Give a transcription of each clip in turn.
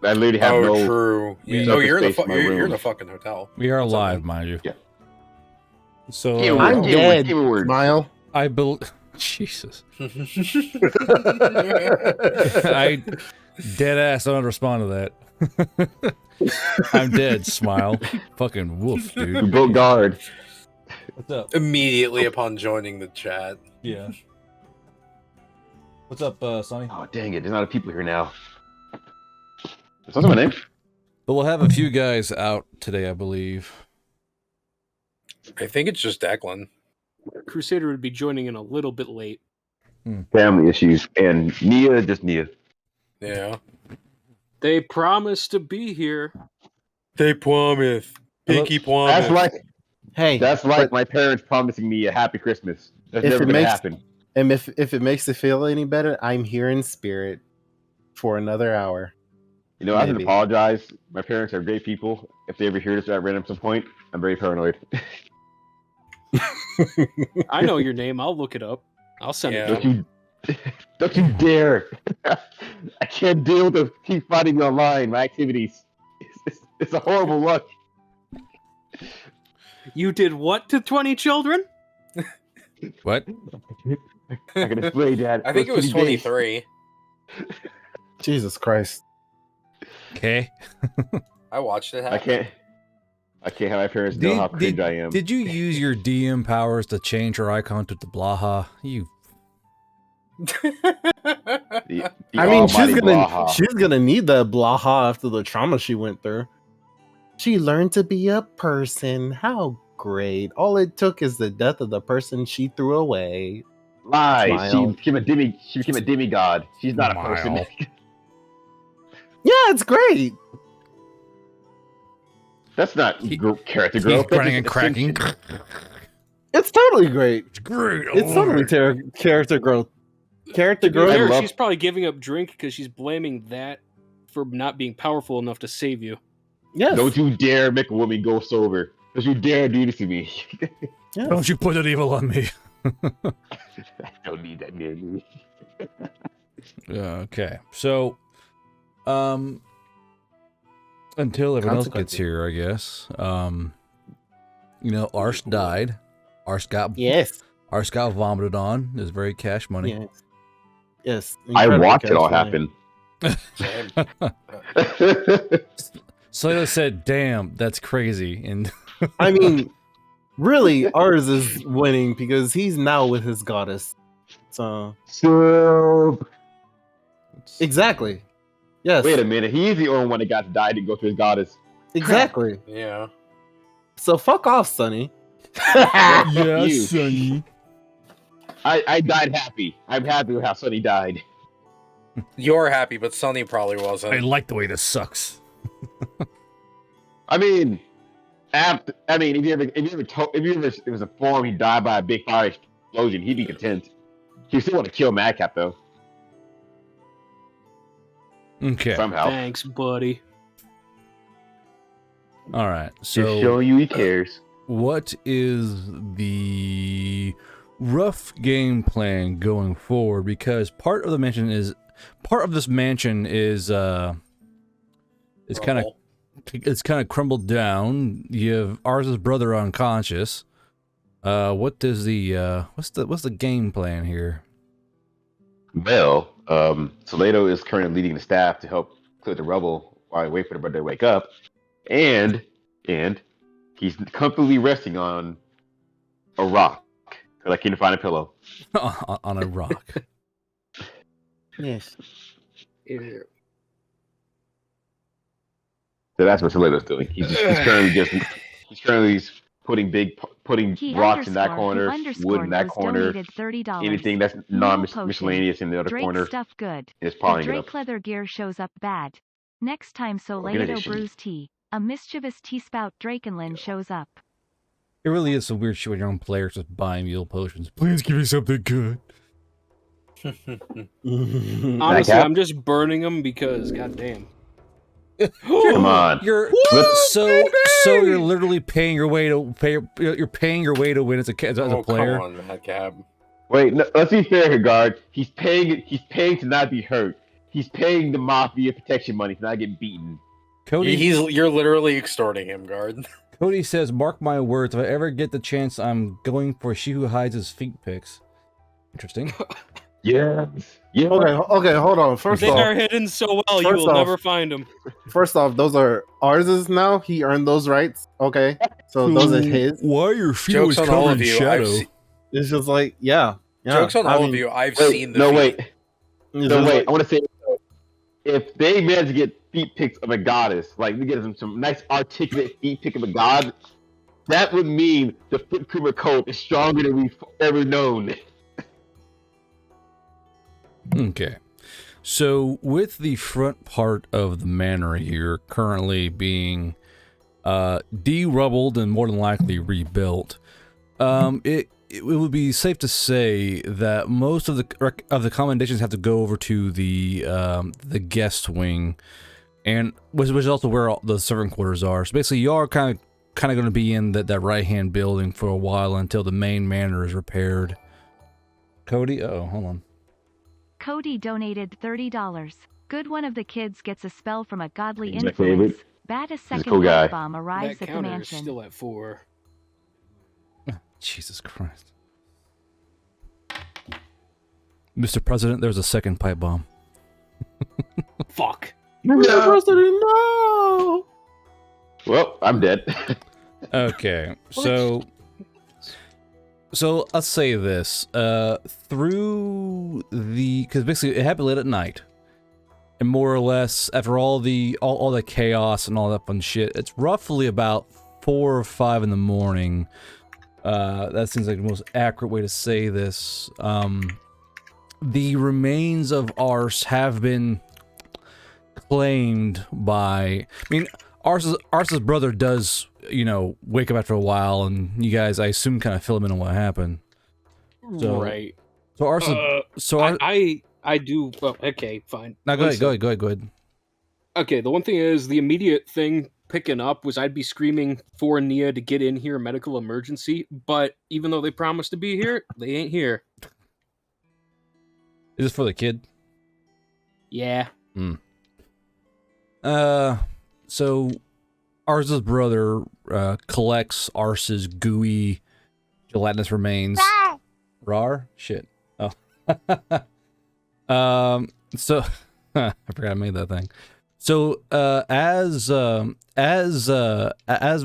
I literally have no. True. Yeah. no You're in space in my you're in room. the fucking hotel. We are What's up, live, man? mind you. Yeah. So I'm dead. Keyword. Smile. I believe. Jesus. I dead ass don't respond to that. I'm dead. Smile. Fucking woof, You dude. broke guard. What's up? Immediately upon joining the chat. Yeah. What's up, Sonny? Oh dang it! There's not a people here now. Is that my name? But we'll have a few guys out today, I believe. I think it's just Declan. Crusader would be joining in a little bit late. Family issues and Nia, just Nia. Yeah. They promised to be here. They promise. Pinky promise. That's like but my parents promising me a happy Christmas. That's if never it gonna makes- happen. and if it makes it feel any better, I'm here in spirit for another hour. You know, I have to Maybe. apologize. My parents are great people. If they ever hear this at random some point, I'm very paranoid. I know your name. I'll look it up. I'll send Yeah. it to you. Don't you dare! I can't deal with the keep fighting me online. My activities. It's a horrible luck. You did what to 20 children? What? I can explain, Dad. I think it was 23. Jesus Christ. Okay. I watched it happen. I can't have my parents know how cringe I am. Did you use your DM powers to change her icon to the Blaha? You. The I mean, almighty Blaha. she's gonna need the blaha after the trauma she went through. She learned to be a person. How great! All it took is the death of the person she threw away. Lies. She Smile. became a demigod. She's not a person. Smile. Yeah, it's great. That's not character He's growth. That's grunting and just cracking. ascension. It's totally great. It's great. It's totally character growth. Character To be growth. fair, love- she's probably giving up drink because she's blaming that for not being powerful enough to save you. Yes. Don't you dare make a woman go sober. Don't you dare do this to me. Yes. Don't you put that evil on me. I don't need that near me. Okay. So, until everyone else gets Consequences. here, I guess. You know, Arse died. Arse got vomited on. It was very cash money. Yes. Yes. I Incredible watched it all character happen. Same. Slayla said, "Damn, that's crazy." And I mean, really, ours is winning because he's now with his goddess. So So exactly. Yes. wait a minute. He's the only one that got to die to go to his goddess. Exactly. Yeah. So fuck off, Sonny. You. Sonny. I died happy. I'm happy with how Sonny died. You're happy, but Sunny probably wasn't. I like the way this sucks. I mean, if you ever it was informed he died by a big fire explosion, he'd be content. He still want to kill Madcap though, Okay. somehow. Thanks, buddy. All right. Just So, showing you he cares. what is the rough game plan going forward? Because part of this mansion is kind of Rubble. it's kind of crumbled down. You have Ars's brother unconscious. What does the what's the game plan here? Well, Toledo is currently leading the staff to help clear the rubble while I wait for the brother to wake up, and he's comfortably resting on a rock because I can't find a pillow. On a rock. Yes. So that's what Toledo's doing. He's currently putting rocks in that corner, wood in that corner, $30. anything that's Mule non-miscellaneous in the other Drake corner stuff good. is The piling it Drake up. leather gear shows up bad. Next time Soledo Organization. brews tea, a mischievous tea spout Drakenlin shows up. It really is some weird shit when your own players just buying mule potions. Please give me something good. Honestly, Madcap? I'm just burning them because, goddamn. Come on. You're so you're literally paying your way to you're paying your way to win as a player. Come on, Madcap. Wait, no, let's be fair here, guard. He's paying to not be hurt. he's paying the mafia protection money to not get beaten. Cody, You're literally extorting him, guard. Cody says, "Mark my words. If I ever get the chance, I'm going for she who hides his feet pics." Interesting. Yes. Yeah. Okay, hold on. First They off, are hidden so well, you first will off- never find them. those are ours now. He earned those rights. Okay, so those are his. Why are your feet Jokes always on all covered of in you. shadow? It's just like, yeah. Jokes on I all mean, of you. I've Wait, seen the no, feet. wait. it's No, just wait. like- I want to say, if they manage to get feet pics of a goddess, like we get some nice articulate feet pic of a god, that would mean the foot creamer code is stronger than we've ever known. Okay. So, with the front part of the manor here currently being de-rubbled and more than likely rebuilt, it would be safe to say that most of the commendations have to go over to the guest wing, and which is also where all the servant quarters are. So basically, you are kind of going to be in that right hand building for a while until the main manor is repaired. Cody, hold on. Cody donated $30. Good one of the kids gets a spell from a godly He's my influence. favorite. Bad a a second cool guy. pipe bomb arrives That at the counter is mansion. still at 4. Jesus Christ. Mr. President, there's a second pipe bomb. Fuck. Mr. President, no! Well, I'm dead. Okay, so let's say this. Through the, because basically it happened late at night, and more or less after all the chaos and all that fun shit, it's roughly about 4 or 5 in the morning. That seems like the most accurate way to say this. The remains of Ars have been claimed by. I mean, Ars's brother does, wake up after a while, and you guys, I assume, kind of fill him in on what happened. So, Right. So Ars. I do. Well, okay, fine. Now go ahead. Okay, the one thing is the immediate thing picking up was I'd be screaming for Nia to get in here, medical emergency. But even though they promised to be here, they ain't here. Is this for the kid? Yeah. So Ars's brother collects Ars's gooey, gelatinous remains. Rar? Shit. Oh. So I forgot I made that thing. So as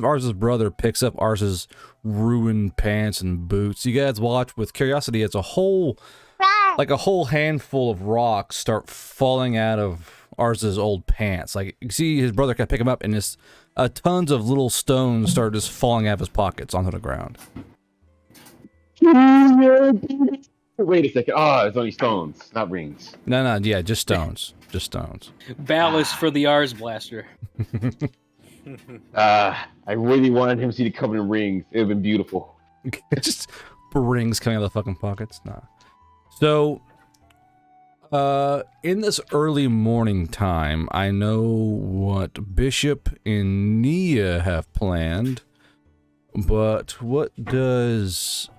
Ars's brother picks up Ars's ruined pants and boots, you guys watch with curiosity as a whole handful of rocks start falling out of Ars's old pants. Like, you see his brother can pick him up, and just tons of little stones start just falling out of his pockets onto the ground. Wait a second. It's only stones, not rings. No, yeah, just stones. Just stones. Ballast for the Ars blaster. I really wanted him to see the Covenant rings. It would have been beautiful. Just rings coming out of the fucking pockets. Nah. So, in this early morning time, I know what Bishop and Nia have planned, but what does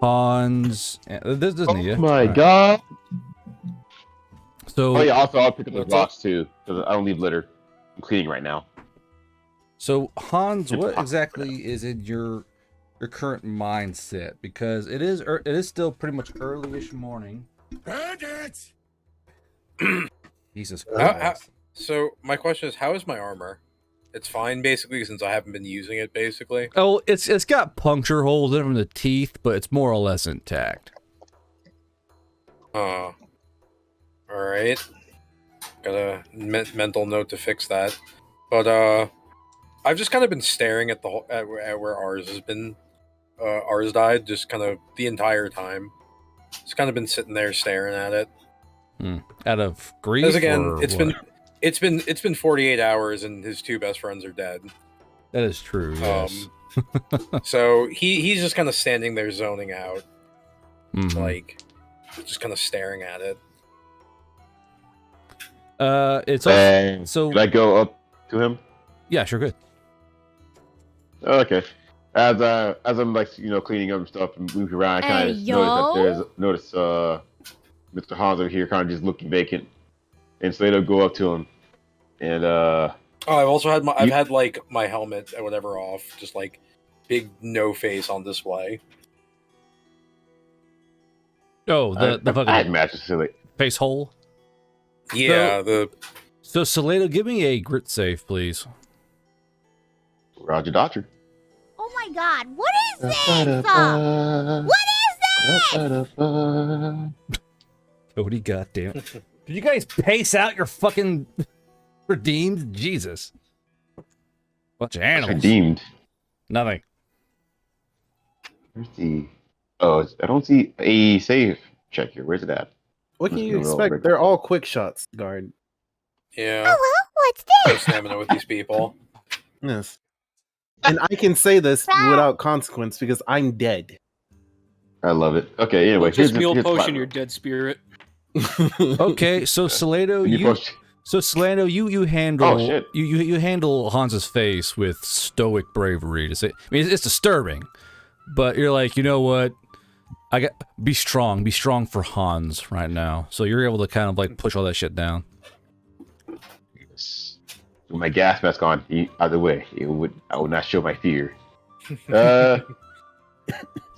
Hans? This is Nia. Oh my Right. god. So, Oh yeah, also I'll pick up the What's rocks too, because I don't leave litter. I'm cleaning right now. so Hans, what exactly is in your current mindset? Because it is still pretty much early-ish morning. Jesus Christ. So my question is, how is my armor? It's fine, basically, since I haven't been using it, basically. Oh, it's got puncture holes in it from the teeth, but it's more or less intact. All right. Got a mental note to fix that. But I've just kind of been staring at at where ours has been. Ours died just kind of the entire time. Just kind of been sitting there staring at it. Out of grief. Because again, or it's what? been 48 hours and his 2 best friends are dead. That is true. Yes. So he's just kind of standing there zoning out, Mhm. like just kind of staring at it. It's also, And so can I go up to him? yeah, sure, good. Okay. As I'm like cleaning up and stuff and moving around, I kind of notice Mr. Hans over here kind of just looking vacant, and Slato go up to him, and I've also had I've had like my helmet or whatever off, just like big no face on display. Oh, the I fucking had matches silly. face hole. Yeah, So Salado, give me a grit save, please. Roger Dodger. Oh my god, what is this? What is this? Cody, goddamn. Did you guys pace out your fucking redeemed? Jesus. Bunch of animals. Redeemed. Nothing. Where's the? Oh, I don't see a save check here. Where's it at? What can Let's you go roll expect? right They're all quick shots, guard. yeah. Hello, what's No this? stamina with these people. Yes. And I can say this without consequence because I'm dead. I love it. Okay, anyway, Just meal here's the potion plot. your dead spirit. Okay, so Salado, You you post- so Salado, you handle Oh, shit. you handle Hans's face with stoic bravery. To say, I mean, it's disturbing, but you're like, you know what? Be strong for Hans right now. So you're able to kind of like push all that shit down. With my gas mask on, either way, I would not show my fear. So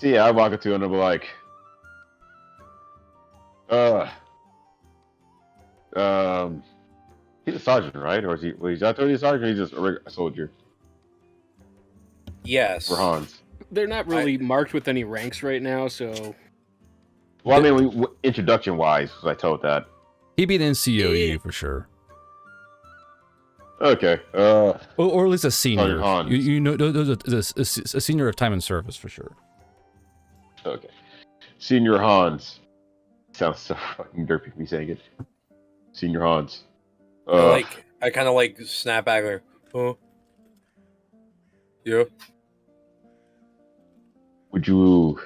yeah, I walk up to him and I'm like, he's a sergeant, right? Or is he? Well, he's out there, he's a sergeant. Or he's just a soldier Yes. for Hans. They're not really marked with any ranks right now, so Well, I mean, introduction wise, was I told that. He'd be an NCOE for sure, Okay. or at least a senior. Sergeant Hans. You know, a senior of time and service for sure. Okay. Senior Hans. Sounds so fucking derpy me saying it. Senior Hans. I kind of like snap back there. Huh? Yeah. Would you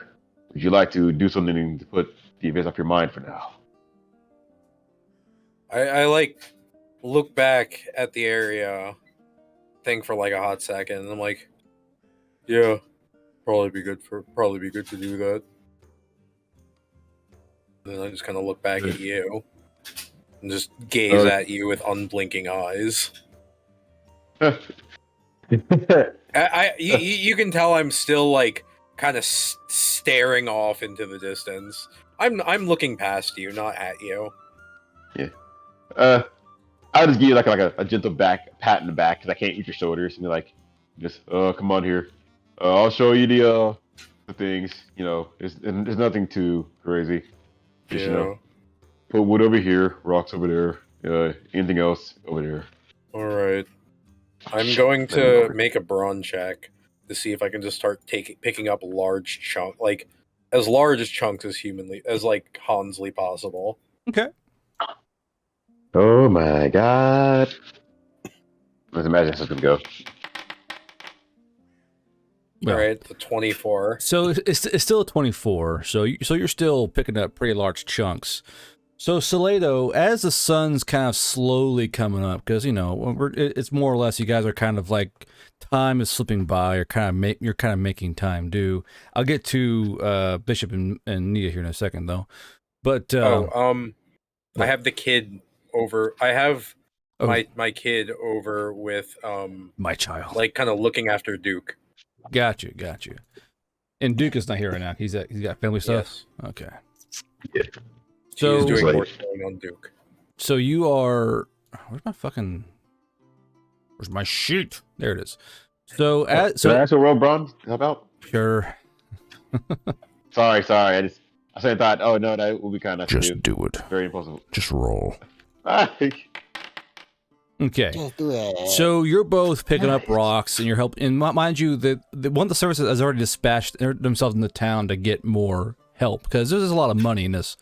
like to do something to put the events off your mind for now? I like look back at the area, think for like a hot second, and I'm like, yeah, probably be good to do that. And then I just kind of look back at you and just gaze at you with unblinking eyes. You can tell I'm still like kind of staring off into the distance. I'm looking past you, not at you. Yeah. I'll just give you like a gentle pat in the back because I can't reach your shoulders and be like, just come on here. I'll show you the things. You know, there's nothing too crazy. Just, you know, put wood over here, rocks over there. Anything else over there. All right. I'm going to make a brawn check to see if I can just start picking up large chunks, like as large as chunks as like Hansley possible. Okay. Oh my god. Let's imagine how it's gonna go. Well, All right, the 24. So it's still a 24. So you're still picking up pretty large chunks. So Salado, as the sun's kind of slowly coming up, because you know it's more or less you guys are kind of like time is slipping by. You're kind of making time do. I'll get to Bishop and Nia here in a second though. But I have the kid over. I have my kid over with my child, like kind of looking after Duke. Got you. And Duke is not here right now. He's got family stuff. Yes. Okay. Yeah. So He's doing like- work on Duke. So you are. Where's my sheet? There it is. So Can I ask a roll, Braun? How about? sure. Sorry. I thought, oh no, that would be kind of Just do it. very impossible. Just roll. Okay. Okay. Just do it. So you're both picking up rocks, and you're helping. And mind you, the one of the services has already dispatched themselves in the town to get more help because there's a lot of money in this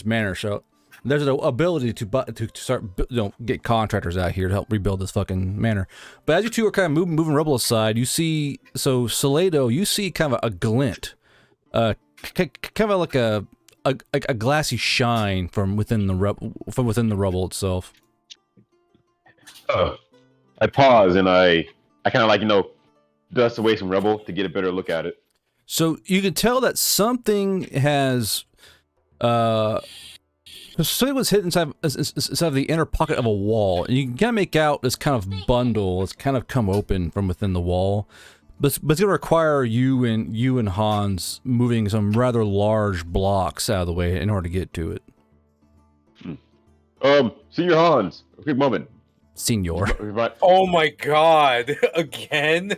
manor. So there's an ability to start get contractors out here to help rebuild this fucking manor. But as you two are kind of moving Rubble aside, you see Salado, you see kind of a glint, kind of like a glassy shine from within the rubble itself. I pause and I kind of like dust away some rubble to get a better look at it. So you can tell that something has Something was hit inside of the inner pocket of a wall, and you can kind of make out this kind of bundle. It's kind of come open from within the wall, but it's going to require you and Hans moving some rather large blocks out of the way in order to get to it. Senior Hans, a quick moment. Senior. Oh my god! Again?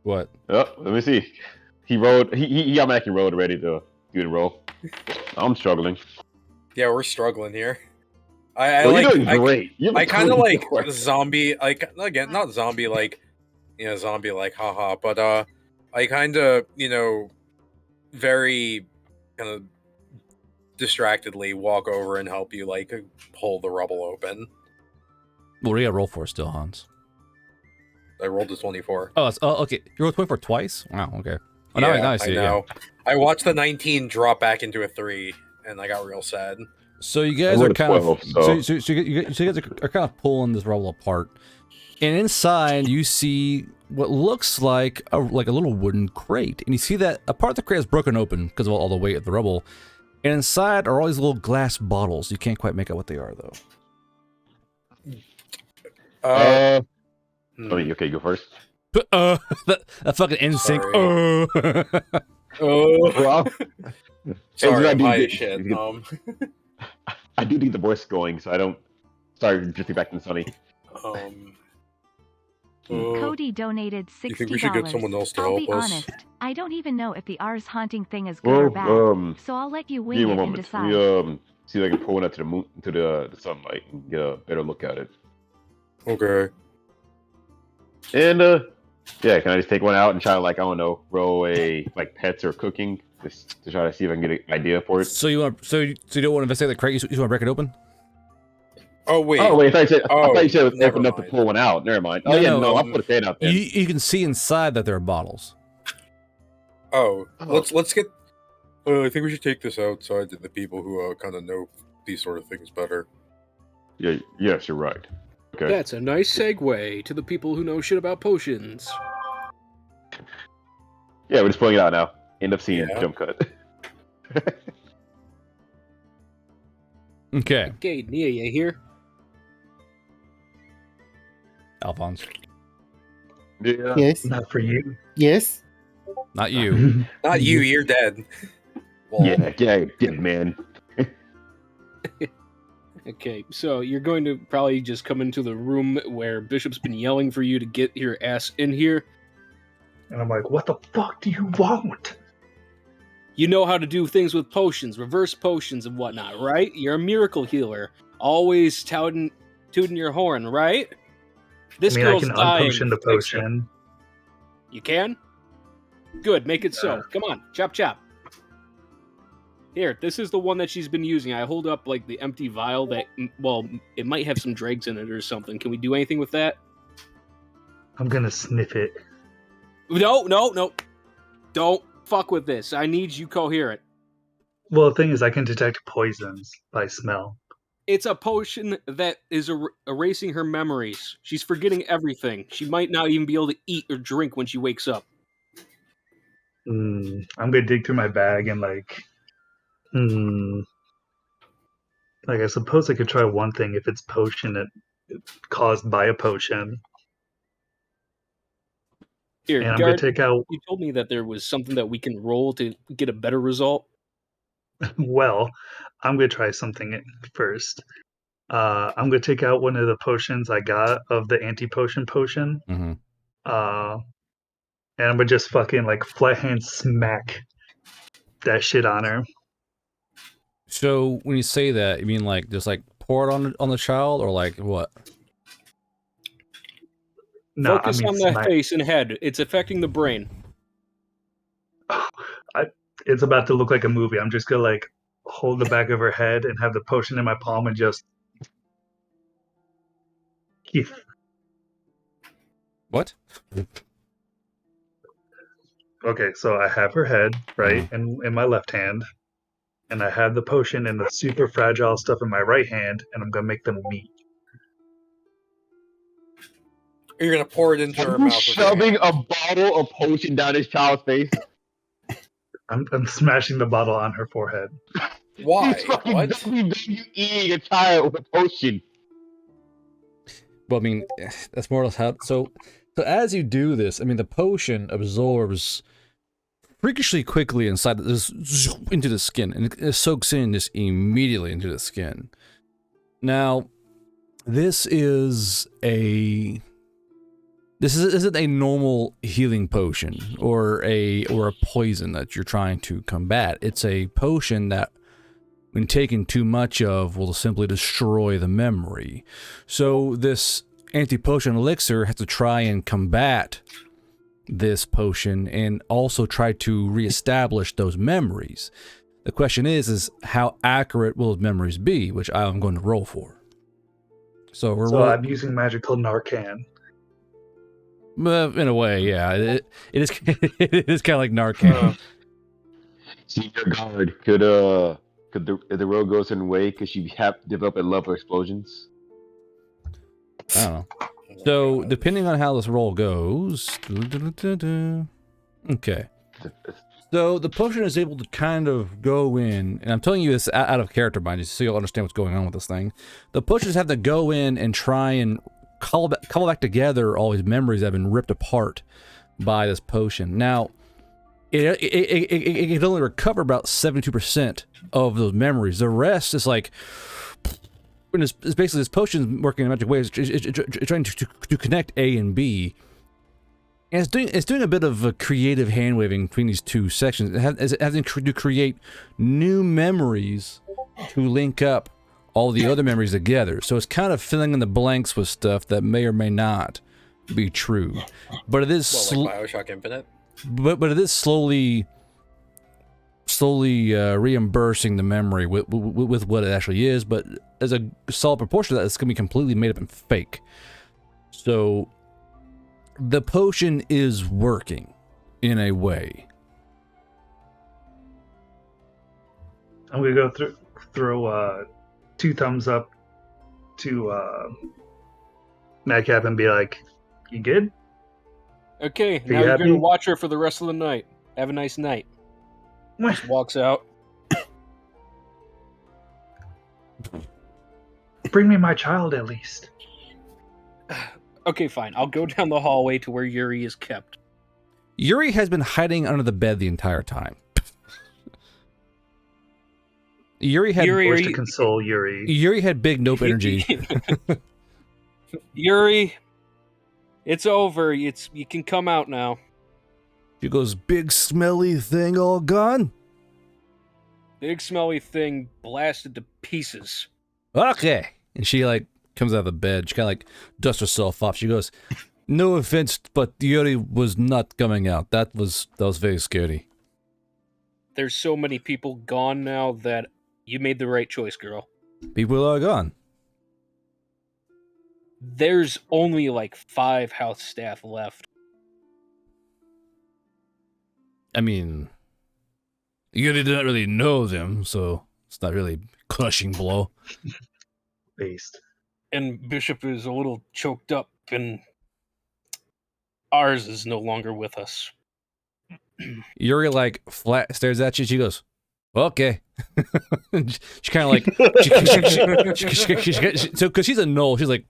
What? Oh, let me see. He rolled. He automatically rolled ready to do the roll. I'm struggling. Yeah, we're struggling here. I Well, like. you're doing great. I kind of like Great. zombie. Like again, not zombie. Like zombie. Like haha. But I kind of very kind of distractedly walk over and help you like pull the rubble open. What do you got to roll for still, Hans? I rolled a 24. Oh, okay. You rolled 24 twice? Wow, okay. Oh, Yeah, now I see I it, know. yeah. I watched the 19 drop back into a 3, and I got real sad. So you guys are kind of you guys are kind of pulling this rubble apart, and inside you see what looks like a little wooden crate, and you see that a part of the crate is broken open because of all the weight of the rubble, and inside are all these little glass bottles. You can't quite make out what they are though. Okay, go first. That fucking NSYNC. Well, Sorry, I I'm do high get- as shit. I do need the voice going, so I don't start drifting back to the sunny. Cody donated $60. You think we should get someone else to I'll help be us? honest, I don't even know if the Rs haunting thing is good or bad, so I'll let you wing give me it a and moment. decide. We see if I can pull it up to the moon, to the sunlight, and get a better look at it. Okay. And yeah, can I just take one out and try to, like, I don't know, roll a like pets or cooking, just to try to see if I can get an idea for it. So you don't want to investigate the crate? You want to break it open? Oh wait. Oh wait, I thought you said never open up to mind. pull one out. Never mind. Oh No, yeah, no, no, I'll put a crate out there. You can see inside that there are bottles. Oh, let's get. I think we should take this outside to the people who kind of know these sort of things better. Yeah, yes, you're right. Okay. That's a nice segue to the people who know shit about potions. Yeah, we're just pulling it out now. End up seeing Yeah. jump cut. Okay, Okay, Nia, you here? Alphonse. Yeah. Yes. Not for you. Yes. Not you. Not you. You're dead. Well, Yeah, man. Okay, so you're going to probably just come into the room where Bishop's been yelling for you to get your ass in here. And I'm like, what the fuck do you want? You know how to do things with potions, reverse potions and whatnot, right? You're a miracle healer. Always tooting your horn, right? This I mean, I girl's can dying. unpotion the Fix her. potion. You can? Good, make it so. Come on, chop chop. Here, this is the one that she's been using. I hold up like the empty vial that, well, it might have some dregs in it or something. Can we do anything with that? I'm gonna sniff it. No. Don't fuck with this. I need you coherent. Well, the thing is, I can detect poisons by smell. It's a potion that is erasing her memories. She's forgetting everything. She might not even be able to eat or drink when she wakes up. I'm gonna dig through my bag and like I suppose I could try one thing if it's potion caused by a potion. Here, And I'm Guard, gonna take out. you told me that there was something that we can roll to get a better result. Well, I'm gonna try something first. I'm gonna take out one of the potions I got of the anti-potion potion. Mm-hmm. And I'm gonna just fucking like flat hand smack that shit on her. So when you say that, you mean like just like pour it on the child, or like what? No, Focus I mean on the smack. face and head. It's affecting the brain. It's about to look like a movie. I'm just gonna like hold the back of her head and have the potion in my palm and just. What? Okay, so I have her head right in my left hand, and I have the potion and the super fragile stuff in my right hand, and I'm gonna make them meet. you're gonna pour it into her Are you mouth. shoving a bottle of potion down his child's face? I'm smashing the bottle on her forehead. Why? He's fucking What? WWE a child with a potion. Well, I mean, that's more or less how. So as you do this, I mean, the potion absorbs freakishly quickly inside this into the skin, and it soaks in just immediately into the skin. Now, this isn't a normal healing potion or a poison that you're trying to combat. It's a potion that, when taken too much of, will simply destroy the memory. So this anti-potion elixir has to try and combat this potion and also try to reestablish those memories. The question is how accurate will those memories be, which I'm going to roll for. So I'm using magical Narcan. In a way, yeah. It is it is kind of like Narcan. Senior guard, could the road go a certain way? Could she develop a love for explosions? I don't know. So, depending on how this roll goes... Okay. So, the potion is able to kind of go in, and I'm telling you this out of character, mind you, so you'll understand what's going on with this thing. The potions have to go in and try and call back together all these memories that have been ripped apart by this potion. Now, it can only recover about 72% of those memories. The rest is like... It's basically this potion working in a magic way. It's trying to connect A and B, and it's doing a bit of a creative hand waving between these two sections. It has to create new memories to link up all the other memories together. So it's kind of filling in the blanks with stuff that may or may not be true. But it is like Bioshock Infinite. But it is slowly reimbursing the memory with what it actually is, but as a solid proportion of that, it's going to be completely made up and fake. So the potion is working in a way. I'm gonna go throw 2 thumbs up to Madcap and be like, "You good?" Okay, you now you're happy? gonna watch her for the rest of the night. Have a nice night. Just walks out. Bring me my child at least. Okay, fine. I'll go down the hallway to where Yuri is kept. Yuri has been hiding under the bed the entire time. Yuri to console Yuri. Yuri had big nope energy. Yuri, it's over. You can come out now. She goes, big smelly thing all gone? Big smelly thing blasted to pieces. Okay. And she comes out of the bed. She kind of dusts herself off. She goes, no offense, but Yuri was not coming out. That was very scary. There's so many people gone now that you made the right choice, girl. People are gone. There's only 5 house staff left. I mean, Yuri didn't really know them, so it's not really a crushing blow. Based. And Bishop is a little choked up, and ours is no longer with us. Yuri flat stares at you. She goes, okay. She kind of so because she's a knoll, she's like,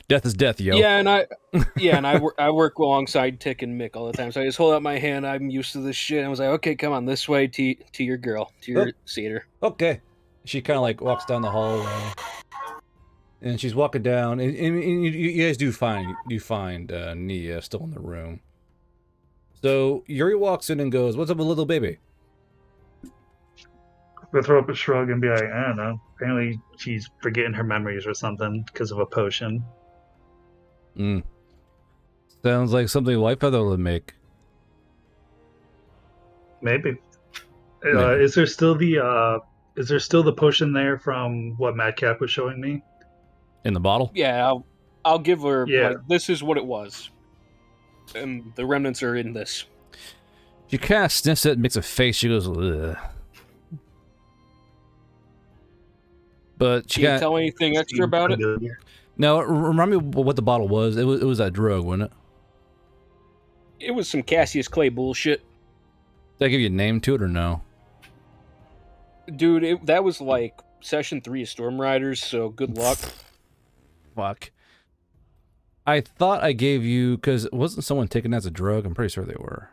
death is death, yo. Yeah, and I work alongside Tick and Mick all the time, so I just hold out my hand. I'm used to this shit. And I was like, okay, come on, this way to your girl, to your cedar. Okay. She kind of walks down the hallway, and she's walking down, and you guys do find Nia still in the room. So Yuri walks in and goes, "What's up, with little baby?" We'll throw up a shrug and be like, I don't know. Apparently she's forgetting her memories or something because of a potion. Sounds like something Whitefeather would make. Maybe. Is there still the potion there from what Madcap was showing me? In the bottle? Yeah, I'll give her. Yeah. This is what it was, and the remnants are in this. She kind of sniffs it and makes a face. She goes, ugh. But she can't tell anything extra about it. Now, remind me what the bottle was. It was that drug, wasn't it? It was some Cassius Clay bullshit. Did I give you a name to it or no? Dude, that was like session 3 of Storm Riders, so good luck. Fuck. I thought I gave you, because wasn't someone taken as a drug? I'm pretty sure they were.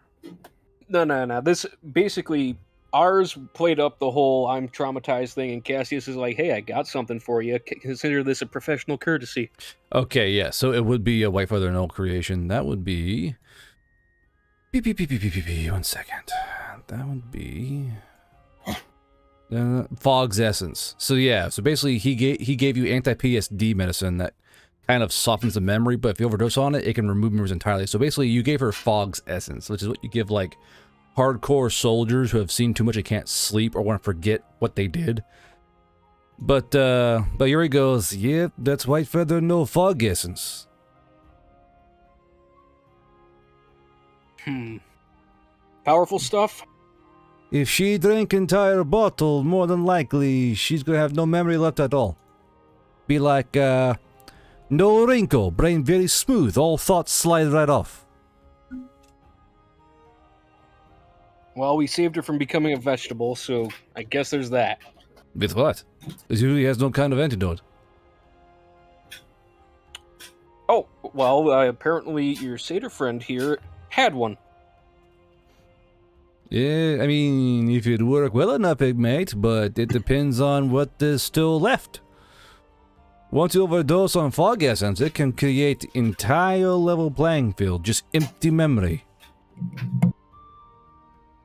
No. This basically ours played up the whole I'm traumatized thing, and Cassius is like, "Hey, I got something for you. Consider this a professional courtesy." Okay, yeah, so it would be a White Feather Null creation. That would be... Beep, 1 second. That would be... Fog's Essence. So yeah, so basically he gave you anti-PSD medicine that kind of softens the memory, but if you overdose on it, it can remove memories entirely. So basically you gave her Fog's Essence, which is what you give like hardcore soldiers who have seen too much and can't sleep or want to forget what they did. But Yuri goes, yeah, that's White Feather Null Fog Essence. Powerful stuff? If she drank entire bottle, more than likely she's gonna have no memory left at all. Be like, no wrinkle, brain very smooth, all thoughts slide right off. Well, we saved her from becoming a vegetable, so I guess there's that. With what? This usually has no kind of antidote. Oh, well, apparently your satyr friend here had one. Yeah, I mean, if it work well enough, it might, but it depends on what is still left. Once you overdose on fog essence, it can create entire level playing field, just empty memory.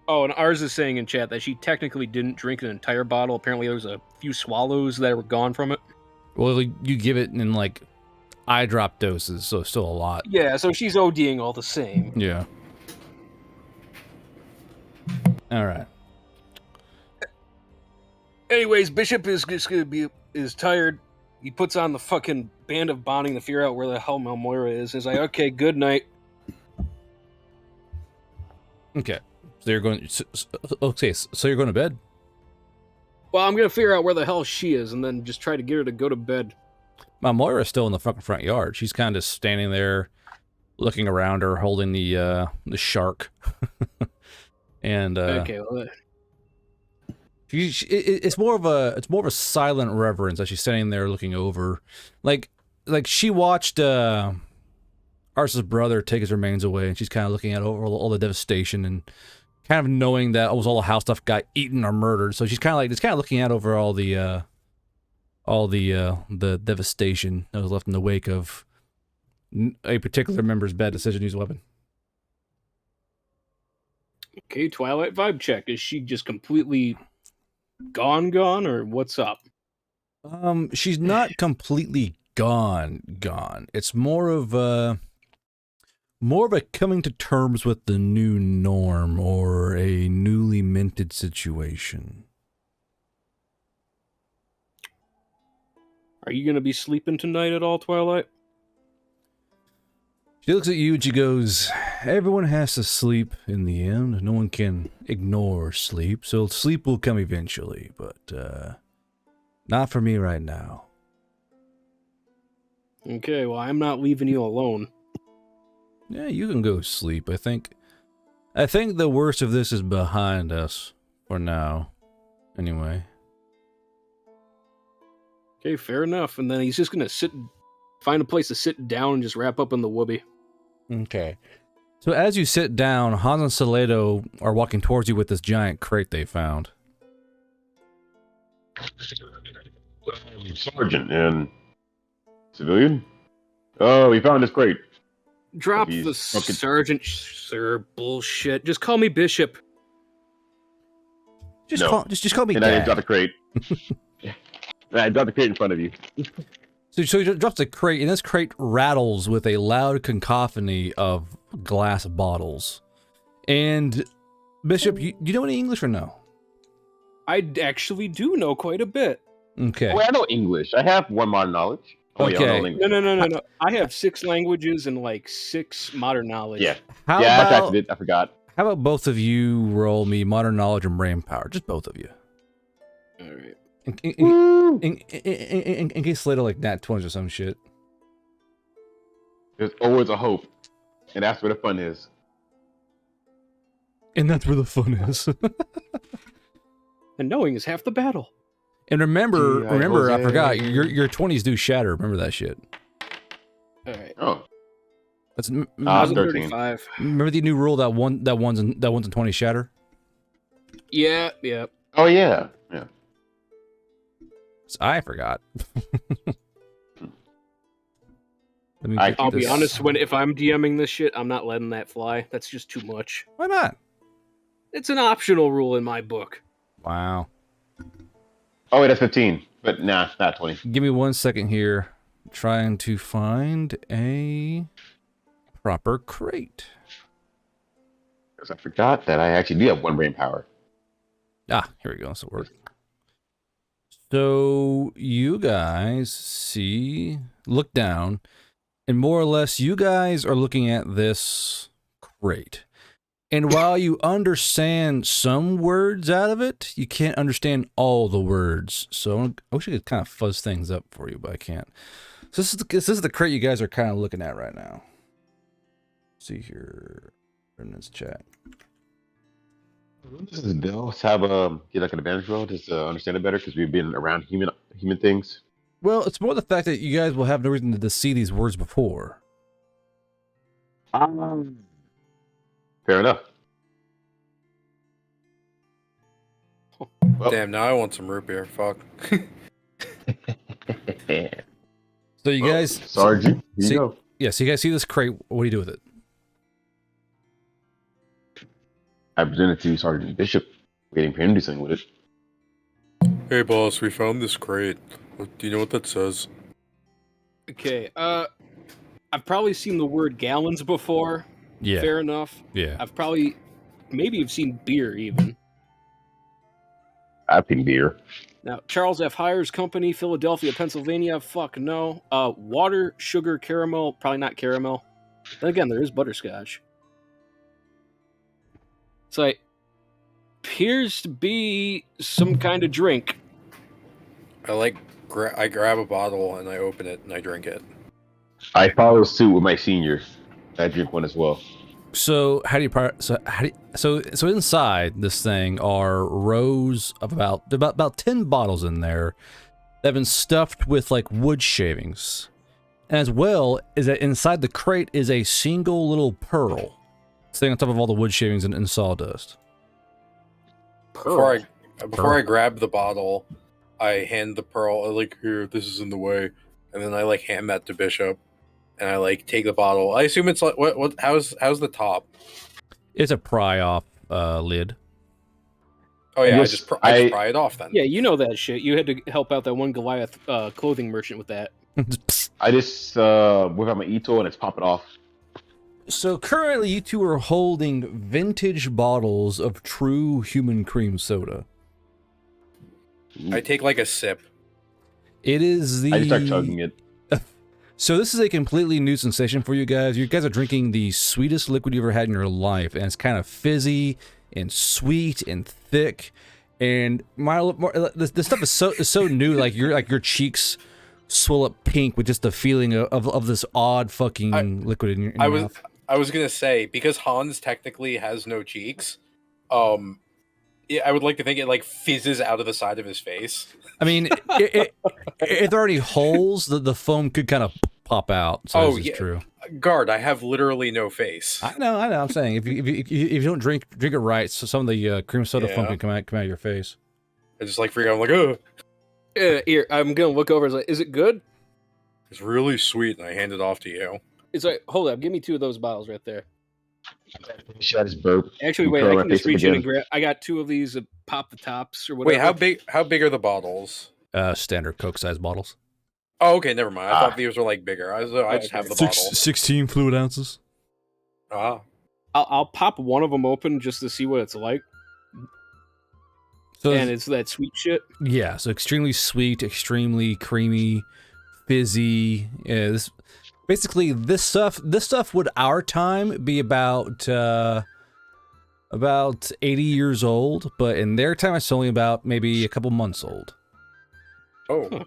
Oh, and ours is saying in chat that she technically didn't drink an entire bottle. Apparently there was a few swallows that were gone from it. Well, you give it in, like, eye drop doses, so still a lot. Yeah, so she's ODing all the same. Yeah. Alright. Anyways, Bishop is just gonna be tired. He puts on the fucking Band of Bonding to figure out where the hell Malmoira is. He's like, okay, good night. Okay. So you're going... Okay, so you're going to bed? Well, I'm gonna figure out where the hell she is and then just try to get her to go to bed. Moira's still in the fucking front yard. She's kind of standing there, looking around her, holding the shark. And Okay, well, it's more of a silent reverence as she's standing there looking over, like she watched Arsa's brother take his remains away, and she's kind of looking at all the devastation and kind of knowing that almost all the house stuff got eaten or murdered. So she's kind of looking at over all the devastation that was left in the wake of a particular member's bad decision to use a weapon. okay, Twilight vibe check. Is she just completely gone, or what's up? She's not completely gone. It's more of a coming to terms with the new norm or a newly minted situation. Are you gonna be sleeping tonight at all, Twilight? She looks at you and she goes, everyone has to sleep in the end. No one can ignore sleep, so sleep will come eventually, but not for me right now. Okay, well, I'm not leaving you alone. Yeah, you can go sleep. I think the worst of this is behind us for now. Anyway. Okay, fair enough. And then he's just gonna find a place to sit down and just wrap up in the whoopee. Okay. So as you sit down, Hans and Salado are walking towards you with this giant crate they found. Sergeant and civilian? Oh, we found this crate. Drop He's the fucking- sergeant, sir. Bullshit. Just call me Bishop. Just No. call me And I Dad. dropped the crate. I dropped the crate in front of you. So he drops a crate, and this crate rattles with a loud cacophony of glass bottles. And Bishop, you know any English or no? I actually do know quite a bit. Okay. Well, I know English. I have one modern knowledge. Oh, yeah, I Okay. don't know English. No. I have 6 languages and like 6 modern knowledge. Yeah. How Yeah, I about typed it. I forgot. how about both of you roll me modern knowledge and brain power? Just both of you. All right. In case later like nat 20s or some shit. There's always a hope. And that's where the fun is. And that's where the fun is. And knowing is half the battle. And remember, G.I. remember, I Jose. forgot your 20s do shatter. Remember that shit. All right. Oh, That's I was at 13. 35. remember the new rule that ones and 20 shatter. Yeah. Oh yeah. Yeah. So I forgot. Let me I- get I'll be this- honest. If I'm DMing this shit, I'm not letting that fly. That's just too much. Why not? It's an optional rule in my book. Wow. Oh wait, that's 15. But nah, not 20. Give me 1 second here. Trying to find a proper crate. Because I forgot that I actually do have one brain power. Ah, here we go. This will work. So you guys look down, and more or less you guys are looking at this crate. And while you understand some words out of it, you can't understand all the words. So I wish I could kind of fuzz things up for you, but I can't. So this is the crate you guys are kind of looking at right now. See here in this chat. This is Bill. Let's have get like an advantage roll just to understand it better because we've been around human things. Well, it's more the fact that you guys will have no reason to see these words before. Fair enough. Well, Damn, now I want some root beer. Fuck. So you guys, Sergeant, here see- you go. yeah, so you guys see this crate. What do you do with it? I present it to Sergeant Bishop, waiting for him to do something with it. Hey, boss, we found this crate. Do you know what that says? Okay. I've probably seen the word gallons before. Yeah, Fair enough. yeah. I've probably, maybe have seen beer even. I think beer. Now, Charles F. Hires Company, Philadelphia, Pennsylvania. Fuck no. Water, sugar, caramel. Probably not caramel. Then again, there is butterscotch. So it appears to be some kind of drink. I grab a bottle and I open it and I drink it. I follow suit with my seniors. I drink one as well. So so inside this thing are rows of about 10 bottles in there that have been stuffed with like wood shavings. As well is that inside the crate is a single little pearl sitting on top of all the wood shavings and sawdust. Before Pearl. I grab the bottle, I hand the pearl. Here, this is in the way, and then I hand that to Bishop, and I take the bottle. I assume it's like what? How's the top? It's a pry off lid. Oh yeah, Yes, I just pry it off then. Yeah, you know that shit. You had to help out that one Goliath clothing merchant with that. I just whip out my e-tool and it's popping off. So currently you two are holding vintage bottles of true human cream soda. I take a sip. It is the I just start chugging it. So this is a completely new sensation for you guys. You guys are drinking the sweetest liquid you've ever had in your life, and it's kind of fizzy and sweet and thick. And this stuff is so new. Like your cheeks swell up pink with just the feeling of this odd fucking liquid in your mouth. I was gonna say, because Hans technically has no cheeks, yeah, I would like to think it fizzes out of the side of his face. I mean, if there are any holes, the foam could kind of pop out. So this is true. Guard, I have literally no face. I know. I'm saying if you don't drink it right, so some of the cream soda foam can come out of your face. I just freak out. I'm like, oh, Here, I'm gonna look over. It's like, is it good? it's really sweet, and I hand it off to you. It's like, hold up, give me 2 of those bottles right there. Shot his burp. Actually, wait, I can just reach in and grab. I got 2 of these. Pop the tops or whatever. Wait, how big are the bottles? Standard Coke size bottles. Oh, okay, never mind. I thought these were bigger. I just have the bottle. 16 fluid ounces. Ah, I'll pop one of them open just to see what it's like. So And it's that sweet shit. yeah, so extremely sweet, extremely creamy, fizzy. Yeah, this stuff would our time be about 80 years old, but in their time it's only about maybe a couple months old. oh,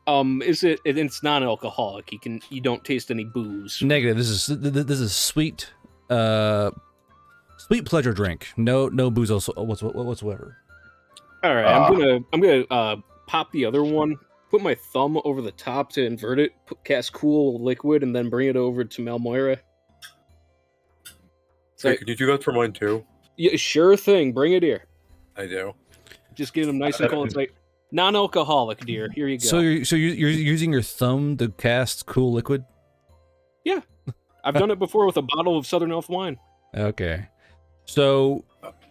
It's non-alcoholic. You don't taste any booze. Negative. This is sweet, sweet pleasure drink. No booze whatsoever. All right, I'm gonna pop the other one, put my thumb over the top to invert it, cast cool liquid, and then bring it over to Malmoira. Hey, could you do that for mine too? Yeah, sure thing. Bring it here. I do. Just get them nice and cold. It's like non-alcoholic, dear. Here you go. So you're using your thumb to cast cool liquid? Yeah, I've done it before with a bottle of Southern Elf wine. Okay. So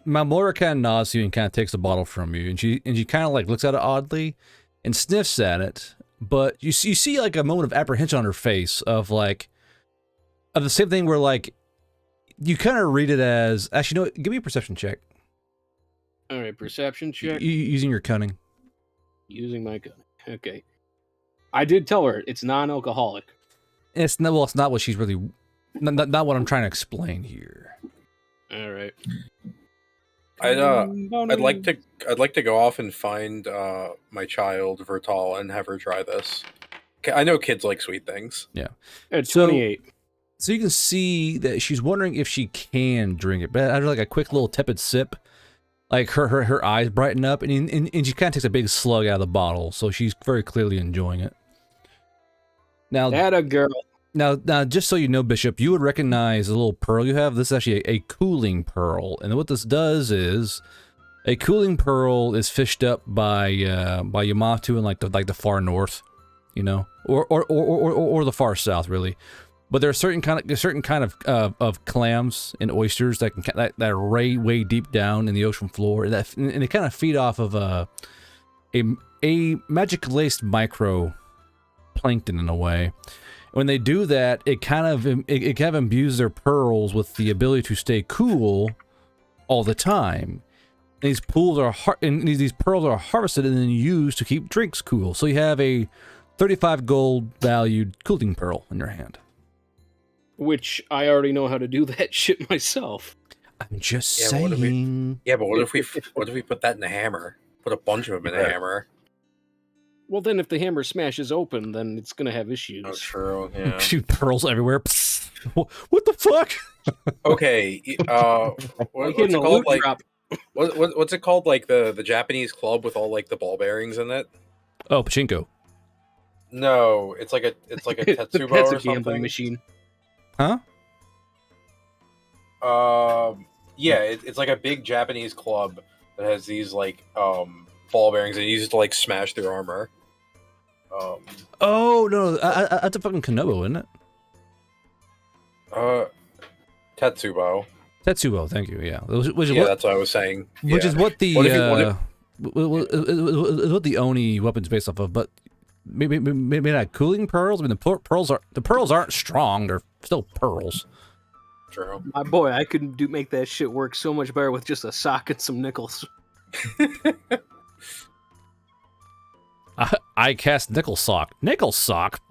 Malmora kind of nods to you and kind of takes the bottle from you, and she kind of like looks at it oddly and sniffs at it, but you see like a moment of apprehension on her face of like of the same thing where like you kind of read it as actually no, give me a perception check. All right, perception check. Using your cunning. Using my gun. Okay. I did tell her it's non-alcoholic. It's not well. It's not what she's really. Not what I'm trying to explain here. All right. I'd like to go off and find my child Vertal and have her try this. I know kids like sweet things. Yeah. At 28. So you can see that she's wondering if she can drink it, but after like a quick little tepid sip, like her eyes brighten up, and she kind of takes a big slug out of the bottle, so she's very clearly enjoying it. Now, that a girl. Now, just so you know, Bishop, you would recognize the little pearl you have. This is actually a cooling pearl, and what this does is, a cooling pearl is fished up by Yamato in like the far north, you know, or the far south, really. But there are certain kind of clams and oysters that are way deep down in the ocean floor, and they kind of feed off of a magic laced micro plankton in a way. When they do that, it kind of imbues their pearls with the ability to stay cool all the time. And these pearls are harvested and then used to keep drinks cool. So you have a 35 gold valued cooling pearl in your hand. Which I already know how to do that shit myself. I'm just saying. But what if we put that in a hammer? Put a bunch of them in a hammer. Well, then if the hammer smashes open, then it's gonna have issues. Oh, true. Yeah. Shoot pearls everywhere. What the fuck? Okay. What's it called? Like, what's it called? Like the Japanese club with all like the ball bearings in it? Oh, pachinko. No, it's like a Tetsubo That's or a something. gambling machine. Huh? Yeah, it's like a big Japanese club that has these like ball bearings and you use it to like smash through armor. Oh no, that's a fucking Kanobo, isn't it? Tetsubo. Tetsubo, thank you. Yeah, that's what I was saying. Which is what the what the Oni weapon's based off of, but maybe not cooling pearls. I mean, the pearls aren't strong; they're still pearls. True. My boy, I could make that shit work so much better with just a sock and some nickels. I cast nickel sock. Nickel sock.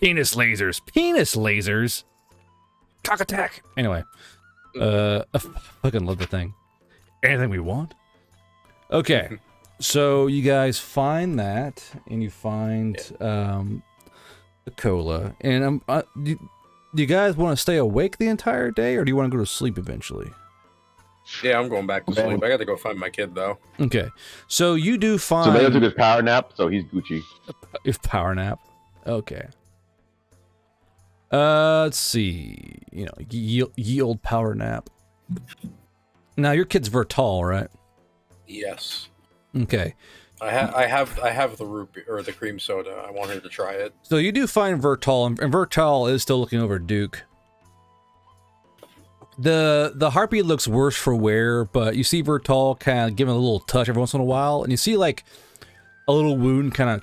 Penis lasers. Cock attack. Anyway, I fucking love the thing. Anything we want. Okay, so you guys find that, and you find the cola, and do you guys want to stay awake the entire day, or do you want to go to sleep eventually? Yeah, I'm going back to sleep. I got to go find my kid, though. Okay, so you do find. So Leo took his power nap, so he's Gucci. His power nap. Okay. Let's see. You know, ye old power nap. Now your kid's Vertal, right? Yes. Okay. I have the root beer, or the cream soda. I want her to try it. So you do find Vertal, and Vertal is still looking over Duke. The harpy looks worse for wear, but you see Vertal kind of giving a little touch every once in a while, and you see like a little wound kind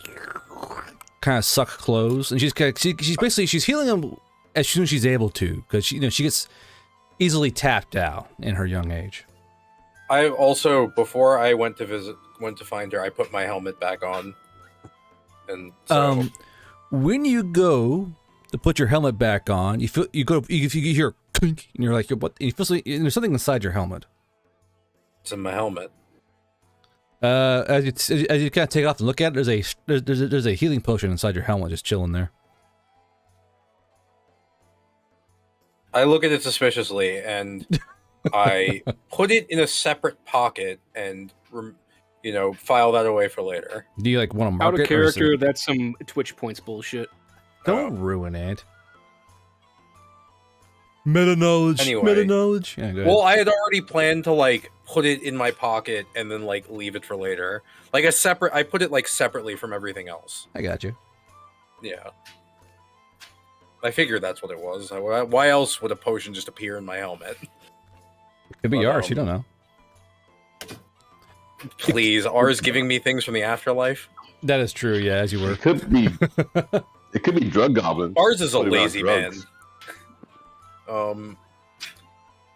of suck close, and she's healing him as soon as she's able to, because she gets easily tapped out in her young age. I also, before I went to find her, I put my helmet back on, and so when you go to put your helmet back on, you hear clink, and you're like, what? And you feel and there's something inside your helmet. It's in my helmet. As you kind of take it off and look at it, there's a healing potion inside your helmet, just chilling there. I look at it suspiciously, and I put it in a separate pocket and file that away for later. Do you like want to Out mark of it? Or is character, it- that's some Twitch points bullshit. Don't ruin it. Meta knowledge. Anyway. Meta knowledge. Yeah, go ahead. Well, I had already planned to like put it in my pocket and then like leave it for later, like a separate. I put it like separately from everything else. I got you. Yeah, I figured that's what it was. Why else would a potion just appear in my helmet? It could be But, yours. You don't know. Please, R's giving me things from the afterlife. That is true. Yeah, as you were. It could be. It could be drug goblins. R's is a Putting out lazy man. drugs.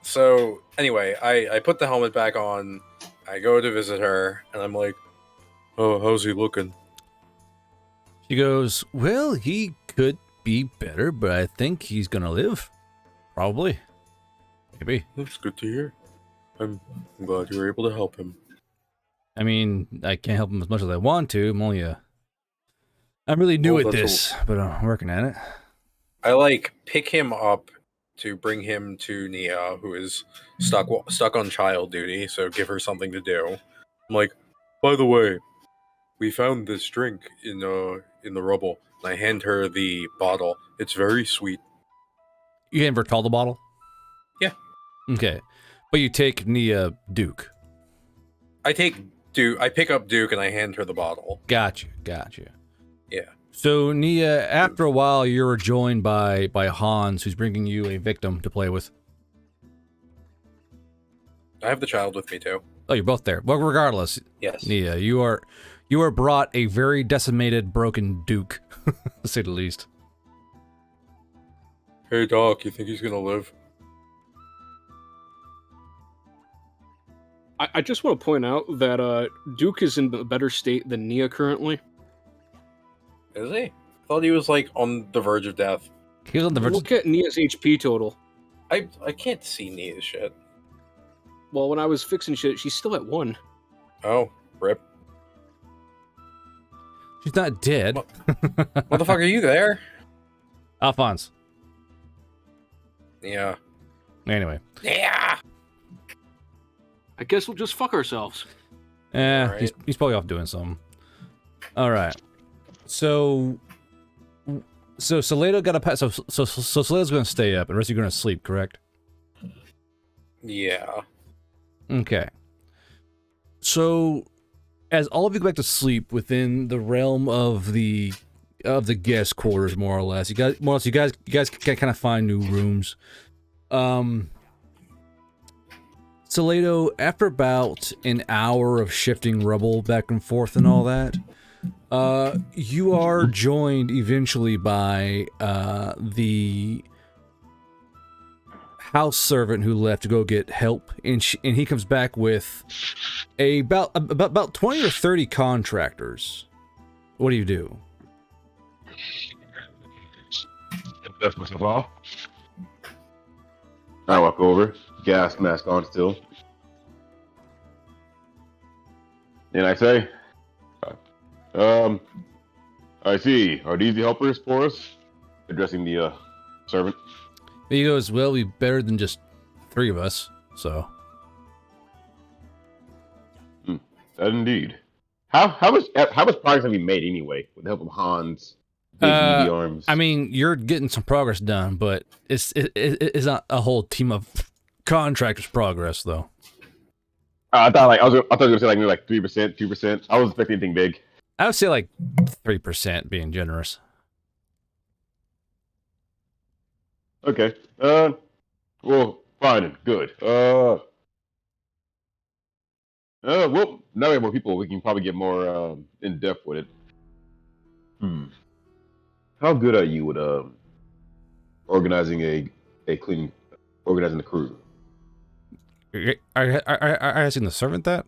So anyway, I put the helmet back on. I go to visit her, and I'm like, "Oh, how's he looking?" She goes, well, he could be better, but I think he's gonna live. Probably. Maybe. That's good to hear. I'm glad you were able to help him. I mean, I can't help him as much as I want to. I'm really new Well, at that's this, but I'm working at it. I like pick him up to bring him to Nia, who is stuck on child duty. So give her something to do. I'm like, by the way, we found this drink in the rubble. And I hand her the bottle. It's very sweet. You hand Vertal the bottle? Yeah. Okay. But you take Nia Duke. I pick up Duke and I hand her the bottle. Gotcha. Yeah. So, Nia, after a while, you're joined by Hans, who's bringing you a victim to play with. I have the child with me too. Oh, you're both there. Well, regardless, Yes. Nia, you are brought a very decimated, broken Duke, to say the least. Hey Doc, you think he's gonna live? I just want to point out that Duke is in a better state than Nia currently. Is he? I thought he was like on the verge of death. He was on the verge. Look at Nia's HP total. I can't see Nia's shit. Well, when I was fixing shit, she's still at 1. Oh, rip. She's not dead. Motherfucker, are you there? Alphonse. Yeah. Anyway. Yeah. I guess we'll just fuck ourselves. Right. He's probably off doing something. All right. So Salado got a pass. So Salado's going to stay up, and the rest of you are going to sleep, correct? Yeah. Okay. So, as all of you go back to sleep within the realm of the guest quarters, more or less, you guys can kind of find new rooms. Salado, after about an hour of shifting rubble back and forth and all that, you are joined eventually by the house servant who left to go get help, and he comes back with about 20 or 30 contractors. What do you do? Dust myself off. I walk over, gas mask on still. And I say, I see. Are these the helpers for us? Addressing the servant. He goes, well, we better than just 3 of us, so. That indeed. How much progress have you made anyway with the help of Hans? Big meaty arms. I mean, you're getting some progress done, but it's not a whole team of contractors' progress, though. I thought you were gonna say maybe 3%, 2%. I was expecting anything big. I would say 3%, being generous. Okay. Well, fine and good. Well, now we have more people. We can probably get more in depth with it. How good are you with organizing organizing the crew? Are you asking the servant that?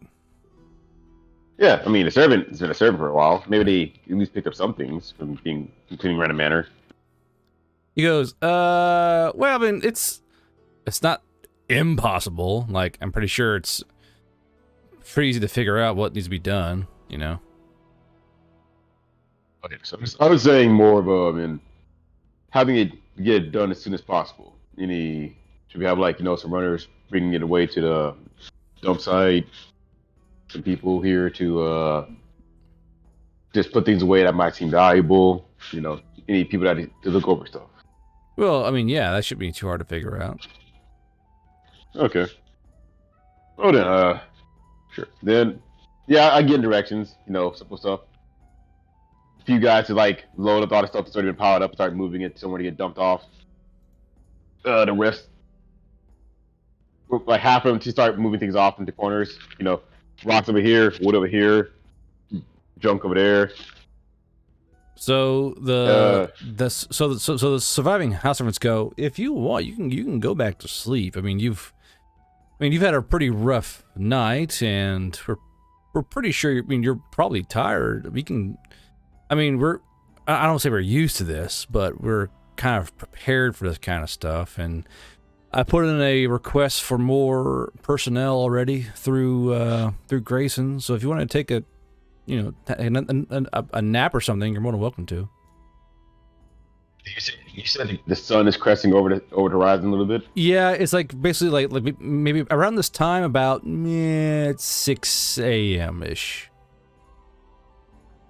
Yeah, I mean, the servant has been a servant for a while. Maybe they at least picked up some things from cleaning around a manor. He goes, well, I mean, it's not impossible. Like, I'm pretty sure it's pretty easy to figure out what needs to be done, you know? Okay, so I was saying more of having it get it done as soon as possible. Should we have some runners bringing it away to the dump site, some people here to just put things away that might seem valuable. You know, any people that to look over stuff. Well, I mean, yeah, that shouldn't be too hard to figure out. Okay. Oh, then, sure. Then, yeah, I get directions. You know, simple stuff. A few guys to like load up all the stuff that's already been piled up, and start moving it somewhere to get dumped off. The rest, like half of them, to start moving things off into corners. You know, rocks over here, wood over here, junk over there. So the surviving house servants go, if you want, you can go back to sleep. I mean, you've had a pretty rough night, and we're pretty sure. I mean, you're probably tired. We can. I mean, I don't say we're used to this, but we're kind of prepared for this kind of stuff. And I put in a request for more personnel already through Grayson. So if you want to take a nap or something, you're more than welcome to. You said the sun is cresting over the horizon a little bit. Yeah, it's like basically like maybe around this time, about it's 6 a.m. ish.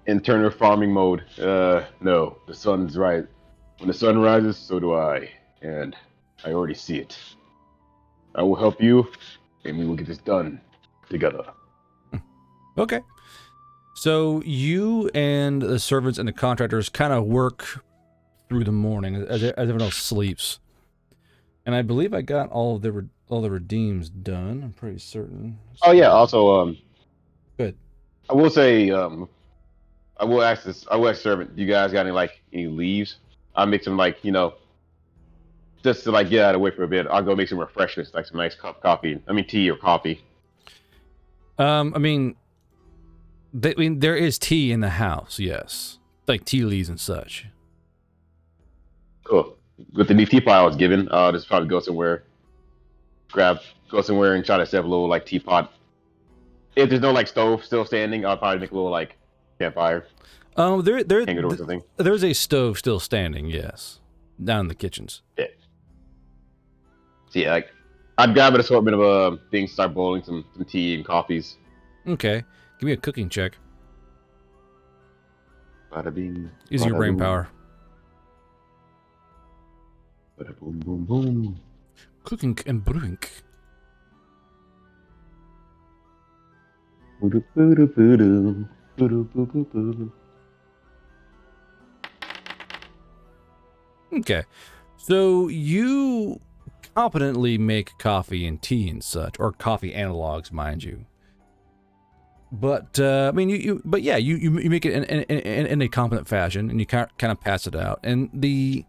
In Turner farming mode. No, the sun's right. When the sun rises, so do I, and I already see it. I will help you, and we will get this done together. Okay. So you and the servants and the contractors kind of work through the morning as everyone else sleeps. And I believe I got all the redeems done. I'm pretty certain. Oh yeah. Also, good. I will say, I will ask servant. You guys got any leaves? I'll make some just to get out of the way for a bit. I'll go make some refreshments, like some nice cup of coffee. I mean tea or coffee. I mean, there is tea in the house, yes, like tea leaves and such. Cool. With the new teapot I was given, I'll just probably go somewhere and try to set up a little teapot. If there's no stove still standing, I'll probably make a little campfire. Hang it over something. There's a stove still standing, yes, down in the kitchens. Yeah. So yeah, I'd grab an assortment of things, start boiling some tea and coffees. Okay, give me a cooking check. Bada bing. Using your brain power. Bada boom boom boom. Cooking and brewing. Okay, so you competently make coffee and tea and such, or coffee analogs, mind you. But I mean, you make it in a competent fashion, and you kind of pass it out. And the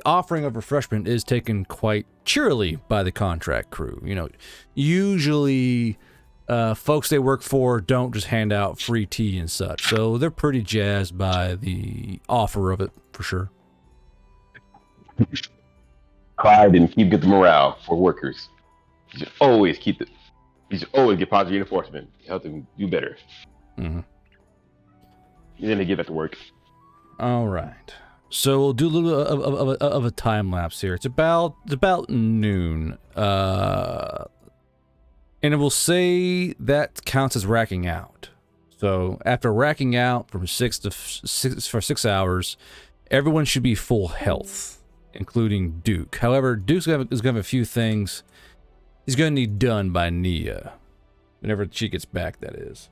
offering of refreshment is taken quite cheerily by the contract crew. You know, usually folks they work for don't just hand out free tea and such, so they're pretty jazzed by the offer of it for sure. Pride and keep good morale for workers. You should always get positive reinforcement. Help them do better. Mm-hmm. And then they get back to work. All right. So we'll do a little of a time lapse here. It's about noon. And it will say that counts as racking out. So after racking out for 6 hours, everyone should be full health, including Duke. However, Duke's is going to have a few things he's going to need done by Nia. Whenever she gets back, that is.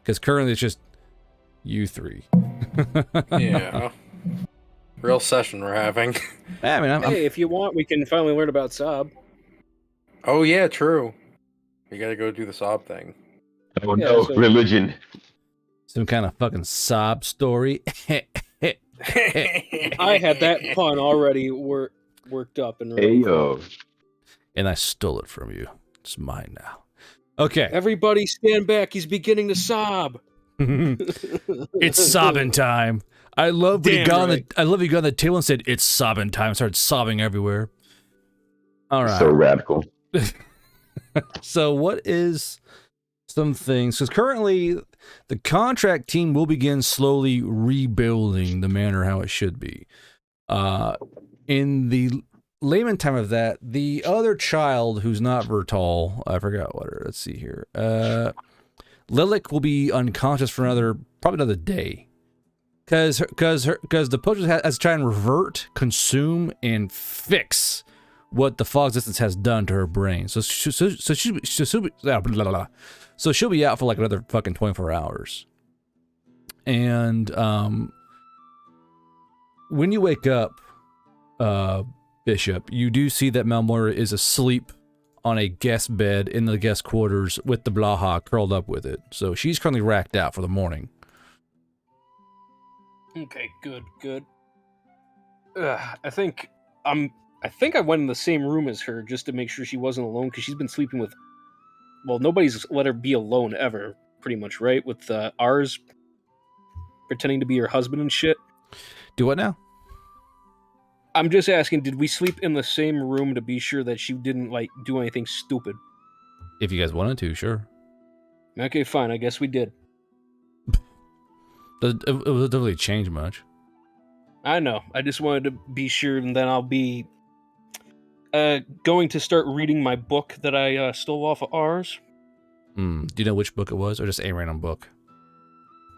Because currently it's just you three. Yeah. Real session we're having. I mean, Hey, if you want, we can finally learn about Sob. Oh yeah, true. You gotta go do the sob thing. Oh no, religion. Some kind of fucking sob story. I had that pun already worked up and ready. Hey yo. And I stole it from you. It's mine now. Okay. Everybody stand back. He's beginning to sob. It's sobbing time. I love when he got on the table and said, "It's sobbing time." I started sobbing everywhere. All right. So radical. So what is some things? Because currently the contract team will begin slowly rebuilding the manor how it should be. In the layman time of that, the other child who's not Vertal, I forgot what her. Let's see here. Lilik will be unconscious for probably another day, because the potion has to try and revert, consume, and fix what the fog existence has done to her brain. So she'll be out for like another fucking 24 hours. And when you wake up, Bishop, you do see that Malmora is asleep on a guest bed in the guest quarters with the Blaha curled up with it. So she's currently racked out for the morning. Okay, good. I think I went in the same room as her just to make sure she wasn't alone, because she's been sleeping with. Well, nobody's let her be alone ever, pretty much, right? With ours pretending to be her husband and shit. Do what now? I'm just asking, did we sleep in the same room to be sure that she didn't, like, do anything stupid? If you guys wanted to, sure. Okay, fine. I guess we did. It doesn't really change much. I know. I just wanted to be sure, and then I'll be going to start reading my book that I stole off of ours. Do you know which book it was, or just a random book?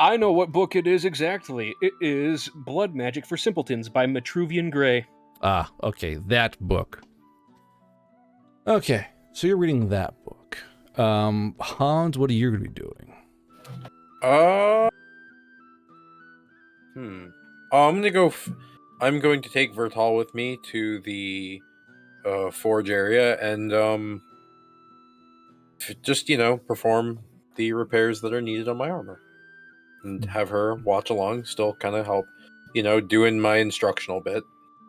I know what book it is exactly. It is Blood Magic for Simpletons by Matruvian Gray. Ah, okay, that book. Okay, so you're reading that book. Hans, what are you going to be doing? I'm gonna go. I'm going to take Vertal with me to the forge area and just perform the repairs that are needed on my armor, and have her watch along, still kind of help, doing my instructional bit.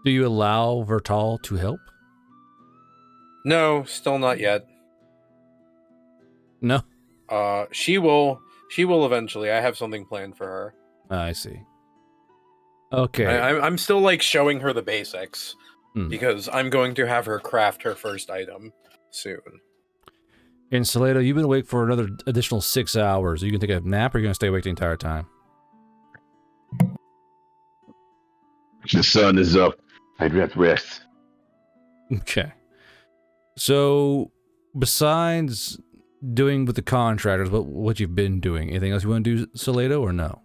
Do you allow Vertal to help? No, still not yet. No. She will eventually. I have something planned for her. I see. Okay. I'm still like showing her the basics because I'm going to have her craft her first item soon. And Salado, you've been awake for another additional 6 hours. Are you gonna take a nap, or are you gonna stay awake the entire time? The sun is up. I'd have to rest. Okay. So, besides doing with the contractors, what you've been doing, anything else you want to do, Salado, or no?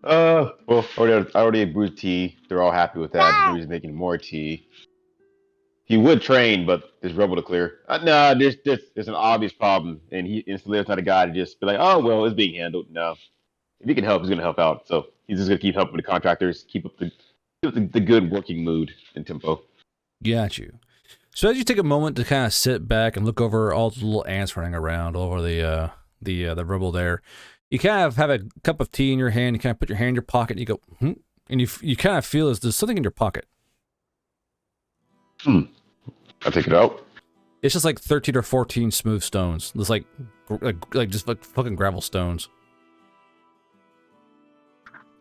Well, I already brewed tea. They're all happy with that. He's making more tea. He would train, but there's Rubble to clear. No, there's an obvious problem, and Saler's not a guy to just be like, oh well, it's being handled. No, if he can help, he's gonna help out. So he's just gonna keep helping the contractors, keep up the good working mood and tempo. Got you. So as you take a moment to kind of sit back and look over all the little ants running around all over the rubble there, you kind of have a cup of tea in your hand. You kind of put your hand in your pocket, and you go, and you kind of feel as there's something in your pocket. I take it out. It's just like 13 or 14 smooth stones. It's like just like fucking gravel stones.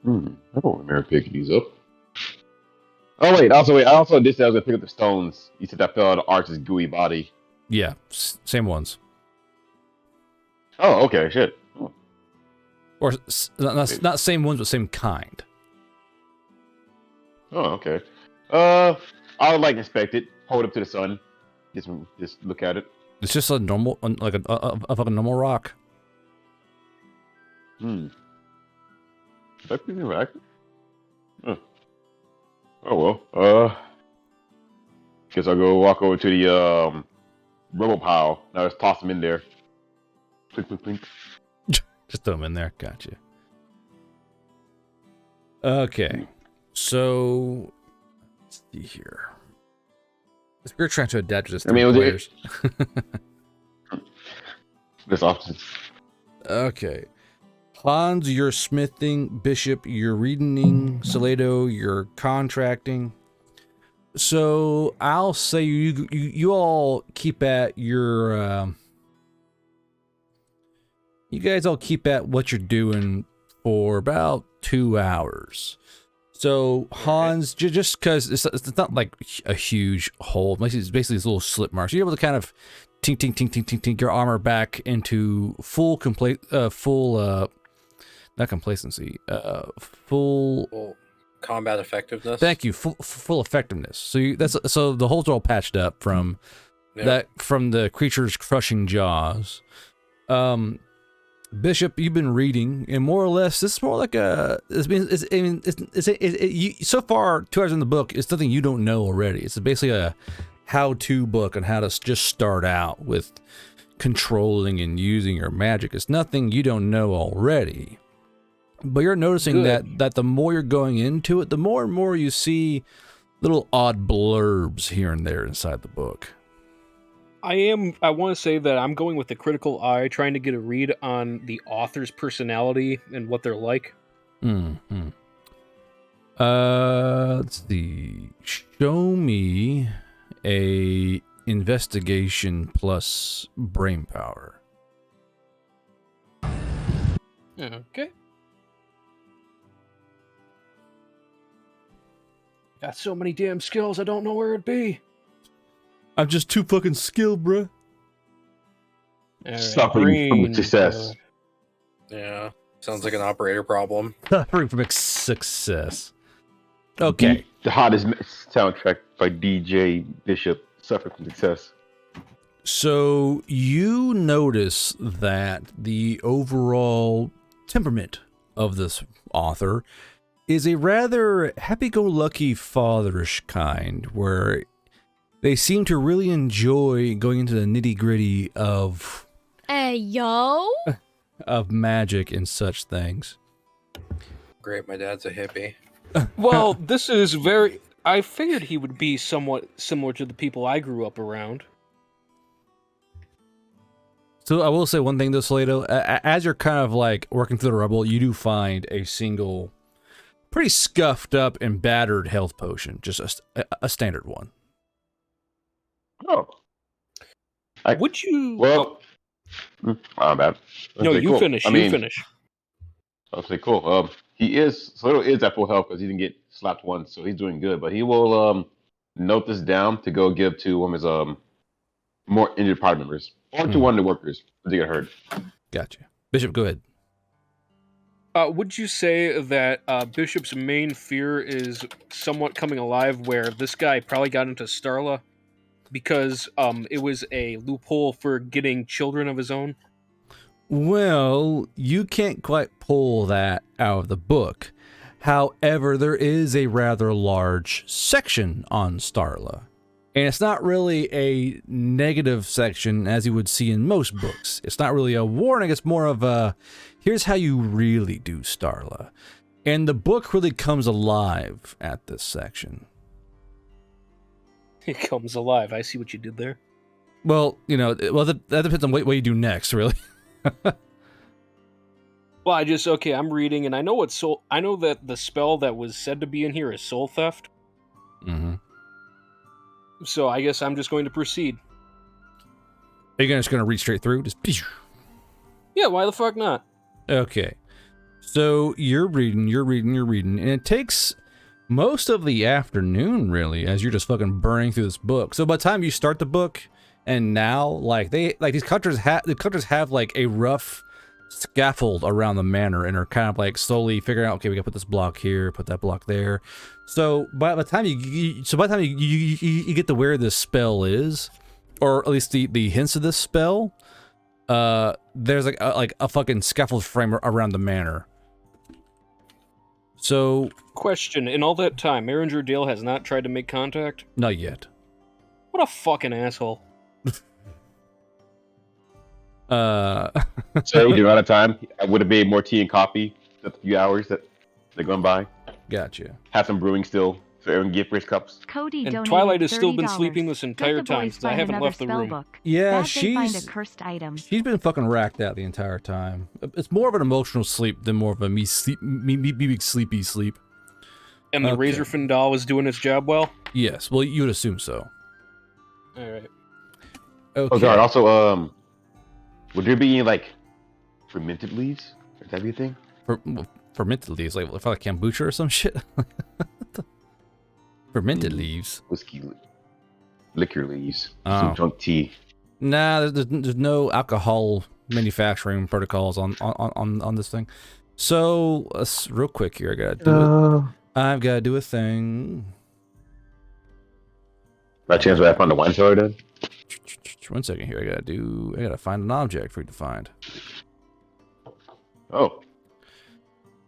I don't remember picking these up. Oh wait. I also did say I was gonna pick up the stones. You said that fell out of Arch's gooey body. Yeah, same ones. Oh, okay. Shit. Oh. Or not same ones, but same kind. Oh, okay. I would like inspect it, hold it up to the sun, just look at it. It's just a normal, like a fucking normal rock. Is that pretty interactive? Huh. Oh well. Guess I'll go walk over to the rubble pile. Now just toss them in there. Plink, plink, plink. Just throw them in there. Gotcha. Okay, so let's see here. We're trying to adapt to this. Players. This option. Okay. Hans, you're smithing. Bishop, you're reading. Salado, you're contracting. So I'll say you all keep at your. You guys all keep at what you're doing for about 2 hours. So Hans, just because it's not like a huge hole, it's basically these little slip marks. You're able to kind of tink your armor back into full not complacency, full Combat effectiveness. Thank you. Full effectiveness. So so the holes are all patched up from from the creature's crushing jaws. Bishop, you've been reading, and more or less, this is more like a. So far, 2 hours in the book, it's something you don't know already. It's basically a how-to book on how to just start out with controlling and using your magic. It's nothing you don't know already. But you're noticing that the more you're going into it, the more and more you see little odd blurbs here and there inside the book. I want to say that I'm going with the critical eye, trying to get a read on the author's personality and what they're like. Mm-hmm. Let's see. Show me a investigation plus brain power. Okay. Got so many damn skills, I don't know where it'd be. I'm just too fucking skilled, bruh. Suffering from success. Yeah. Sounds like an operator problem. Suffering from success. Okay. The hottest soundtrack by DJ Bishop, Suffering from Success. So you notice that the overall temperament of this author is a rather happy-go-lucky fatherish kind, where they seem to really enjoy going into the nitty-gritty of of magic and such things. Great, my dad's a hippie. Well, this is very... I figured he would be somewhat similar to the people I grew up around. So I will say one thing though, Salado, as you're kind of like working through the rubble, you do find a single pretty scuffed up and battered health potion, just a standard one. Oh. Would you... Well, I'm bad. No, you cool. finish. I mean, you finish. Okay, cool. Salado is at full health because he didn't get slapped once, so he's doing good. But he will note this down to go give to one of his more injured party members, or to one of the workers who get hurt. Gotcha. Bishop, go ahead. Would you say that Bishop's main fear is somewhat coming alive, where this guy probably got into Starla because it was a loophole for getting children of his own? Well, you can't quite pull that out of the book. However, there is a rather large section on Starla. And it's not really a negative section as you would see in most books. It's not really a warning, it's more of a, here's how you really do Starla. And the book really comes alive at this section. It comes alive. I see what you did there. Well, that depends on what you do next, really. Well, I'm reading, and I know I know that the spell that was said to be in here is soul theft. Mm-hmm. So I guess I'm just going to proceed. Are you just going to read straight through? Just... Yeah, why the fuck not? Okay. So you're reading, and it takes most of the afternoon, really, as you're just fucking burning through this book. So by the time you start the book, and now, these cutters have like a rough scaffold around the manor, and are kind of like slowly figuring out, okay, we gotta put this block here, put that block there. So by the time you get to where this spell is, or at least the hints of this spell, there's like a fucking scaffold frame around the manor. So, question: in all that time, Erringer Dale has not tried to make contact? Not yet. What a fucking asshole. So you're out of time. Would it be more tea and coffee the few hours that they're going by? Gotcha. Have some brewing still, so everyone get fresh cups. Cody And donated Twilight has still been $30. sleeping this entire Good the time boys because I find haven't another left the room. spellbook. Yeah, Bad they find a cursed item. she's been fucking racked out the entire time. It's more of an emotional sleep than more of a me big sleepy sleep. And the Okay. Razorfin doll was doing its job well? Yes, well, you would assume so. Alright. Okay. Oh god, also would there be any like fermented leaves? Would that be a thing? Fermented leaves, like kombucha or some shit. Fermented leaves. Whiskey liquor leaves. Oh. Some drunk tea. Nah, there's no alcohol manufacturing protocols on this thing. So real quick here, I gotta do it. I've got to do a thing. By chance, would I find the wine cellar then? 1 second here. I gotta find an object for you to find. Oh,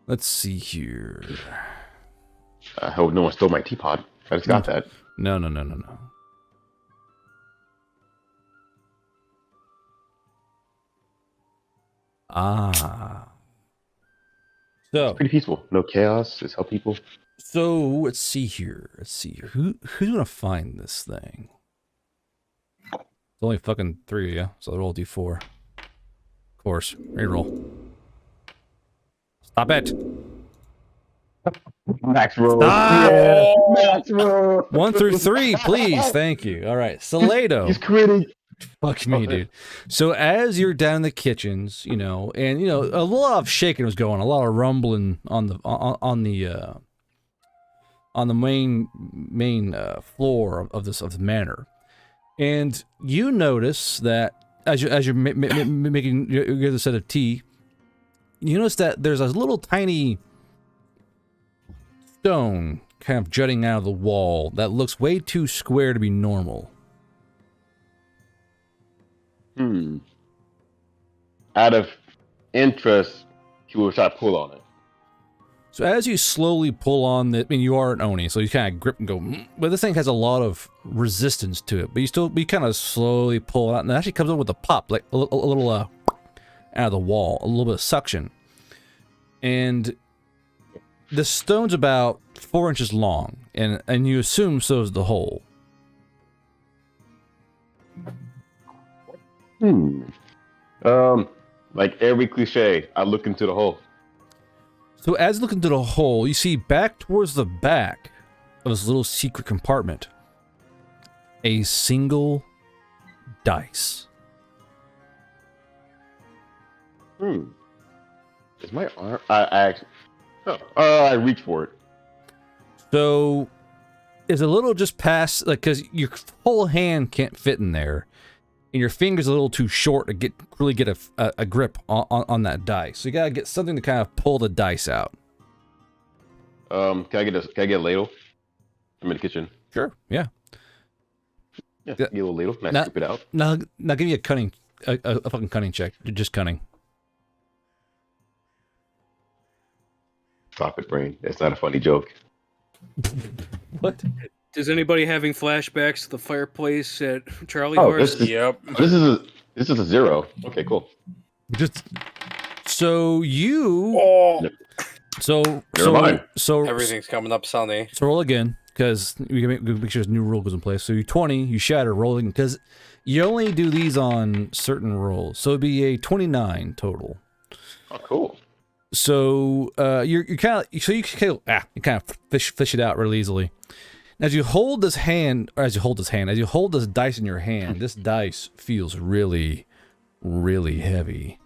Let's see here. I hope no one stole my teapot. I just got that. No. Ah. So Pretty peaceful. No chaos. Just help people. So let's see here. Who's gonna find this thing? It's only fucking 3 of you, so roll d4. Of course, reroll. Stop it! Max roll. Stop! Yeah. Max roll. 1 through 3, please. Thank you. All right, Salado. He's critting. Fuck me, dude. So as you're down in the kitchens, and a lot of shaking was going, a lot of rumbling on the main floor of the manor, and you notice that as you're making your set of tea, you notice that there's a little tiny stone kind of jutting out of the wall that looks way too square to be normal. Out of interest, he will try to pull on it. So as you slowly pull on you are an Oni, so you kind of grip and go, but this thing has a lot of resistance to it, but you kind of slowly pull it out, and it actually comes up with a pop, like a little out of the wall, a little bit of suction. And the stone's about 4 inches long, and you assume so is the hole. Like every cliche, I look into the hole. So as you look into the hole, you see back towards the back of this little secret compartment, a single dice. Is my arm? I reach for it. So it's a little just past, like, because your whole hand can't fit in there, and your finger's a little too short to really get a grip on that dice. So you gotta get something to kind of pull the dice out. Can I get a ladle? I'm in the kitchen. Sure. Yeah. Yeah. Get a little ladle. Nice. Scoop it out. Now give me a fucking cunning check. Just cunning. Stop it, brain. It's not a funny joke. What? Is anybody having flashbacks to the fireplace at Charlie Oh, Horse? Yep. This is a 0. Okay, cool. So you. Oh, Never mind. So everything's coming up sunny. So roll again, because we can make sure this new rule goes in place. So you 20, you shatter, rolling, because you only do these on certain rolls. So it'd be a 29 total. Oh, cool. So you kind of fish it out really easily. As you hold this dice in your hand, this dice feels really, really heavy.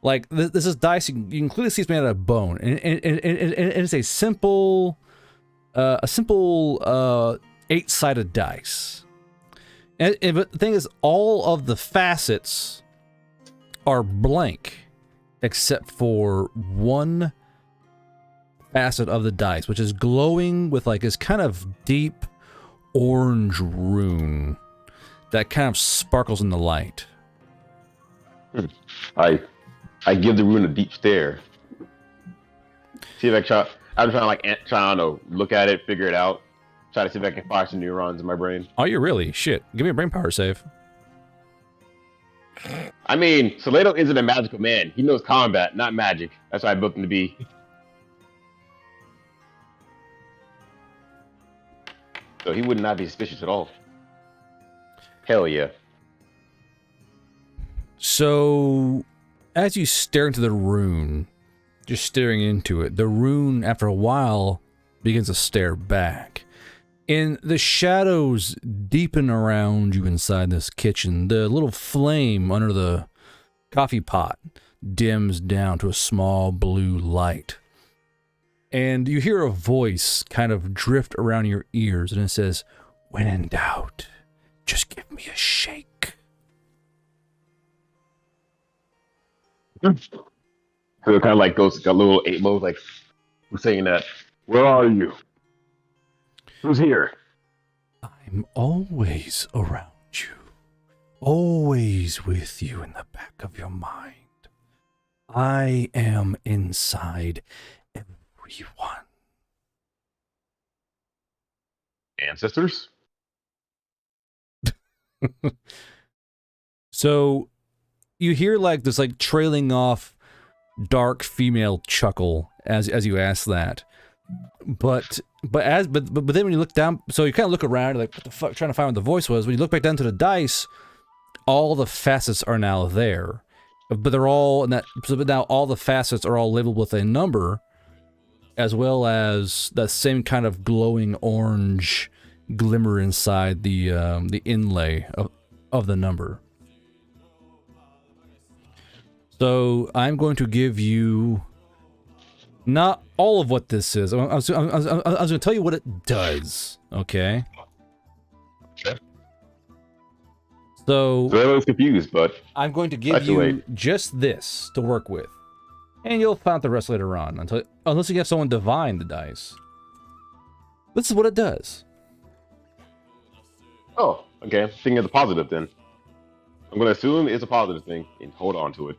Like this is dice. You can clearly see it's made out of bone, and it's a simple 8-sided dice. But the thing is, all of the facets are blank, except for one facet of the dice, which is glowing with like this kind of deep orange rune that kind of sparkles in the light. I give the rune a deep stare. See if I'm trying to look at it, figure it out, try to see if I can fire some neurons in my brain. Oh, you really? Shit. Give me a brain power save. I mean, Salado isn't a magical man. He knows combat, not magic. That's what I built him to be. So he would not be suspicious at all. Hell yeah. So, as you stare into the rune, just staring into it, the rune, after a while, begins to stare back. And the shadows deepen around you inside this kitchen. The little flame under the coffee pot dims down to a small blue light. And you hear a voice kind of drift around your ears, and it says, "When in doubt, just give me a shake." So it kind of like goes, got little 8 modes, like, we're saying that Where are you? Who's here? I'm always around you. Always with you in the back of your mind. I am inside everyone. Ancestors? So you hear like this like trailing off dark female chuckle as you ask that. But then when you look down, so you kind of look around like what the fuck, trying to find what the voice was. When you look back down to the dice, all the facets are now there, but they're all in that. So now all the facets are all labeled with a number, as well as that same kind of glowing orange glimmer inside the inlay of the number. So I'm going to give you not all of what this is. I was going to tell you what it does. Okay. Okay. So I was confused, but I'm going to give you just this to work with, and you'll find the rest later on. Unless you have someone divine the dice. This is what it does. oh, okay. Thinking of the positive then. I'm gonna assume it's a positive thing and hold on to it.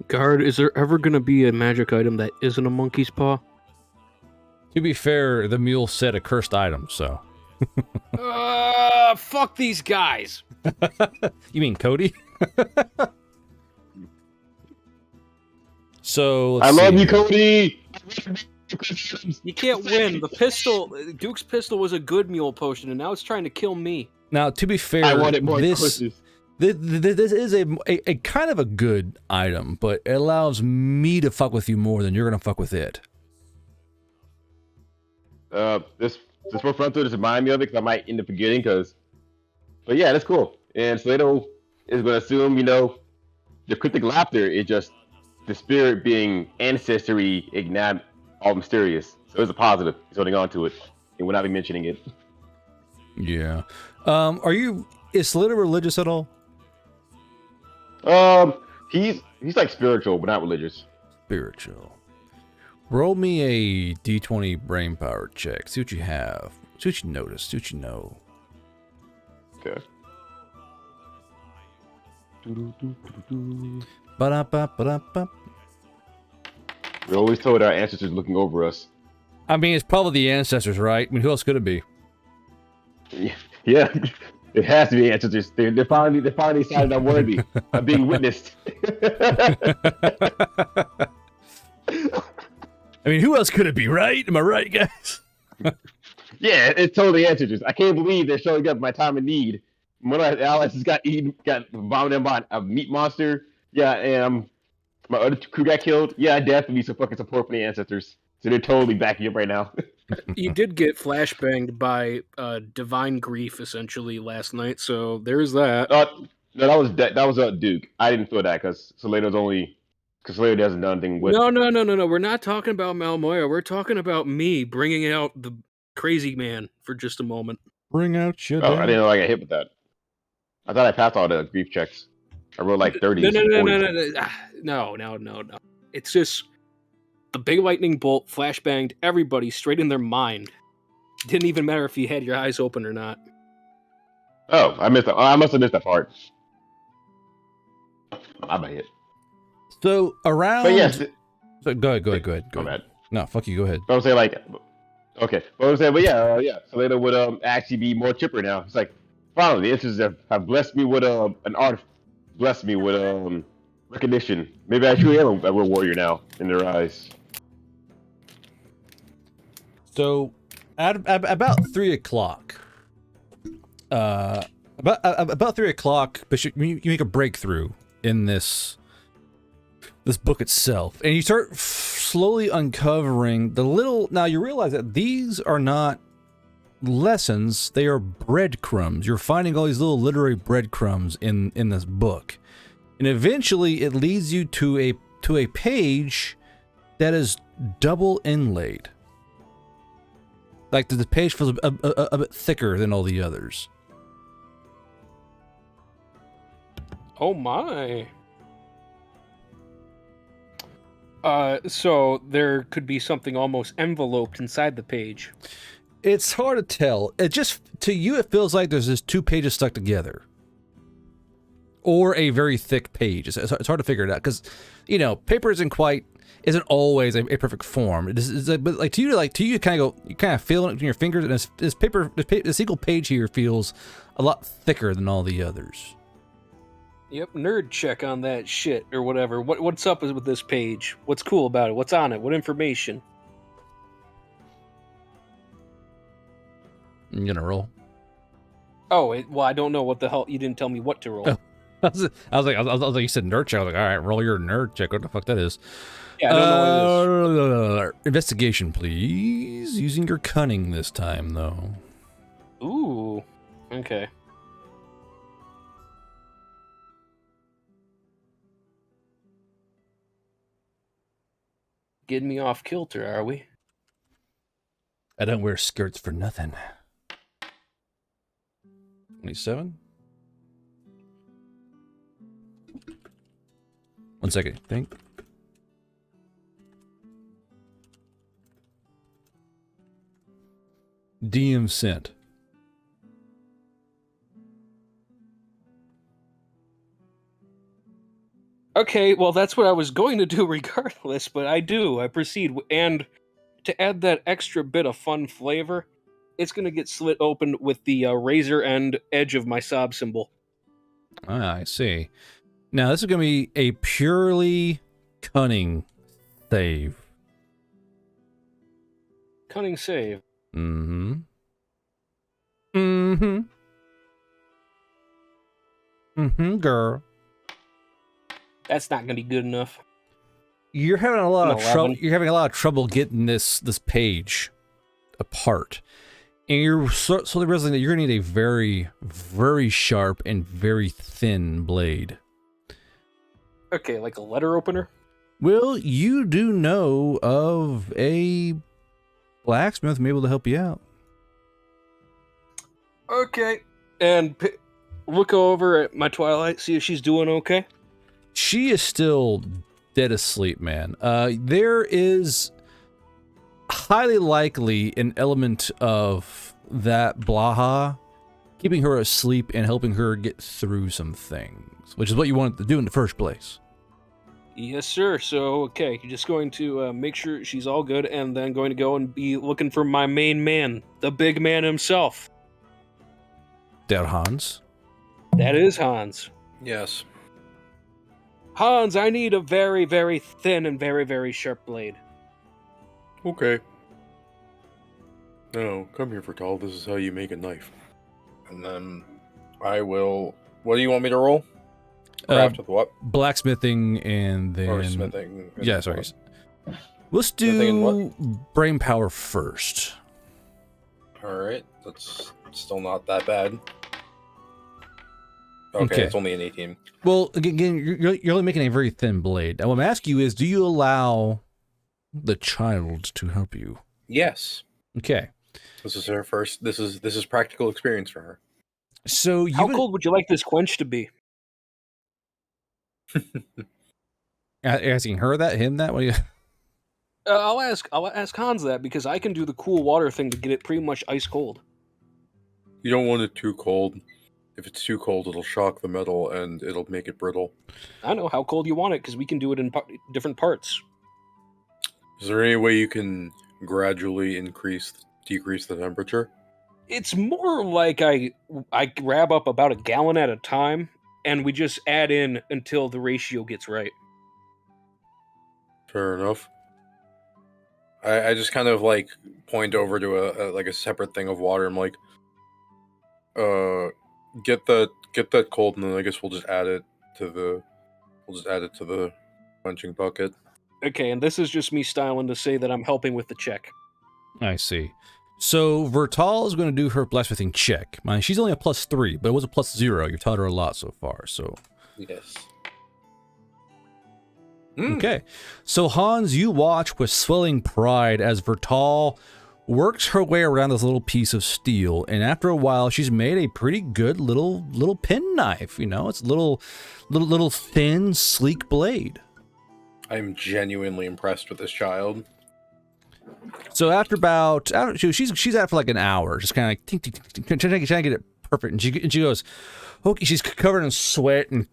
Guard, is there ever gonna be a magic item that isn't a monkey's paw? To be fair, the mule said a cursed item, so. Fuck these guys. You mean Cody? So I love you, Cody. You can't win. The pistol, Duke's pistol was a good mule potion, and now it's trying to kill me. Now, to be fair, I wanted more this courses. this is a kind of a good item, but it allows me to fuck with you more than you're gonna fuck with it. This more front to just remind me of it because I might end up forgetting. But yeah, that's cool. And Slato is gonna assume, the cryptic laughter is just the spirit being ancestry, ignite, all mysterious. So it's a positive. He's holding on to it, and we're not be mentioning it. Yeah. Is Slater religious at all? He's like spiritual, but not religious. Spiritual. Roll me a d20 brain power check. See what you have. See what you notice. See what you know. Okay. Ba-da-ba-ba-da-ba. We're always told our ancestors looking over us. I mean, it's probably the ancestors, right? I mean, who else could it be? Yeah, it has to be ancestors. They're finally decided I'm worthy of being witnessed. I mean, who else could it be, right? Am I right, guys? Yeah, it's totally ancestors. I can't believe they're showing up in my time of need. When Alex has got vomited by a meat monster. Yeah, and my other crew got killed. Yeah, I definitely need some fucking support from the ancestors. So they're totally backing up right now. You did get flashbanged by divine grief essentially last night, so there's that. No, that was Duke. I didn't feel that because Salado hasn't done anything with. No. We're not talking about Malmoya. We're talking about me bringing out the crazy man for just a moment. Bring out your Oh, I didn't know I got hit with that. I thought I passed all the grief checks. I rolled like 30s. No. It's just the big lightning bolt flashbanged everybody straight in their mind. Didn't even matter if you had your eyes open or not. Oh, I missed that. I must have missed that part. I might hit. So around. But yes. So go ahead. Go ahead. No, fuck you. Go ahead. But I'm saying okay. But I'm saying, yeah. Salado would actually be more chipper now. It's like finally, the ancestors have blessed me with an art, blessed me with recognition. Maybe I truly am a real warrior now in their eyes. So, at about 3 o'clock, about 3 o'clock, Bishop, you make a breakthrough in this book itself, and you start slowly uncovering the little. Now you realize that these are not lessons; they are breadcrumbs. You're finding all these little literary breadcrumbs in this book, and eventually it leads you to a page that is double inlaid. Like the page feels a bit thicker than all the others. Oh my. So there could be something almost enveloped inside the page. It's hard to tell. It just, to you, it feels like there's just 2 pages stuck together. Or a very thick page. It's hard to figure it out because, you know, paper isn't always a perfect form. But like to you kind of feel it in your fingers, and this single page here feels a lot thicker than all the others. Yep, nerd check on that shit or whatever. What's up with this page? What's cool about it? What's on it? What information? I'm gonna roll. Oh, well, I don't know what the hell. You didn't tell me what to roll. Oh. I was like, you said nerd check. I was like, all right, roll your nerd check. What the fuck that is? Yeah, I don't know what it is. Investigation, please. Using your cunning this time, though. Ooh, okay. Getting me off kilter, are we? I don't wear skirts for nothing. 27? 1 second, think. DM sent. Okay, well, that's what I was going to do regardless, but I proceed. And to add that extra bit of fun flavor, it's going to get slit open with the razor end edge of my sob symbol. Ah, I see. Now, this is going to be a purely cunning save. Cunning save. Mm-hmm. Mm-hmm. Mm-hmm, girl. That's not going to be good enough. You're having a lot of 11. trouble. You're having a lot of trouble getting this page apart, and you're slowly realizing that you're gonna need a very, very sharp and very thin blade. Okay, like a letter opener? Well, you do know of a blacksmith maybe able to help you out. Okay. And look over at my Twilight, see if she's doing okay. She is still dead asleep, man. There is highly likely an element of that Blaha keeping her asleep and helping her get through some things, which is what you wanted to do in the first place. Yes, sir. So, okay, you're just going to make sure she's all good and then going to go and be looking for my main man, the big man himself. Der Hans? That is Hans. Yes. Hans, I need a very, very thin and very, very sharp blade. Okay. No, come here, Vertal. This is how you make a knife. And then I will... What do you want me to roll? Craft with what? Blacksmithing and then... Or smithing. Yeah, sorry. What? Let's Smithing do and brain power first. Alright, that's still not that bad. Okay, it's only an 18. Well, again, you're only making a very thin blade. And what I'm asking you is, do you allow the child to help you? Yes. Okay. This is her first... This is practical experience for her. So you How cold would you like this quench to be? asking her that, him that? What do you... I'll ask Hans that because I can do the cool water thing to get it pretty much ice cold. You don't want it too cold. If it's too cold, it'll shock the metal and it'll make it brittle. I know how cold you want it because we can do it in different parts. Is there any way you can gradually decrease the temperature? It's more like I grab up about a gallon at a time and we just add in until the ratio gets right. Fair enough. I just kind of like point over to a separate thing of water. I'm like, get that cold, and then I guess we'll just add it to the quenching bucket. Okay, and this is just me styling to say that I'm helping with the check. I see. So Vertal is going to do her blacksmithing check. She's only a +3, but it was a +0. You've taught her a lot so far, so... Yes. Okay. So Hans, you watch with swelling pride as Vertal works her way around this little piece of steel, and after a while, she's made a pretty good little penknife. You know, it's a little thin, sleek blade. I'm genuinely impressed with this child. So after about, I don't know, she's at for like an hour, just kind of like tink, tink, tink, tink, trying to get it perfect. And she goes, okay, she's covered in sweat and